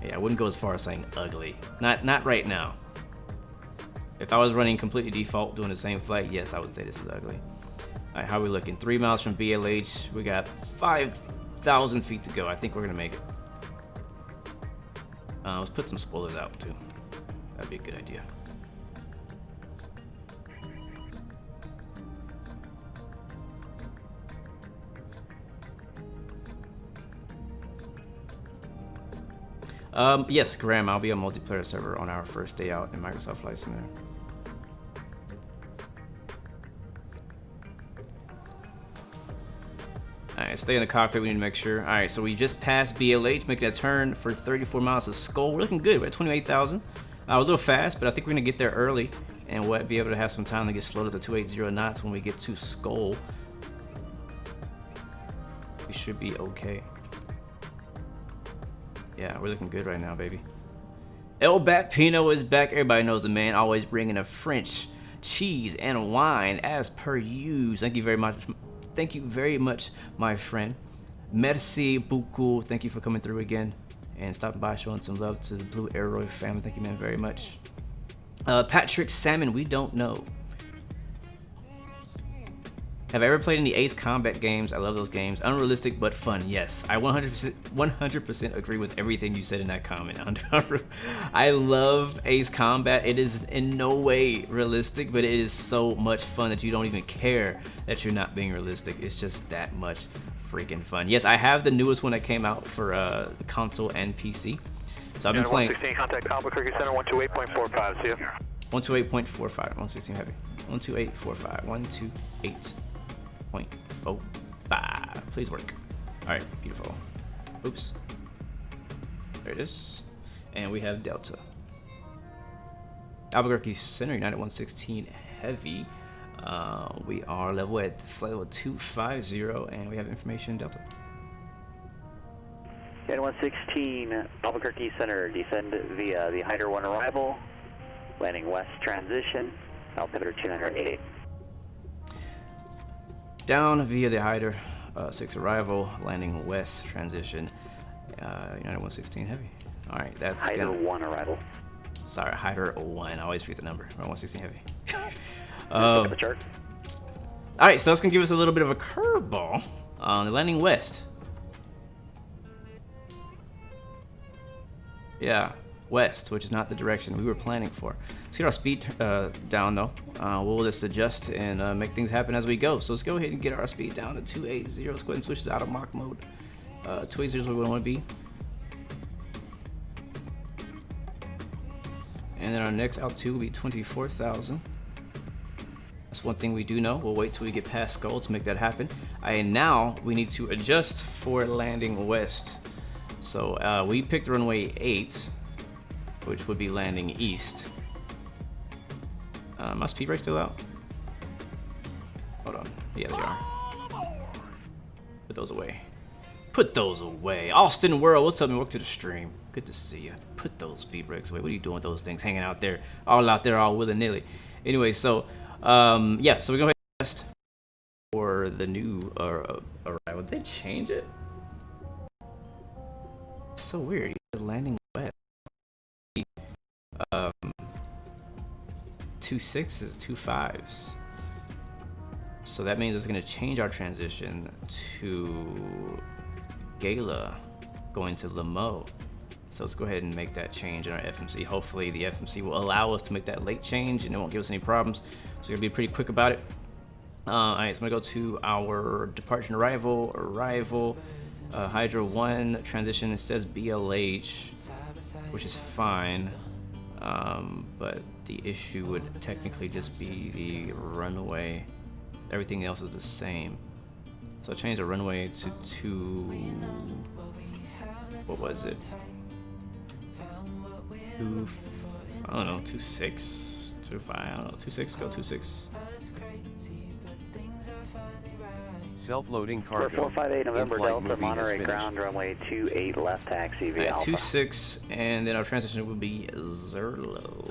Yeah, I wouldn't go as far as saying ugly. Not right now. If I was running completely default doing the same flight, yes, I would say this is ugly. All right, how are we looking? 3 miles from BLH. We got 5,000 feet to go. I think we're gonna make it. Let's put some spoilers out too. That'd be a good idea. Yes, Graham, I'll be on multiplayer server on our first day out in Microsoft Flight Simulator. Alright, stay in the cockpit, we need to make sure. Alright, so we just passed BLH, making a turn for 34 miles to Skull. We're looking good, we're at 28,000. We're a little fast, but I think we're gonna get there early and we'll be able to have some time to get slowed up to 280 knots when we get to Skull. We should be okay. Yeah, we're looking good right now, baby. El Bat Pino is back. Everybody knows the man, always bringing a French cheese and wine as per usual. Thank you very much. Thank you very much, my friend. Merci beaucoup. Thank you for coming through again and stopping by, showing some love to the Blue Arrow family. Thank you, man, very much. Patrick Salmon, we don't know. Have I ever played any Ace Combat games? I love those games. Unrealistic but fun. Yes, I 100% agree with everything you said in that comment. I love Ace Combat. It is in no way realistic, but it is so much fun that you don't even care that you're not being realistic. It's just that much freaking fun. Yes, I have the newest one that came out for the console and PC. So I've been playing. 116, contact Albuquerque Center 128.45. See ya. 128.45. 116 heavy. 128.45. 128.45. Please work. All right, beautiful. Oops. There it is. And we have Delta. Albuquerque Center, United 116 heavy. We are level 250, and we have information Delta. United 116, Albuquerque Center, descend via the Hyder 1 arrival, landing west transition, altimeter 208. Down via the Hyder 6 arrival, landing west transition, United 116 heavy. All right, that's Hyder 1 arrival. Sorry, Hyder 1. I always forget the number. 116 heavy. The chart. All right, so that's gonna give us a little bit of a curveball. Landing west. Yeah, west, which is not the direction we were planning for. Let's get our speed down though. We'll just adjust and make things happen as we go. So let's go ahead and get our speed down to 280. Let's go ahead and switch to out of Mach mode. 280 is where we want to be. And then our next altitude will be 24,000. That's one thing we do know. We'll wait till we get past Skull to make that happen. And now we need to adjust for landing west. So we picked runway 8, which would be landing east. My speed brakes still out? Hold on. Yeah, they are. Put those away. Put those away. Austin World, what's up, man? Welcome to the stream. Good to see you. Put those speed brakes away. What are you doing with those things? Hanging out there, all willy-nilly. Anyway, so yeah, so we're going to test for the new arrival. Did they change it? So weird. Landing west. 2.6s, 2.5s. So that means it's going to change our transition to Gala going to Lamo. So let's go ahead and make that change in our FMC. Hopefully the FMC will allow us to make that late change and it won't give us any problems. So we're gonna be pretty quick about it. All right, so I'm gonna go to our departure and arrival. Hydro 1 transition, it says BLH, which is fine. But the issue would technically just be the runway. Everything else is the same. So I changed the runway to 2, what was it? I don't know, 2.6, 2.5, I don't know, 2.6, go 2.6. Self-loading cargo. 458 November Delta, Monterey ground, runway 28 left taxi via Alpha. 2.6, and then our transition will be Zerlo.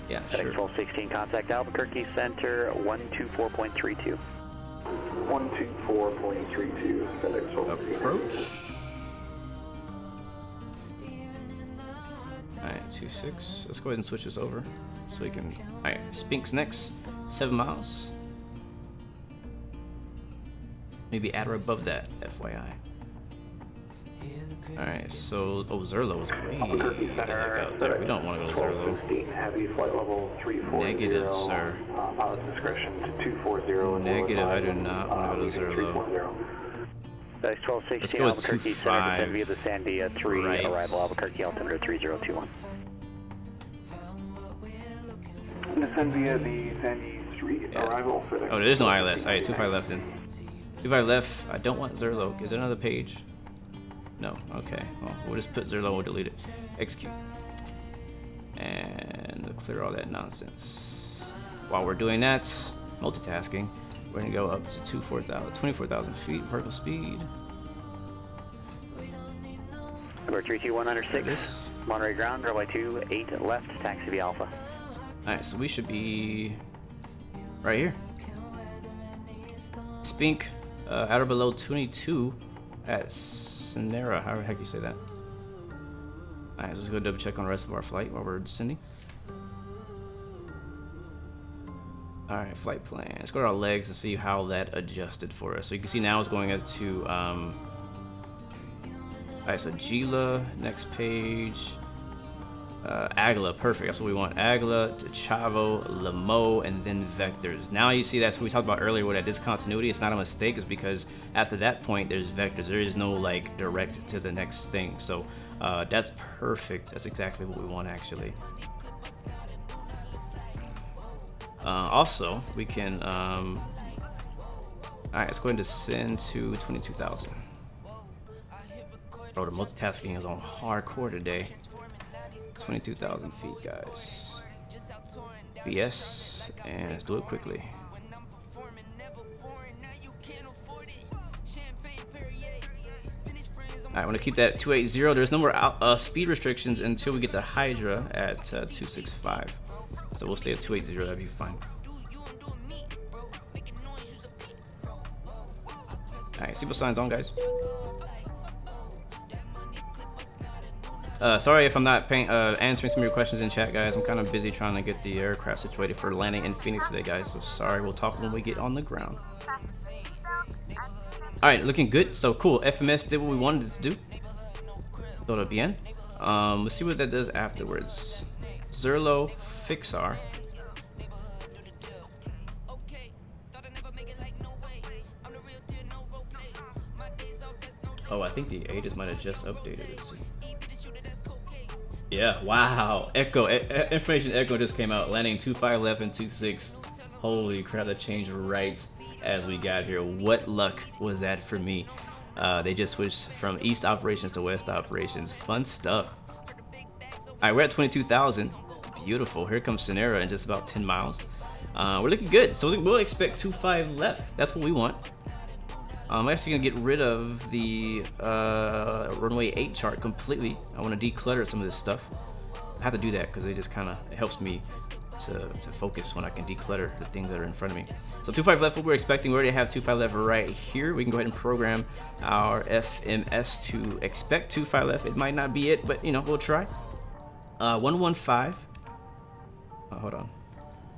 Yeah, sure. FedEx 1216, contact Albuquerque Center, 124.32. 124.32, FedEx 1216. Approach. Alright, 2.6. Let's go ahead and switch this over so we can. Alright, Spink's next. 7 miles. Maybe at or above that, FYI. Alright, so Zerlo is way the heck out there. We don't want to go Zerlo. Heavy flight level 340. Negative, sir. Pilot discretion to 240. Negative, I do not want to go to Zerlo. 1216 go Albuquerque Center, descend via the Sandia 3, right. arrival Albuquerque, altimeter 3021. Descend via the Sandy 3, arrival for the... Oh, there's no ILS. Alright, 25 left then. 25 left. I don't want Zerlo. Is there another page? No. Okay. Well, we'll just put Zerlo, we'll delete it. Execute. And clear all that nonsense. While we're doing that, multitasking, we're gonna go up to 24,000 feet vertical speed. Number 32106, Monterey ground, runway 28 left, taxi via Alpha. Alright, so we should be right here. Spink, at or below 22 at Sonera, however the heck you say that. Alright, let's go double check on the rest of our flight while we're descending. Alright, flight plan. Let's go to our legs to see how that adjusted for us. So you can see now it's going as to, alright, so Gila, next page. Agla, perfect. That's what we want. Agla, Chavo, Lamo, and then vectors. Now you see that's what we talked about earlier with that discontinuity. It's not a mistake. It's because after that point, there's vectors. There is no like direct to the next thing. So that's perfect. That's exactly what we want actually. Also, we can. All right, let's go ahead and descend to 22,000. Bro, the multitasking is on hardcore today. 22,000 feet, guys. BS, and let's do it quickly. Alright, I want to keep that at 280. There's no more speed restrictions until we get to Hydra at 265. So we'll stay at 280, that'd be fine. Alright, seatbelt signs on, guys. Sorry if I'm not answering some of your questions in chat, guys. I'm kind of busy trying to get the aircraft situated for landing in Phoenix today, guys. So sorry, we'll talk when we get on the ground. Alright, looking good. So cool. FMS did what we wanted it to do. Todo bien. Let's see what that does afterwards. Zerlo, Fixar. Oh, I think the ADAS might have just updated. Let's see. Yeah, wow. Echo, information Echo just came out. Landing 25 left and 26. Holy crap, that changed right as we got here. What luck was that for me? They just switched from east operations to west operations. Fun stuff. Alright, we're at 22,000. Beautiful. Here comes Sonera in just about 10 miles. We're looking good. So we'll expect 25 left. That's what we want. I'm actually gonna get rid of the runway 8 chart completely. I want to declutter some of this stuff. I have to do that because it just kind of helps me to focus when I can declutter the things that are in front of me. So 25 left, what we're expecting. We already have 25 left right here. We can go ahead and program our FMS to expect 25 left. It might not be it, but you know, we'll try. 115. Hold on.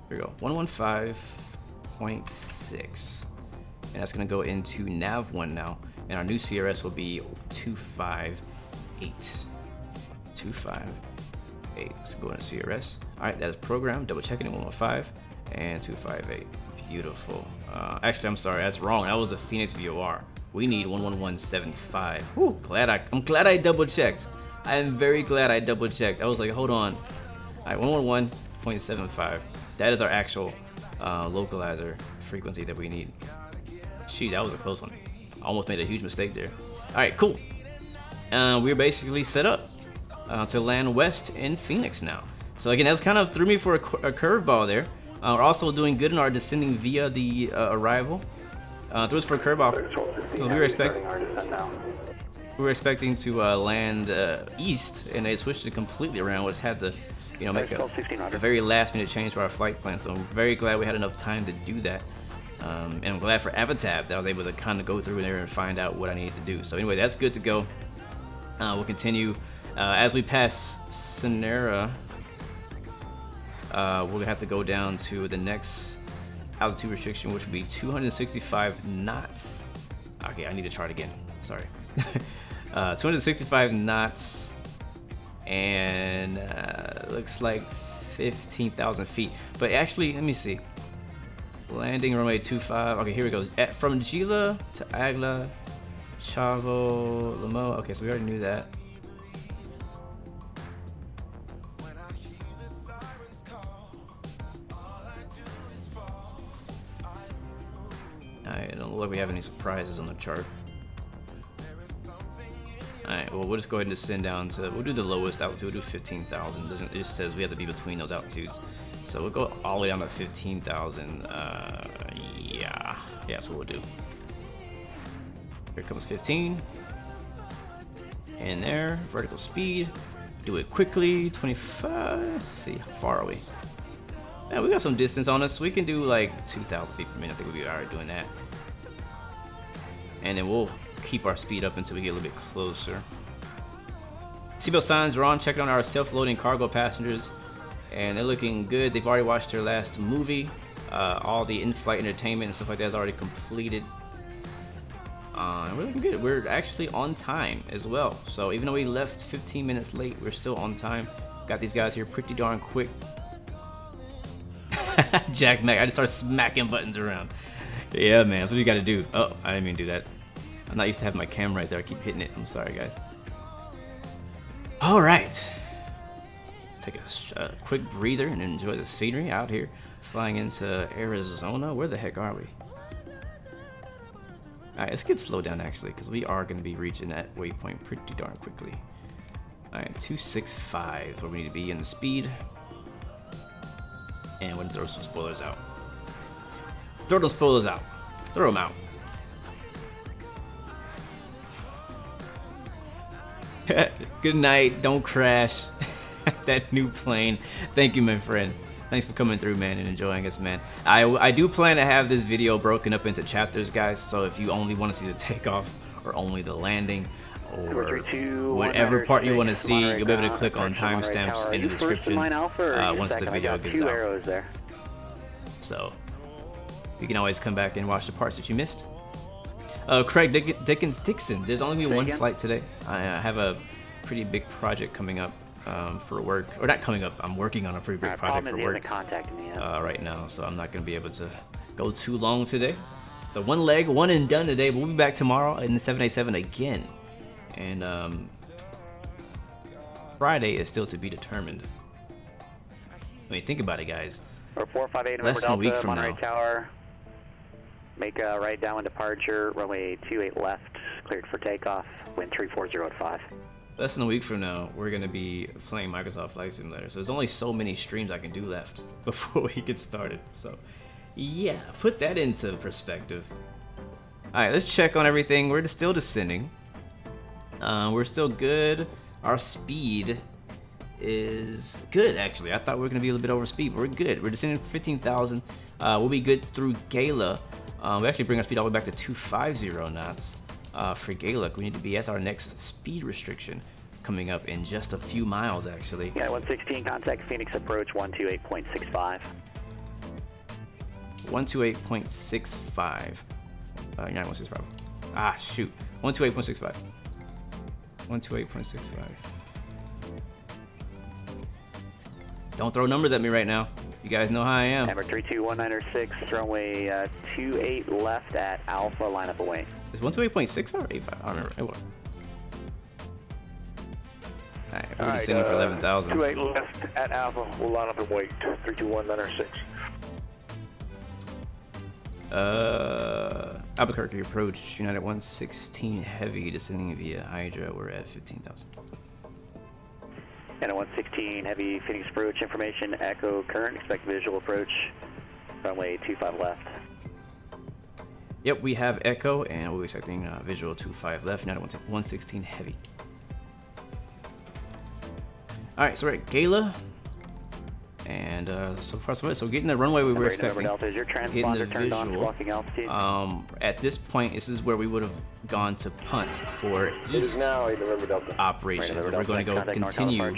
Here we go. 115.6. And that's going to go into nav1 now. And our new CRS will be 258. 258. Let's go into CRS. All right, that is programmed. Double checking it. 115 and 258. Beautiful. Actually, I'm sorry. That's wrong. That was the Phoenix VOR. We need 11175. Whew, I'm glad I double checked. I am very glad I double checked. I was like, hold on. All right, 111.75. That is our actual localizer frequency that we need. Gee, that was a close one. Almost made a huge mistake there. All right, cool. We're basically set up to land west in Phoenix now. So again, that's kind of threw me for a curveball there. We're also doing good in our descending via the arrival. Threw us for a curveball. So we were expecting to land east, and they switched it completely around. We just had to, you know, make a very last-minute change to our flight plan. So I'm very glad we had enough time to do that. And I'm glad for Avatab that I was able to kind of go through there and find out what I needed to do. So anyway, that's good to go. We'll continue as we pass Sonera. We'll have to go down to the next altitude restriction, which would be 265 knots. Okay, I need to chart again. Sorry. 265 knots, and looks like 15,000 feet. But actually, let me see. Landing runway 25. Okay, here we go. From Gila to Agla, Chavo, Lamo. Okay, so we already knew that. Alright, it don't look like we have any surprises on the chart. Alright, well, we'll just go ahead and descend down to, we'll do the lowest altitude, we'll do 15,000. It just says we have to be between those altitudes. So we'll go all the way down to 15,000. Yeah, that's what we'll do. Here comes 15. And there, vertical speed. Do it quickly, 25. Let's see, how far are we? Yeah, we got some distance on us. We can do like 2,000 feet per minute. I think we'll be alright doing that. And then we'll keep our speed up until we get a little bit closer. Seatbelt signs are on. Checking on our self-loading cargo passengers. And they're looking good. They've already watched their last movie. All the in-flight entertainment and stuff like that is already completed. We're looking good. We're actually on time as well. So even though we left 15 minutes late, we're still on time. Got these guys here pretty darn quick. Jack Mac, I just started smacking buttons around. Yeah, man, that's what you gotta do. Oh, I didn't mean to do that. I'm not used to having my camera right there. I keep hitting it. I'm sorry, guys. All right. Take a quick breather and enjoy the scenery out here. Flying into Arizona. Where the heck are we? Alright, let's get slowed down actually, because we are going to be reaching that waypoint pretty darn quickly. Alright, 265 where we need to be in the speed. And we're going to throw some spoilers out. Throw those spoilers out. Throw them out. Good night. Don't crash. That new plane. Thank you, my friend. Thanks for coming through, man, and enjoying us, man. I do plan to have this video broken up into chapters, guys, so if you only want to see the takeoff or only the landing or whatever part you want to see, you'll be able to click on timestamps in the description once the video gets out. So you can always come back and watch the parts that you missed. Craig Dixon, there's only been one flight today. I have a pretty big project coming up. For work, or not coming up, I'm working on a pretty big project for work right now, so I'm not going to be able to go too long today. So one leg, one and done today, but we'll be back tomorrow in the 787 again. And Friday is still to be determined. I mean, think about it, guys. Or 458 less than a week from Monterey now. Tower. Make a right downwind departure, runway 28 left, cleared for takeoff, wind 340 at 5. Less than a week from now, we're going to be playing Microsoft Flight Simulator. So there's only so many streams I can do left before we get started. So yeah, put that into perspective. Alright, let's check on everything. We're still descending. We're still good. Our speed is good, actually. I thought we were going to be a little bit over speed, but we're good. We're descending 15,000. We'll be good through Gala. We actually bring our speed all the way back to 250 knots. For Gaelic, we need to be as our next speed restriction coming up in just a few miles, actually. Yeah, 116, contact Phoenix approach 128.65. 128.65. You're not 165. Ah, shoot. 128.65. 128.65. Don't throw numbers at me right now. You guys know how I am. Number 32196, runway 28 left at Alpha, line up away. Is 128.65 or 85? I don't remember. It was. Alright, we're just sitting for 11,000. 28 left at Alpha, we'll line up and wait. 32196. Albuquerque approach, United 116 heavy, descending via Hydra. We're at 15,000. And a 116 heavy Phoenix approach information, echo current, expect visual approach, runway 25 left. Yep, we have echo, and we'll be expecting visual 25 left, United 116 heavy. Alright, so we're at Gala, and so far so good. So getting the runway we were expecting, getting the visual. At this point, this is where we would have gone to punt for east operation. We're going to go continue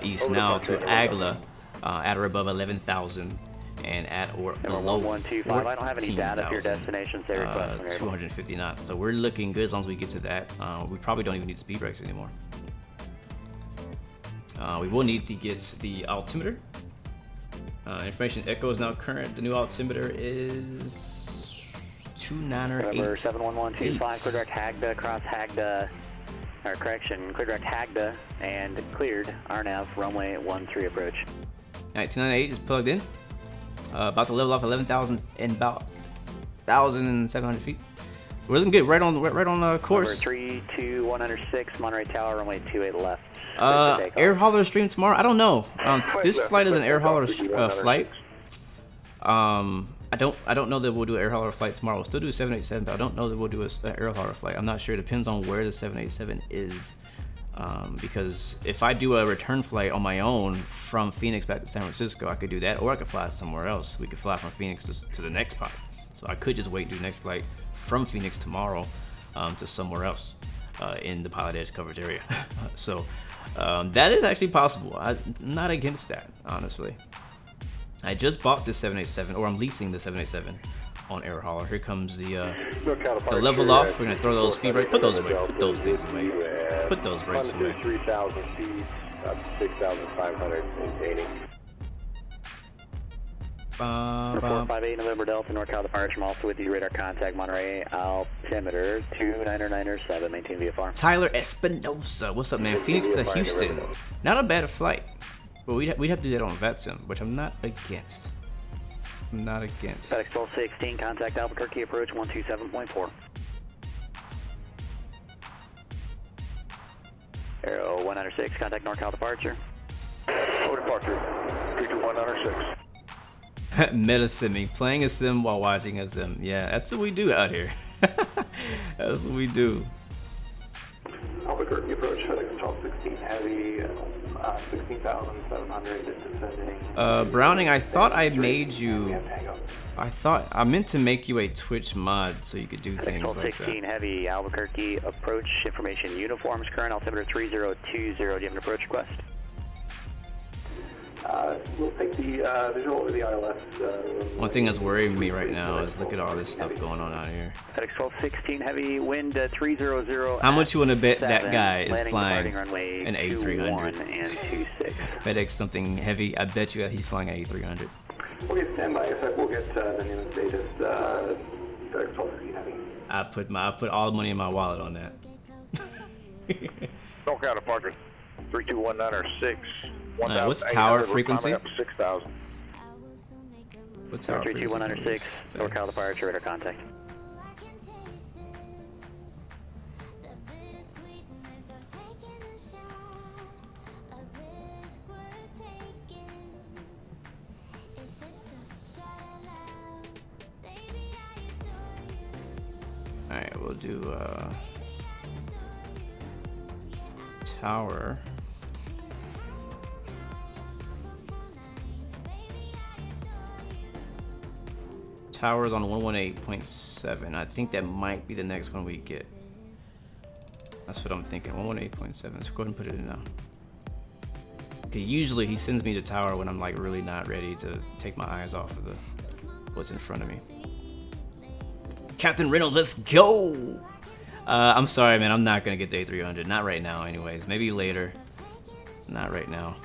east now to Agla at or above 11,000 and at or below 14,000, I don't have any data for your destination, say request. 250 knots. So we're looking good as long as we get to that. We probably don't even need speed brakes anymore. We will need to get the altimeter. Information echo is now current. The new altimeter is 298. November 71125, clear direct Hagda, cross Hagda, or correction, clear direct Hagda, and cleared RNAV, runway 13 approach. Alright, 298 is plugged in. About to level off 11,000 in about 1,700 feet. We're looking good, right on course. Number 32106, Monterey Tower, runway 28 left. Air hauler stream tomorrow? I don't know. This flight is an air hauler flight. I don't know that we'll do an air hauler flight tomorrow. We'll still do 787, but I don't know that we'll do an air hauler flight. I'm not sure. It depends on where the 787 is. Because if I do a return flight on my own from Phoenix back to San Francisco, I could do that, or I could fly somewhere else. We could fly from Phoenix to the next pod. So I could just wait and do the next flight from Phoenix tomorrow to somewhere else in the Pilotedge coverage area. So that is actually possible. I'm not against that, honestly. I just bought this 787, or I'm leasing the 787 on air hauler. Here comes the level off. We're gonna throw those speed brakes. Put those away. Put those things away. Put those brakes away. 3,000 feet, up to 6,580. 458 November Delta, NorCal departure. I'm also with you. Radar contact Monterey altimeter 2997. Maintain VFR. Tyler Espinosa, what's up, man? Phoenix to Houston. Not a bad flight, but we'd have to do that on VetSim, which I'm not against. I'm not against. FedEx 1216, contact Albuquerque, approach 127.4. Aero 106, contact NorCal departure. Oh, departure, 32106. Metasimming, playing a sim while watching a sim. Yeah, that's what we do out here. That's what we do. Albuquerque approach, FedEx 1216 heavy, 16,700 descending. Browning, I thought I made you. I meant to make you a Twitch mod so you could do things like that. 16 heavy, Albuquerque approach information uniforms, current altimeter 3020. Do you have an approach request? We'll take the visual or the ILS. One thing that's worrying me right now is look at all this stuff going on out here. FedEx 1216 heavy, wind 300. How much you want to bet that guy is landing flying runway an A300? 21 and 26. FedEx something heavy. I bet you he's flying an A300. We'll get standby. In fact, we'll get the new status. FedEx 1216 heavy. I put all the money in my wallet on that. NorCal departure, 32196. What's tower frequency? 6,000. What's tower frequency? 32106, NorCal departure, radar contact. Alright, we'll do tower. Towers on 118.7. I think that might be the next one we get. That's what I'm thinking. 118.7. So go ahead and put it in now. Okay, usually he sends me to tower when I'm like really not ready to take my eyes off of what's in front of me. Captain Reynolds, let's go! I'm sorry, man. I'm not gonna get the A300. Not right now, anyways. Maybe later. Not right now.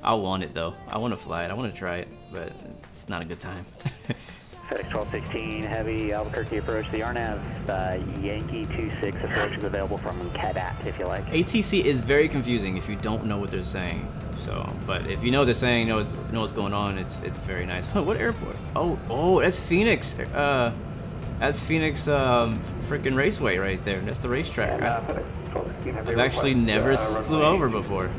I want it though. I want to fly it. I want to try it, but it's not a good time. FedEx 1216 heavy, Albuquerque approach. The RNAV Yankee 26 approach is available from Cadat if you like. ATC is very confusing if you don't know what they're saying. So, but if you know what they're saying, know what's going on. It's very nice. What airport? Oh, that's Phoenix. That's Phoenix freaking Raceway right there. That's the racetrack. I've actually never flew over before.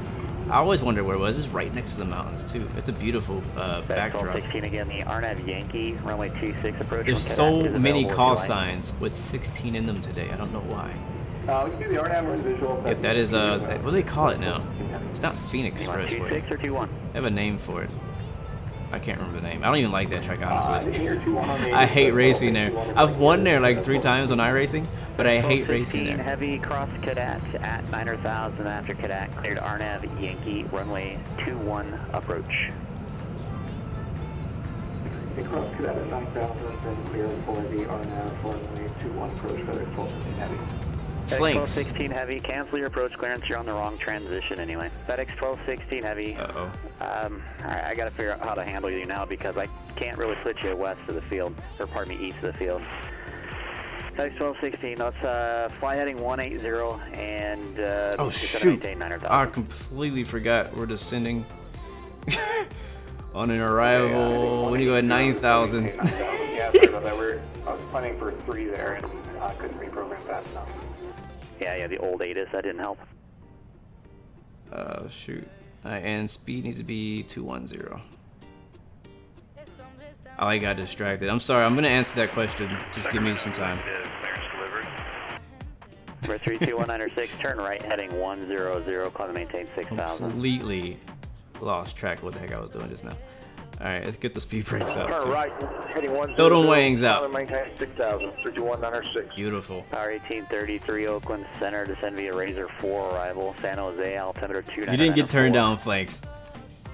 I always wondered where it was. It's right next to the mountains too. It's a beautiful backdrop. 16 again, the RNAV Yankee runway 26 approach. There's so many call signs with 16 in them today. I don't know why. We can do the RNAV or visual. If that is what do they call it now? It's not Phoenix Raceway. 26 or 21? They have a name for it. I can't remember the name. I don't even like that track, honestly. I hate racing there. I've won there like 3 times on iRacing, but I hate racing there. Heavy cross Cadet at 9,000 after Cadet. Cleared RNAV Yankee runway 21 approach. Cross Cadet at 9,000 and clear for the RNAV runway 21 approach. FedEx 1216 heavy. Flanks. 1216 heavy, cancel your approach clearance. You're on the wrong transition anyway. FedEx 1216 heavy. Uh-oh. I gotta figure out how to handle you now because I can't really switch you west of the field, or pardon me, east of the field. Text 1216, let's fly heading 180 and oh shoot, I completely forgot we're descending on an arrival. When you go at 9,000. Yeah, sorry about that. I was planning for 3 there and I couldn't reprogram fast enough. Yeah, the old ATIS, that didn't help. Shoot. And speed needs to be 210. Oh, I got distracted. I'm sorry, I'm gonna answer that question. Just give me some time. Number 32196, turn right, heading 100, climb and maintain 6,000. Completely lost track of what the heck I was doing just now. Alright, let's get the speed brakes out. Turn right, heading 100. Throw them wings out. Climb and maintain 6,000. 32196. Beautiful. Power 1833, Oakland Center, descend via Razor 4 arrival, San Jose, altimeter 29. You didn't get turned down, Flakes.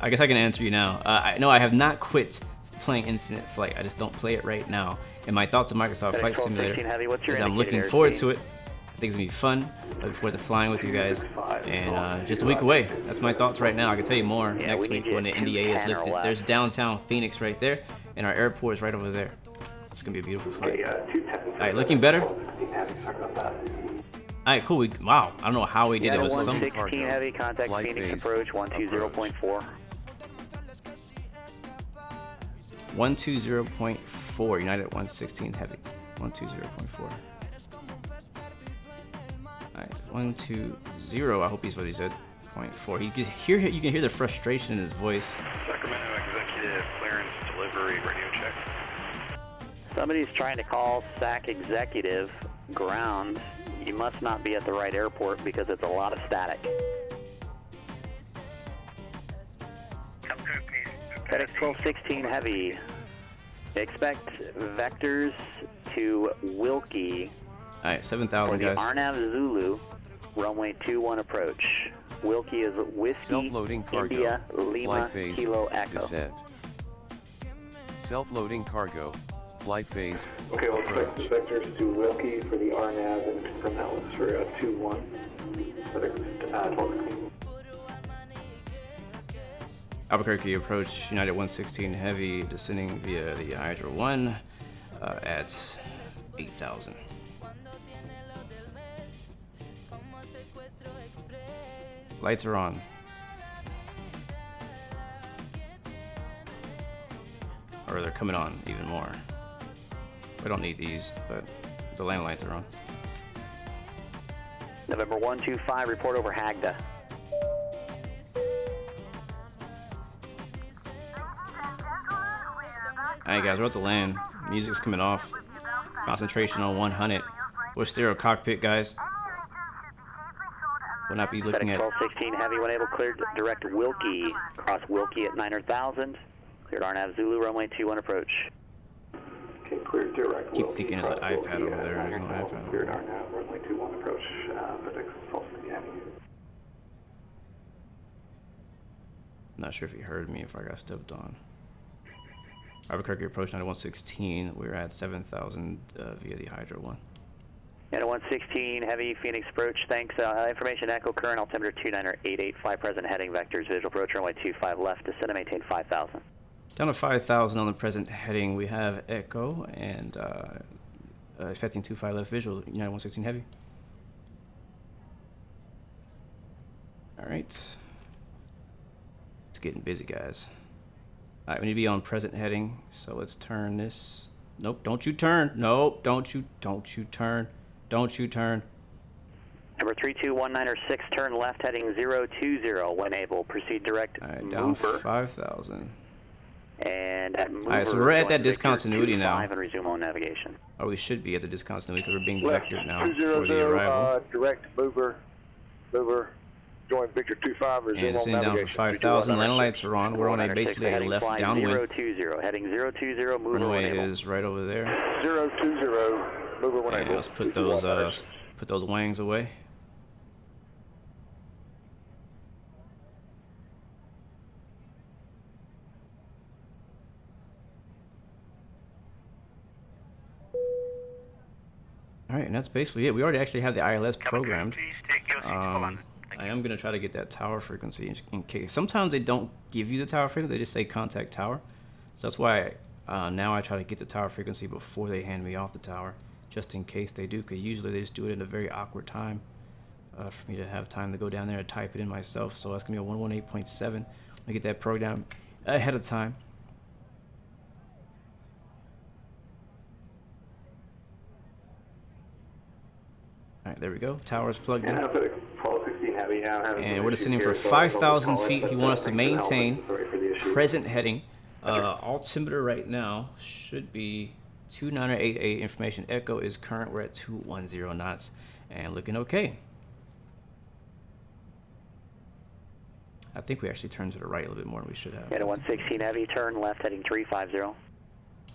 I guess I can answer you now. No, I have not quit playing Infinite Flight. I just don't play it right now. And my thoughts on Microsoft Flight Simulator is I'm looking forward to it. I think it's gonna be fun. Looking forward to flying with you guys. And just a week away. That's my thoughts right now. I can tell you more next week when the NDA is lifted. There's downtown Phoenix right there, and our airport is right over there. It's gonna be a beautiful flight. Alright, looking better. Alright, cool. Wow, I don't know how we did it, but some 116 heavy, contact Phoenix approach 120.4. 120.4, United 116 heavy. 120.4. Alright, 120, I hope he's what he said. 0.4. You can hear the frustration in his voice. Sacramento Executive Clearance Delivery Radio check. Somebody's trying to call SAC Executive ground. You must not be at the right airport because it's a lot of static. FedEx 1216 heavy. Expect vectors to Wilkie. Alright, 7,000 guys. Arnav Zulu, runway 21 approach. Wilkie is Whiskey, Self-loading cargo, India, Lima, phase, Kilo, Echo. Descent. Self-loading cargo, flight phase, Okay, we'll expect the vectors to Wilkie for the RNAV and confirm that one's for 2-1 for the 1216. Albuquerque approach, United 116 heavy, descending via the Hydra 1 at 8,000. Lights are on. Or they're coming on even more. We don't need these, but the land lights are on. November 125, report over Hagda. Alright guys, we're at the land. Music's coming off. Concentration on 100. We're stereo cockpit, guys. We'll not be looking at 1216 heavy when able, cleared direct Wilkie. Cross Wilkie at 900,000. Cleared Arnav Zulu, runway 21 approach. Okay, cleared direct. Keep thinking it's an iPad over there. There's no iPad. Cleared Arnav, runway 21 approach. FedEx 1216 heavy. Not sure if he heard me, if I got stepped on. Albuquerque approach 9116. We're at 7,000 via the Hydra 1. 116 heavy Phoenix approach. Thanks. Information echo current altimeter 2988. Fly present heading vectors. Visual approach runway 25 left. Descend and maintain 5,000. Down to 5,000 on the present heading. We have echo and expecting 25 left visual. United 116 heavy. All right. It's getting busy, guys. All right, we need to be on present heading, so let's turn this. Nope, don't you turn. Nope, don't you turn. Don't you turn. Number 32196, turn left heading 020 when able. Proceed direct. All right, down 5,000. And at mover, all right, so we're at that discontinuity now. And resume on navigation. Or we should be at the discontinuity because we're being vectored now for the arrival. Direct mover, join Victor 25, resume and on sitting down for 5,000. Landing lights are on. We're on a basically a left downwind. 020, heading 020, mover runway is right over there. 020, mover when able. Let's put those wings away. All right, and that's basically it. We already actually have the ILS programmed. I am going to try to get that tower frequency in case. Sometimes they don't give you the tower frequency. They just say contact tower. So that's why now I try to get the tower frequency before they hand me off the tower. just in case they do, because usually they just do it at a very awkward time for me to have time to go down there and type it in myself. So that's gonna be a 118.7. I get that program ahead of time. All right, there we go. Tower's plugged in. And we're descending for 5,000 feet. He wants us to maintain present heading. Altimeter right now should be 2988. Information echo is current. We're at 210 knots and looking okay. I think we actually turned to the right a little bit more than we should have. United 116 heavy, turn left heading 350.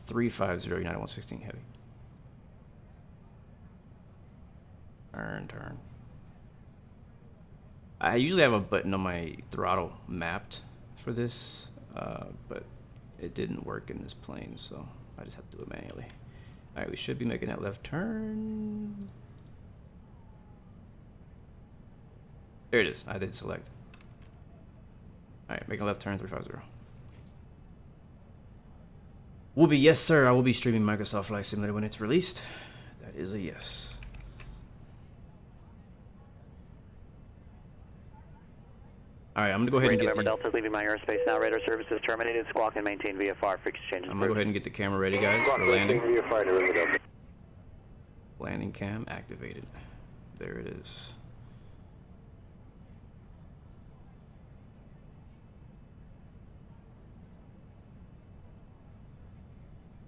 350, United 116 heavy. Turn. I usually have a button on my throttle mapped for this, but it didn't work in this plane, so I just have to do it manually. All right, we should be making that left turn. There it is. I did select. All right, making a left turn, 350. Will be yes, sir. I will be streaming Microsoft Flight Simulator when it's released. That is a yes. All right, I'm gonna go ahead and get Delta's leaving my airspace now. Radar services terminated. Squawk and maintain VFR for exchange. I'm gonna go ahead and get the camera ready, guys, for landing. Landing cam activated. There it is.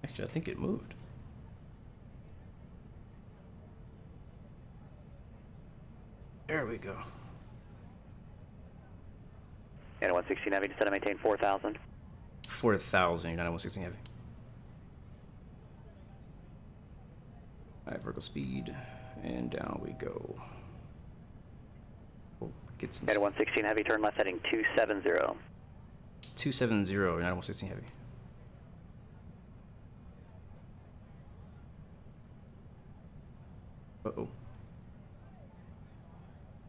Actually, I think it moved. There we go. United 116 heavy, descend and maintain 4,000. 4,000, United 116 heavy. Alright, vertical speed, and down we go. We'll get some. United 116 heavy, turn left heading 270. 270, United 116 heavy. Uh-oh.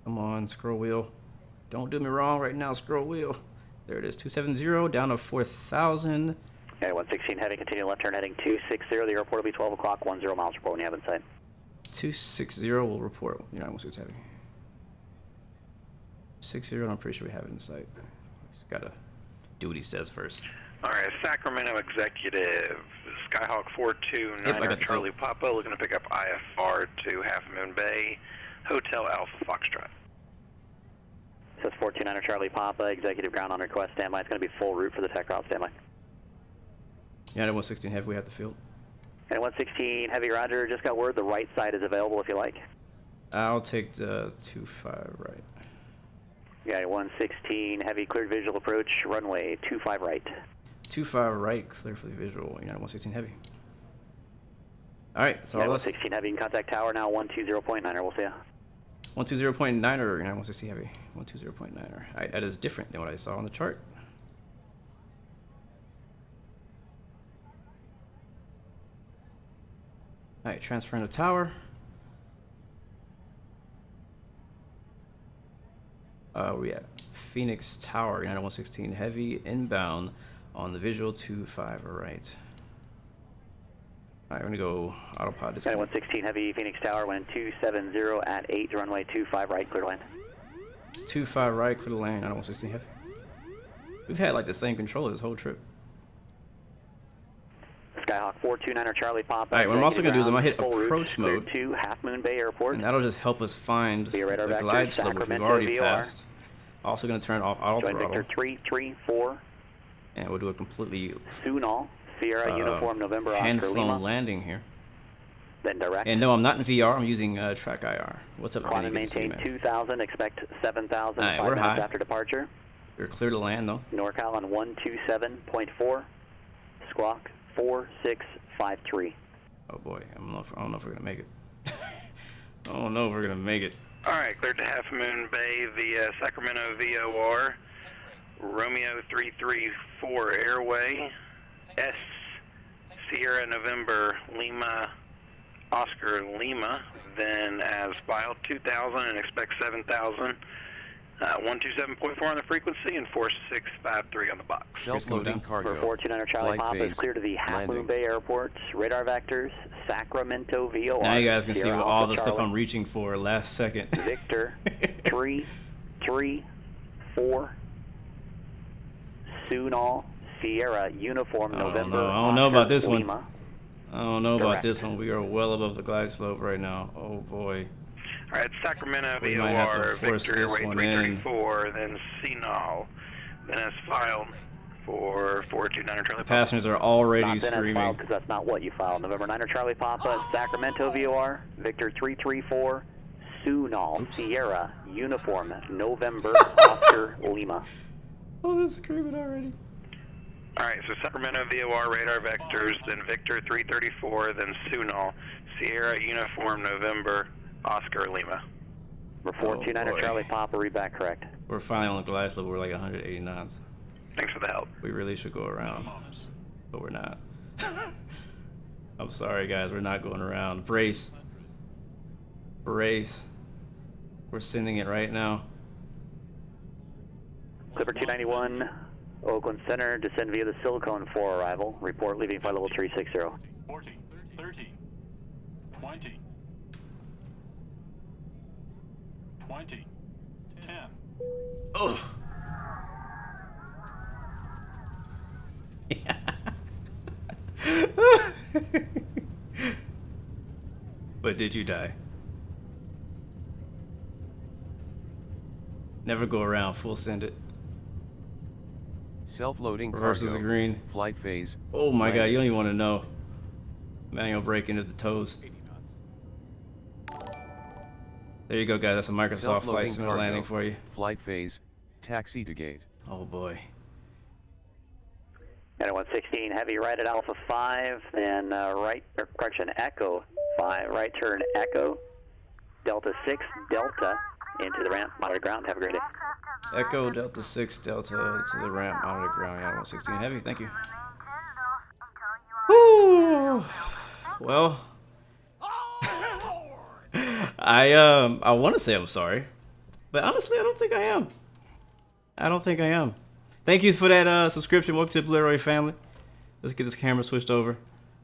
Come on, scroll wheel. Don't do me wrong right now, scroll wheel. There it is, 270 down to 4,000. Okay, 116 heavy, continue left turn heading 260. The airport will be 12 o'clock, 10 miles report when you have in sight. 260 will report, United 116 heavy. 60, I'm pretty sure we have it in sight. Just gotta do what he says first. All right, Sacramento Executive, Skyhawk 429 Charlie Papa, looking to pick up IFR to Half Moon Bay, Hotel Alpha Foxtrot. Says 429 Charlie Papa, executive ground on request, standby. It's going to be full route for the tech route, standby. United 116 heavy, we have the field. And 116 heavy, roger. Just got word the right side is available if you like. I'll take the 25 right. Yeah, 116 heavy, cleared visual approach, runway 25 right. 25 right, clear for the visual, United 116 heavy. All right, so United 116 heavy, contact tower now, 120.9er, we'll see ya. 120.9er, United 116 heavy, 120.9er. All right, that is different than what I saw on the chart. All right, transferring to tower. We at Phoenix Tower, United 116 heavy, inbound on the visual 25 right. All right, we're gonna go autopilot. United 116 heavy, Phoenix Tower, wind 270 at 8, runway 25 right, clear to land. 25 right, clear to land, United 116 heavy. We've had like the same controller this whole trip. Skyhawk 429 Charlie Papa. All right, what I'm also gonna do is I'm gonna hit approach mode to Half Moon Bay Airport, and that'll just help us find the glide slope which we've already passed. Also gonna turn off auto throttle. Victor 334. And we'll do a completely Sunol Sierra Uniform November Oscar hand flown Lima. landing here. Then direct. And no, I'm not in VR. I'm using track IR. What's up, Climb and maintain 2,000. Expect 7,000. All right, 5 we're minutes high after departure. We're clear to land though. NorCal on 127.4. Squawk 4653. Oh boy, I don't know if we're gonna make it. I don't know if we're gonna make it. All right, cleared to Half Moon Bay via Sacramento VOR, Romeo 334 Airway, S Sierra November Lima Oscar Lima, then as filed 2,000 and expect 7,000. 127.4 on the frequency and 4653 on the box. Self-loading cargo. 429 Charlie Flight Papa is phase. clear to the Half Moon Landing. Bay Airport. Radar vectors, Sacramento VOR. Now you guys can see Sierra all Alpha the stuff Charlie. I'm reaching for last second. Victor 334 Sunol Sierra Uniform November. I don't know about this Lima. one. I don't know about Direct. this one. We are well above the glide slope right now. Oh boy. All right, Sacramento We might have to VOR, force Victor this Airway one 334, then CNOL, then as filed for 429 Charlie Papa. Passengers are already Not then as screaming. filed because that's not what you filed. November 9 Charlie Papa, Sacramento VOR, Victor 334 Sunol Sierra Uniform November Oscar Lima. Oh, they're screaming already. All right, so Sacramento VOR radar vectors, then Victor 334, then Sunol Sierra Uniform November Oscar Lima. We're 429 boy. Charlie Papa, read back correct. We're finally on the glide slope. We're like 180 knots. Thanks for the help. We really should go around, but we're not. I'm sorry, guys. We're not going around. Brace. Brace. We're sending it right now. Clipper 291, Oakland Center, descend via the Silicon for arrival. Report leaving flight level 360. 40, 30, 20, 20, 10. Oh. But did you die? Never go around. Full send it. Self-loading Reverse is cargo. a green. Flight phase. Oh my god, landing. you don't even want to know. Manual braking at the toes. There you go, guys. That's a Microsoft Flight Self-loading Simulator cargo. landing for you. Flight phase. Taxi to gate. Oh boy. 116, heavy right at Alpha 5, then right, or correction, Echo 5, right turn Echo, Delta 6, Delta, into the ramp, monitor ground, have a great day. Echo Delta 6 Delta to the ramp, monitor ground, yeah, 116 heavy, thank you. Woo! Well, I want to say I'm sorry, but honestly, I don't think I am. I don't think I am. Thank you for that subscription. Welcome to the Leroy family. Let's get this camera switched over.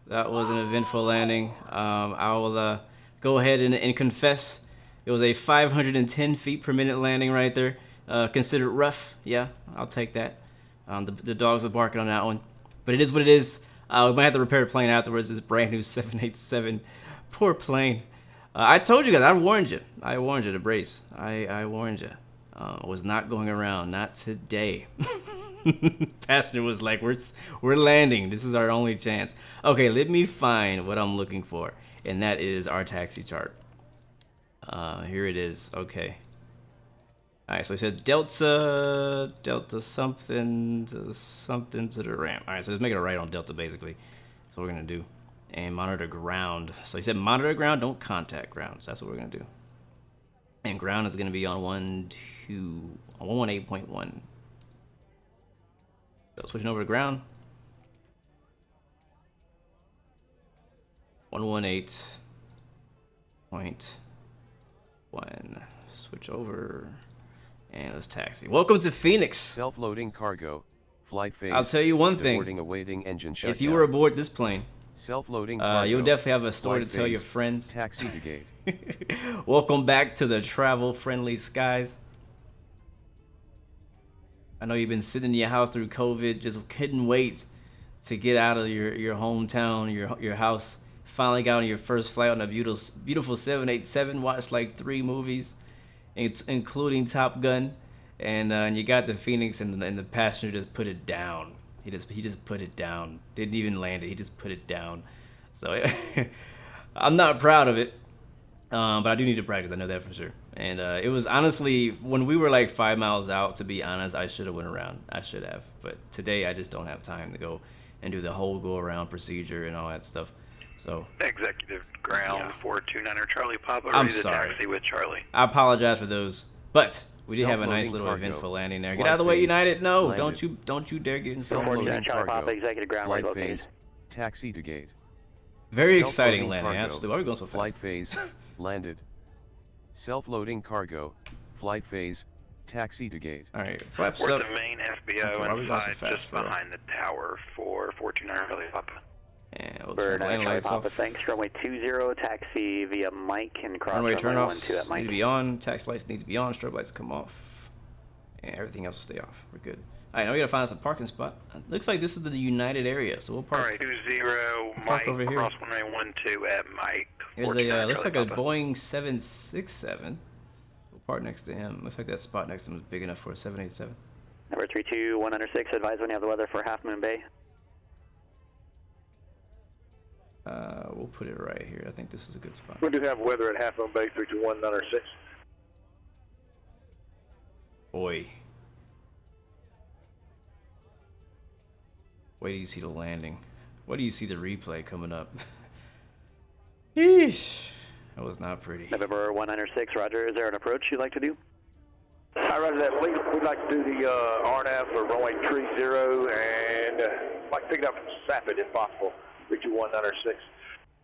That was an eventful landing. I will go ahead and confess. It was a 510 feet per minute landing right there. Considered rough. Yeah, I'll take that. The dogs were barking on that one. But it is what it is. We might have to repair the plane afterwards. This brand new 787. Poor plane. I told you guys. I warned you. I warned you to brace. I warned you. I was not going around. Not today. Passenger was like, we're landing. This is our only chance. Okay, let me find what I'm looking for. And that is our taxi chart. Here it is. Okay. Alright, so he said Delta something to the ramp. Alright, so let's make it a right on Delta basically. That's what we're going to do. And monitor ground. So he said monitor ground, don't contact ground. So that's what we're going to do. And ground is going to be on 118.1. So switching over to ground. 118.1. Switch over. And let's taxi. Welcome to Phoenix. Self-loading cargo. Flight phase. I'll tell you one thing. Deporting awaiting engine shutdown. If you were aboard this plane, self-loading cargo. you'll definitely have a story Flight to tell your phase. friends. Taxi to gate. Welcome back to the travel-friendly skies. I know you've been sitting in your house through COVID, just couldn't wait to get out of your hometown, your house. Finally got on your first flight on a beautiful 787. Watched like 3 movies, including Top Gun, and you got to Phoenix, and the passenger just put it down. He just put it down. Didn't even land it. He just put it down. So I'm not proud of it, but I do need to practice. I know that for sure. And it was honestly, when we were like 5 miles out, to be honest, I should have went around. I should have. But today I just don't have time to go and do the whole go around procedure and all that stuff. So Executive ground 429 Charlie Papa. I'm ready to sorry. taxi with Charlie. I apologize for those, but we did have a nice Self-loading little cargo. eventful landing there. Get Flight out of the way, phase. United. No, Landed. don't you dare get in front of me. Self-loading Charlie Papa, cargo. executive ground, Flight located. phase. Taxi to gate. Very exciting Self-loading landing. cargo. Absolutely. Why are we going so fast? Flight phase. Landed. Self-loading cargo. Flight phase. Taxi to gate. All right, flaps We're up. the main FBO Okay, why are we and going so 5 fast, just bro? behind the tower for 429 Charlie Papa. And we'll Bird, turn landing lights Papa, off. thanks. Runway 20, taxi via Mike and cross Runway turn runway offs 12 at need Mike. to be on. Taxi lights need to be on. Strobe lights come off. And everything else will stay off. We're good. All right, now we gotta find us a parking spot. Looks like this is the United area, so we'll park. Alright, 20 park Mike, over here. cross runway 12 at Mike. Here's 429 a looks like Charlie a Papa. Boeing 767. We'll park next to him. Looks like that spot next to him is big enough for a 787. Number 32, 106, advise when you have the weather for Half Moon Bay. We'll put it right here. I think this is a good spot. We do have weather at Half Moon Bay 321-906. Boy. Wait till you see the landing. Wait till you see the replay coming up. Yeesh. That was not pretty. November 106, Roger. Is there an approach you'd like to do? I roger that. We'd like to do the RNAV for runway 30 and like pick it up from Sapid if possible. 321-906.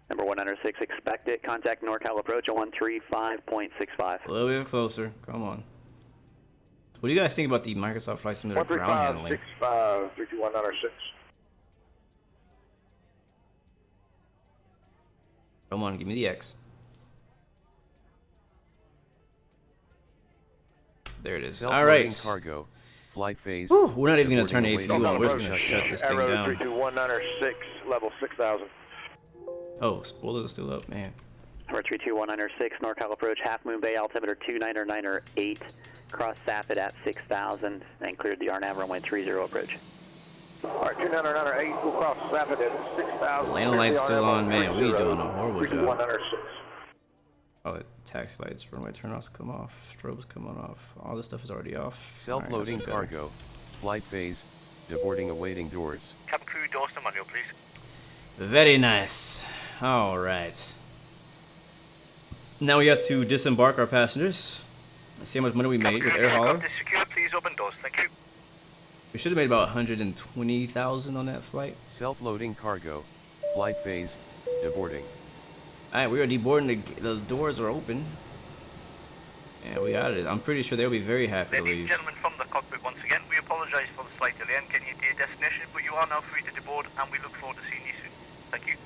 Number 106, expect it. Contact NorCal approach at 135.65. A little bit closer. Come on. What do you guys think about the Microsoft Flight Simulator ground handling? 135.65, 321-906. Come on, give me the X. There it is. All right. Cargo, flight phase. Whew, we're not even going to turn APU on. We're just going to shut this thing Arrow down. 321-906, level 6,000. Oh, spoilers are still up, man. Number 321-906, NorCal approach, Half Moon Bay, altimeter 29908, cross Sapid at 6,000, and cleared the RNAV runway 30 approach. All right, 29908, we'll cross Sapid at 6,000. Landing lights still on, man. We doing a horrible job. 321-906. Oh, taxi lights, runway turn-offs come off, strobes coming off. All this stuff is already off. Self-loading All right, cargo, flight phase, deboarding awaiting doors. Cabin crew, doors to manual, please. very nice. All right. Now we have to disembark our passengers. Let's see how much money we made with air hauler. Secure, please open doors. Thank you. We should have made about 120,000 on that flight. Self-loading cargo, flight phase, deboarding. All right, we are deboarding. The doors are open. And we got it. I'm pretty sure they'll be very happy to Ladies and leave. gentlemen from the cockpit, once again, we apologize for the slight delay in getting you to your destination, but you are now free to deboard, and we look forward to seeing you soon. Thank you.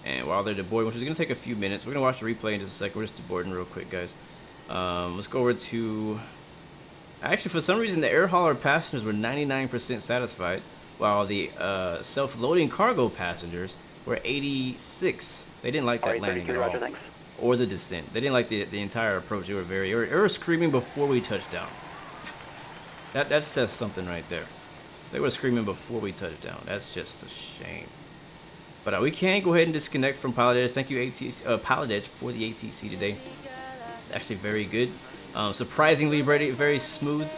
And while they're deboarding, which is going to take a few minutes, we're going to watch the replay in just a second. We're just deboarding real quick, guys. Let's go over to... Actually, for some reason, the air hauler passengers were 99% satisfied, while the self-loading cargo passengers were 86. They didn't like that landing at all. Roger, thanks. Or the descent. They didn't like the entire approach. They were screaming before we touched down. That says something right there. They were screaming before we touched down. That's just a shame. But we can go ahead and disconnect from Pilotedge. Thank you, Pilotedge, for the ATC today. Actually, very good. Surprisingly, very smooth.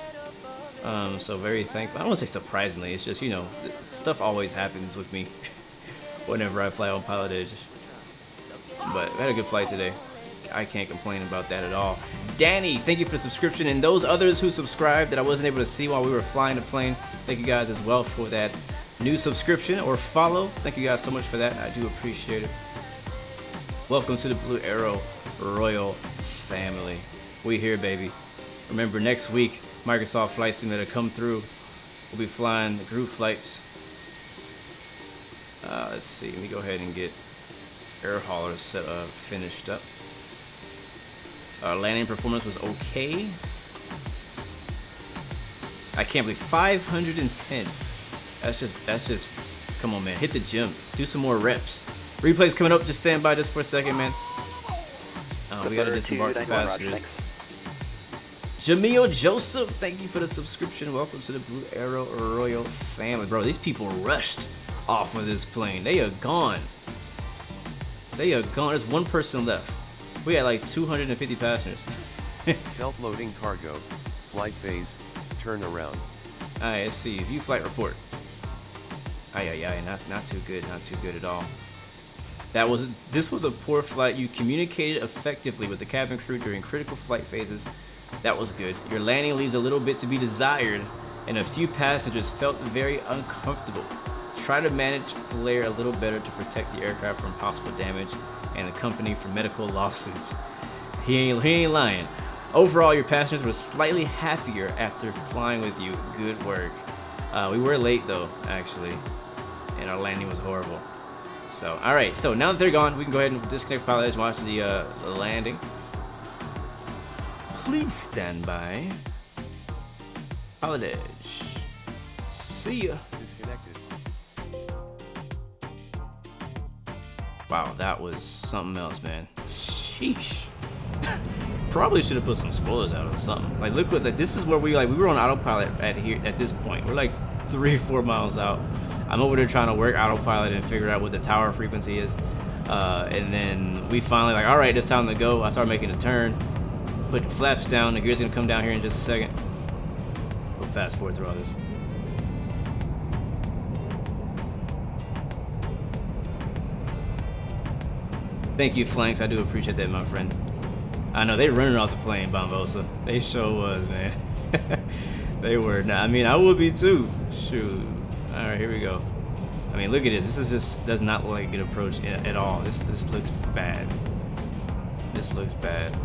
So very thankful. I don't want to say surprisingly. It's just, you know, stuff always happens with me whenever I fly on Pilotedge. But we had a good flight today. I can't complain about that at all. Danny, thank you for the subscription. And those others who subscribed that I wasn't able to see while we were flying the plane, thank you guys as well for that new subscription or follow. Thank you guys so much for that. I do appreciate it. Welcome to the Blue Arrow Royal family. We here, baby. Remember, next week, Microsoft Flight Simulator come through. We'll be flying the group flights. Let's see. Let me go ahead and get air hauler finished up. Landing performance was okay. I can't believe 510. That's just. Come on, man. Hit the gym. Do some more reps. Replay's coming up. Just stand by just for a second, man. We gotta disembark the passengers. Jamil Joseph, thank you for the subscription. Welcome to the Blue Arrow Royal family, bro. These people rushed off of this plane. They are gone. They are gone. There's one person left. We had like 250 passengers. Self-loading cargo, flight phase, turn around. Alright, let's see. View flight report. Not too good. Not too good at all. This was a poor flight. You communicated effectively with the cabin crew during critical flight phases. That was good. Your landing leaves a little bit to be desired, and a few passengers felt very uncomfortable. Try to manage flare a little better to protect the aircraft from possible damage and the company from medical losses. He ain't lying. Overall, your passengers were slightly happier after flying with you. Good work. We were late though, actually, and our landing was horrible. So, all right. So now that they're gone, we can go ahead and disconnect Pilotedge and watch the landing. Please stand by. Pilotedge. See ya. Disconnected. Wow, that was something else, man. Sheesh. Probably should have put some spoilers out or something. Like, look what, like, this is where we were on autopilot at this point. We're like 3-4 miles out. I'm over there trying to work autopilot and figure out what the tower frequency is. And then we finally like, all right, it's time to go. I start making a turn. Put the flaps down. The gear's gonna come down here in just a second. We'll fast forward through all this. Thank you, Flanks. I do appreciate that, my friend. I know they running off the plane, Bombosa. They sure was, man. They were. Not, I mean, I would be too. Shoot. All right, here we go. I mean, look at this. This is just does not look like a good approach at all. This looks bad. This looks bad.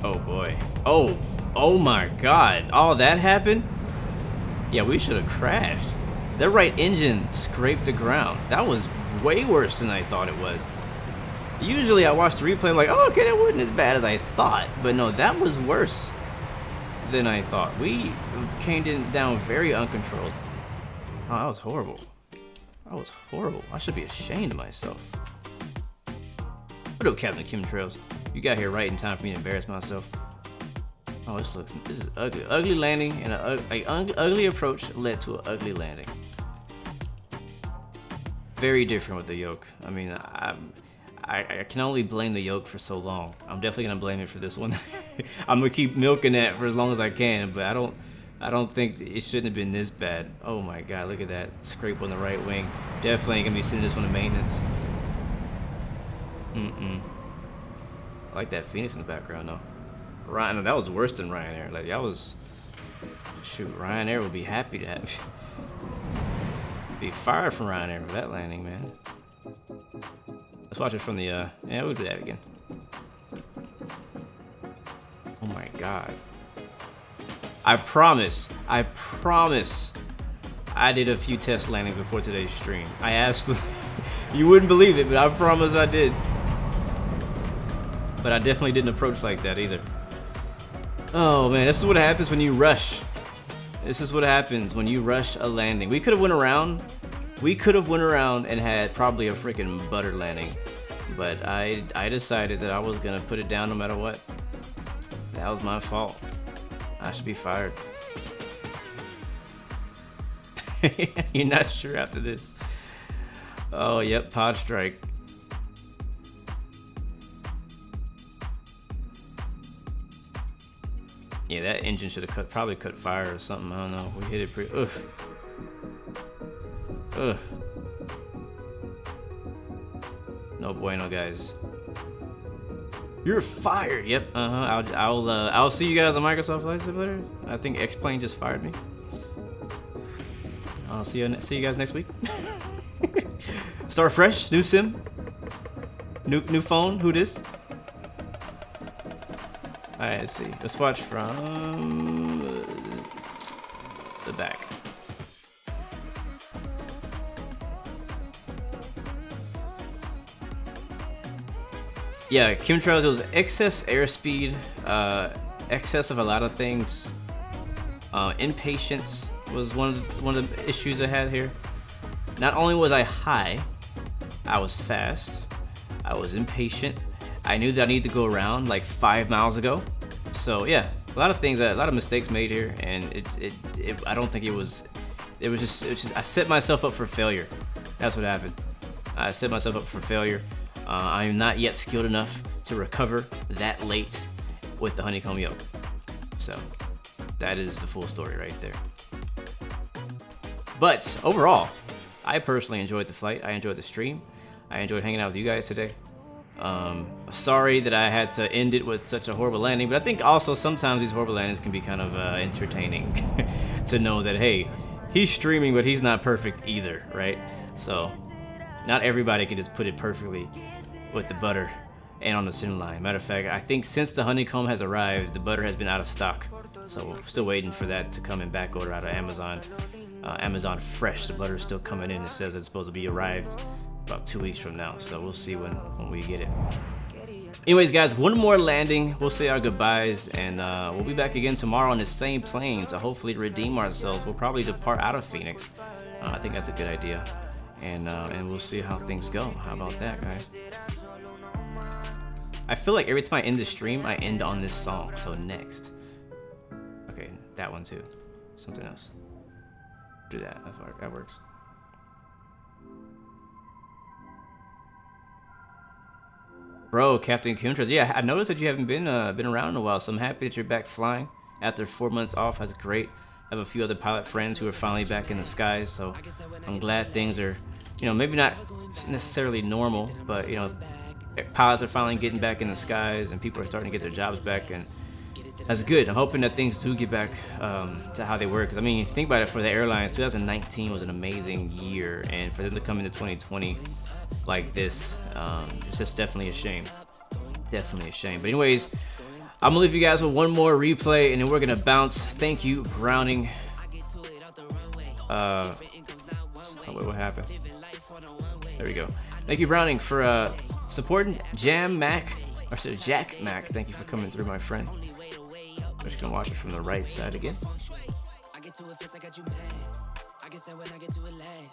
Oh boy. Oh my God. All that happened? Yeah, we should have crashed. Their right engine scraped the ground. That was way worse than I thought it was. Usually I watch the replay, I'm like, oh, okay, that wasn't as bad as I thought. But no, that was worse than I thought. We came down very uncontrolled. Oh, that was horrible. That was horrible. I should be ashamed of myself. What up, Captain Chemtrails? You got here right in time for me to embarrass myself. Oh, this is ugly. Ugly landing and an ugly approach led to an ugly landing. Very different with the yoke. I mean, I can only blame the yoke for so long. I'm definitely gonna blame it for this one. I'm gonna keep milking that for as long as I can, but I don't think it shouldn't have been this bad. Oh my God, look at that scrape on the right wing. Definitely ain't gonna be sending this one to maintenance. I like that Phoenix in the background though. Ryan, that was worse than Ryanair. Like, that was, shoot, Ryanair would be happy to have be fired from Ryanair for that landing, man. Let's watch it from the yeah, we'll do that again. Oh my God. I promise I did a few test landings before today's stream. I absolutely, you wouldn't believe it, but I promise I did. But I definitely didn't approach like that either. Oh man, this is what happens when you rush. This is what happens when you rush a landing. We could have went around. We could have went around and had probably a freaking butter landing. But I decided that I was gonna put it down no matter what. That was my fault. I should be fired. You're not sure after this. Oh, yep, pod strike. Yeah, that engine should have probably cut fire or something. I don't know. We hit it pretty. Ugh. Ugh. No bueno, guys. You're fired. Yep. I'll see you guys on Microsoft Flight Simulator. I think X-Plane just fired me. I'll see you guys next week. Start fresh. New sim. New phone. Who this? Alright, let's see. Let's watch from the back. Yeah, chemtrails, it was excess airspeed, excess of a lot of things. Impatience was one of the issues I had here. Not only was I high, I was fast, I was impatient. I knew that I needed to go around like 5 miles ago. So yeah, a lot of things, a lot of mistakes made here, and I don't think it was just I set myself up for failure. That's what happened. I set myself up for failure. I am not yet skilled enough to recover that late with the honeycomb yoke. So that is the full story right there. But overall, I personally enjoyed the flight. I enjoyed the stream. I enjoyed hanging out with you guys today. Sorry that I had to end it with such a horrible landing, but I think also sometimes these horrible landings can be kind of entertaining to know that, hey, he's streaming, but he's not perfect either, right? So not everybody can just put it perfectly with the butter and on the center line. Matter of fact, I think since the honeycomb has arrived, the butter has been out of stock. So we're still waiting for that to come in back order out of Amazon. Amazon Fresh, the butter is still coming in. It says it's supposed to be arrived about 2 weeks from now. So we'll see when we get it. Anyways, guys, one more landing. We'll say our goodbyes, and we'll be back again tomorrow on the same plane to hopefully redeem ourselves. We'll probably depart out of Phoenix. I think that's a good idea. And we'll see how things go. How about that, guys? I feel like every time I end the stream, I end on this song. So next. Okay, that one too. Something else. Do that. That works. Bro, Captain Kuntra. Yeah, I noticed that you haven't been around in a while, so I'm happy that you're back flying after 4 months off. That's great. I have a few other pilot friends who are finally back in the skies, so I'm glad things are, you know, maybe not necessarily normal, but, you know, pilots are finally getting back in the skies and people are starting to get their jobs back, and that's good. I'm hoping that things do get back to how they were, because I mean, think about it, for the airlines, 2019 was an amazing year, and for them to come into 2020 like this, it's just definitely a shame. Definitely a shame. But anyways, I'm gonna leave you guys with one more replay and then we're gonna bounce. Thank you, Browning. Oh, wait, what happened? There we go. Thank you, Browning, for supporting Jack Mac. Thank you for coming through, my friend. I'm just gonna watch it from the right side again.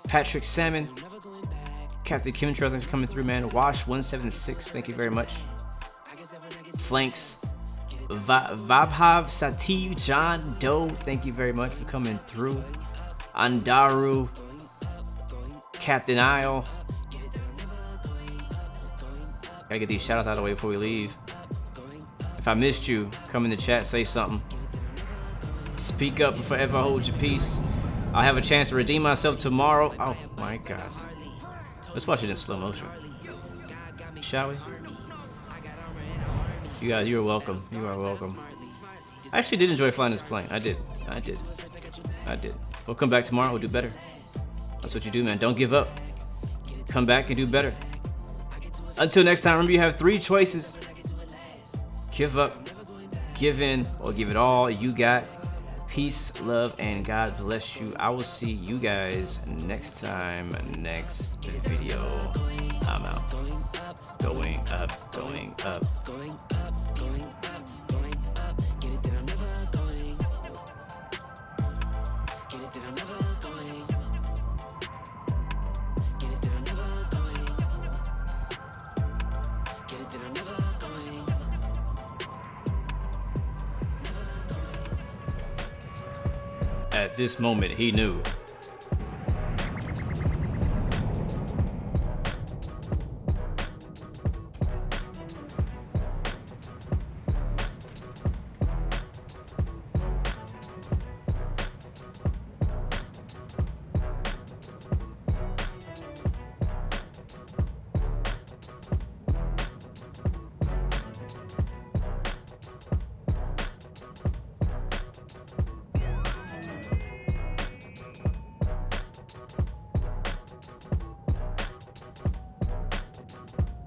Patrick Salmon, Captain Kim, thanks for coming through, man. Wash 176, thank you very much. Flanks, Vabhav Sati, John Doe, thank you very much for coming through. Andaru, Captain Isle. Gotta get these shoutouts out of the way before we leave. If I missed you, come in the chat, say something. Speak up and forever hold your peace. I'll have a chance to redeem myself tomorrow. Oh my god. Let's watch it in slow motion. Shall we? You guys, you're welcome. You are welcome. I actually did enjoy flying this plane. I did. We'll come back tomorrow. We'll do better. That's what you do, man. Don't give up. Come back and do better. Until next time, remember you have 3 choices. Give up, give in, or give it all you got. Peace, love, and God bless you. I will see you guys next time, next video. I'm out. Going up, going up. Going up, going up, going up. Get it that I'm never going. Get it that I'm never going. Get it that I'm never going. Get it that I'm never going. At this moment, he knew.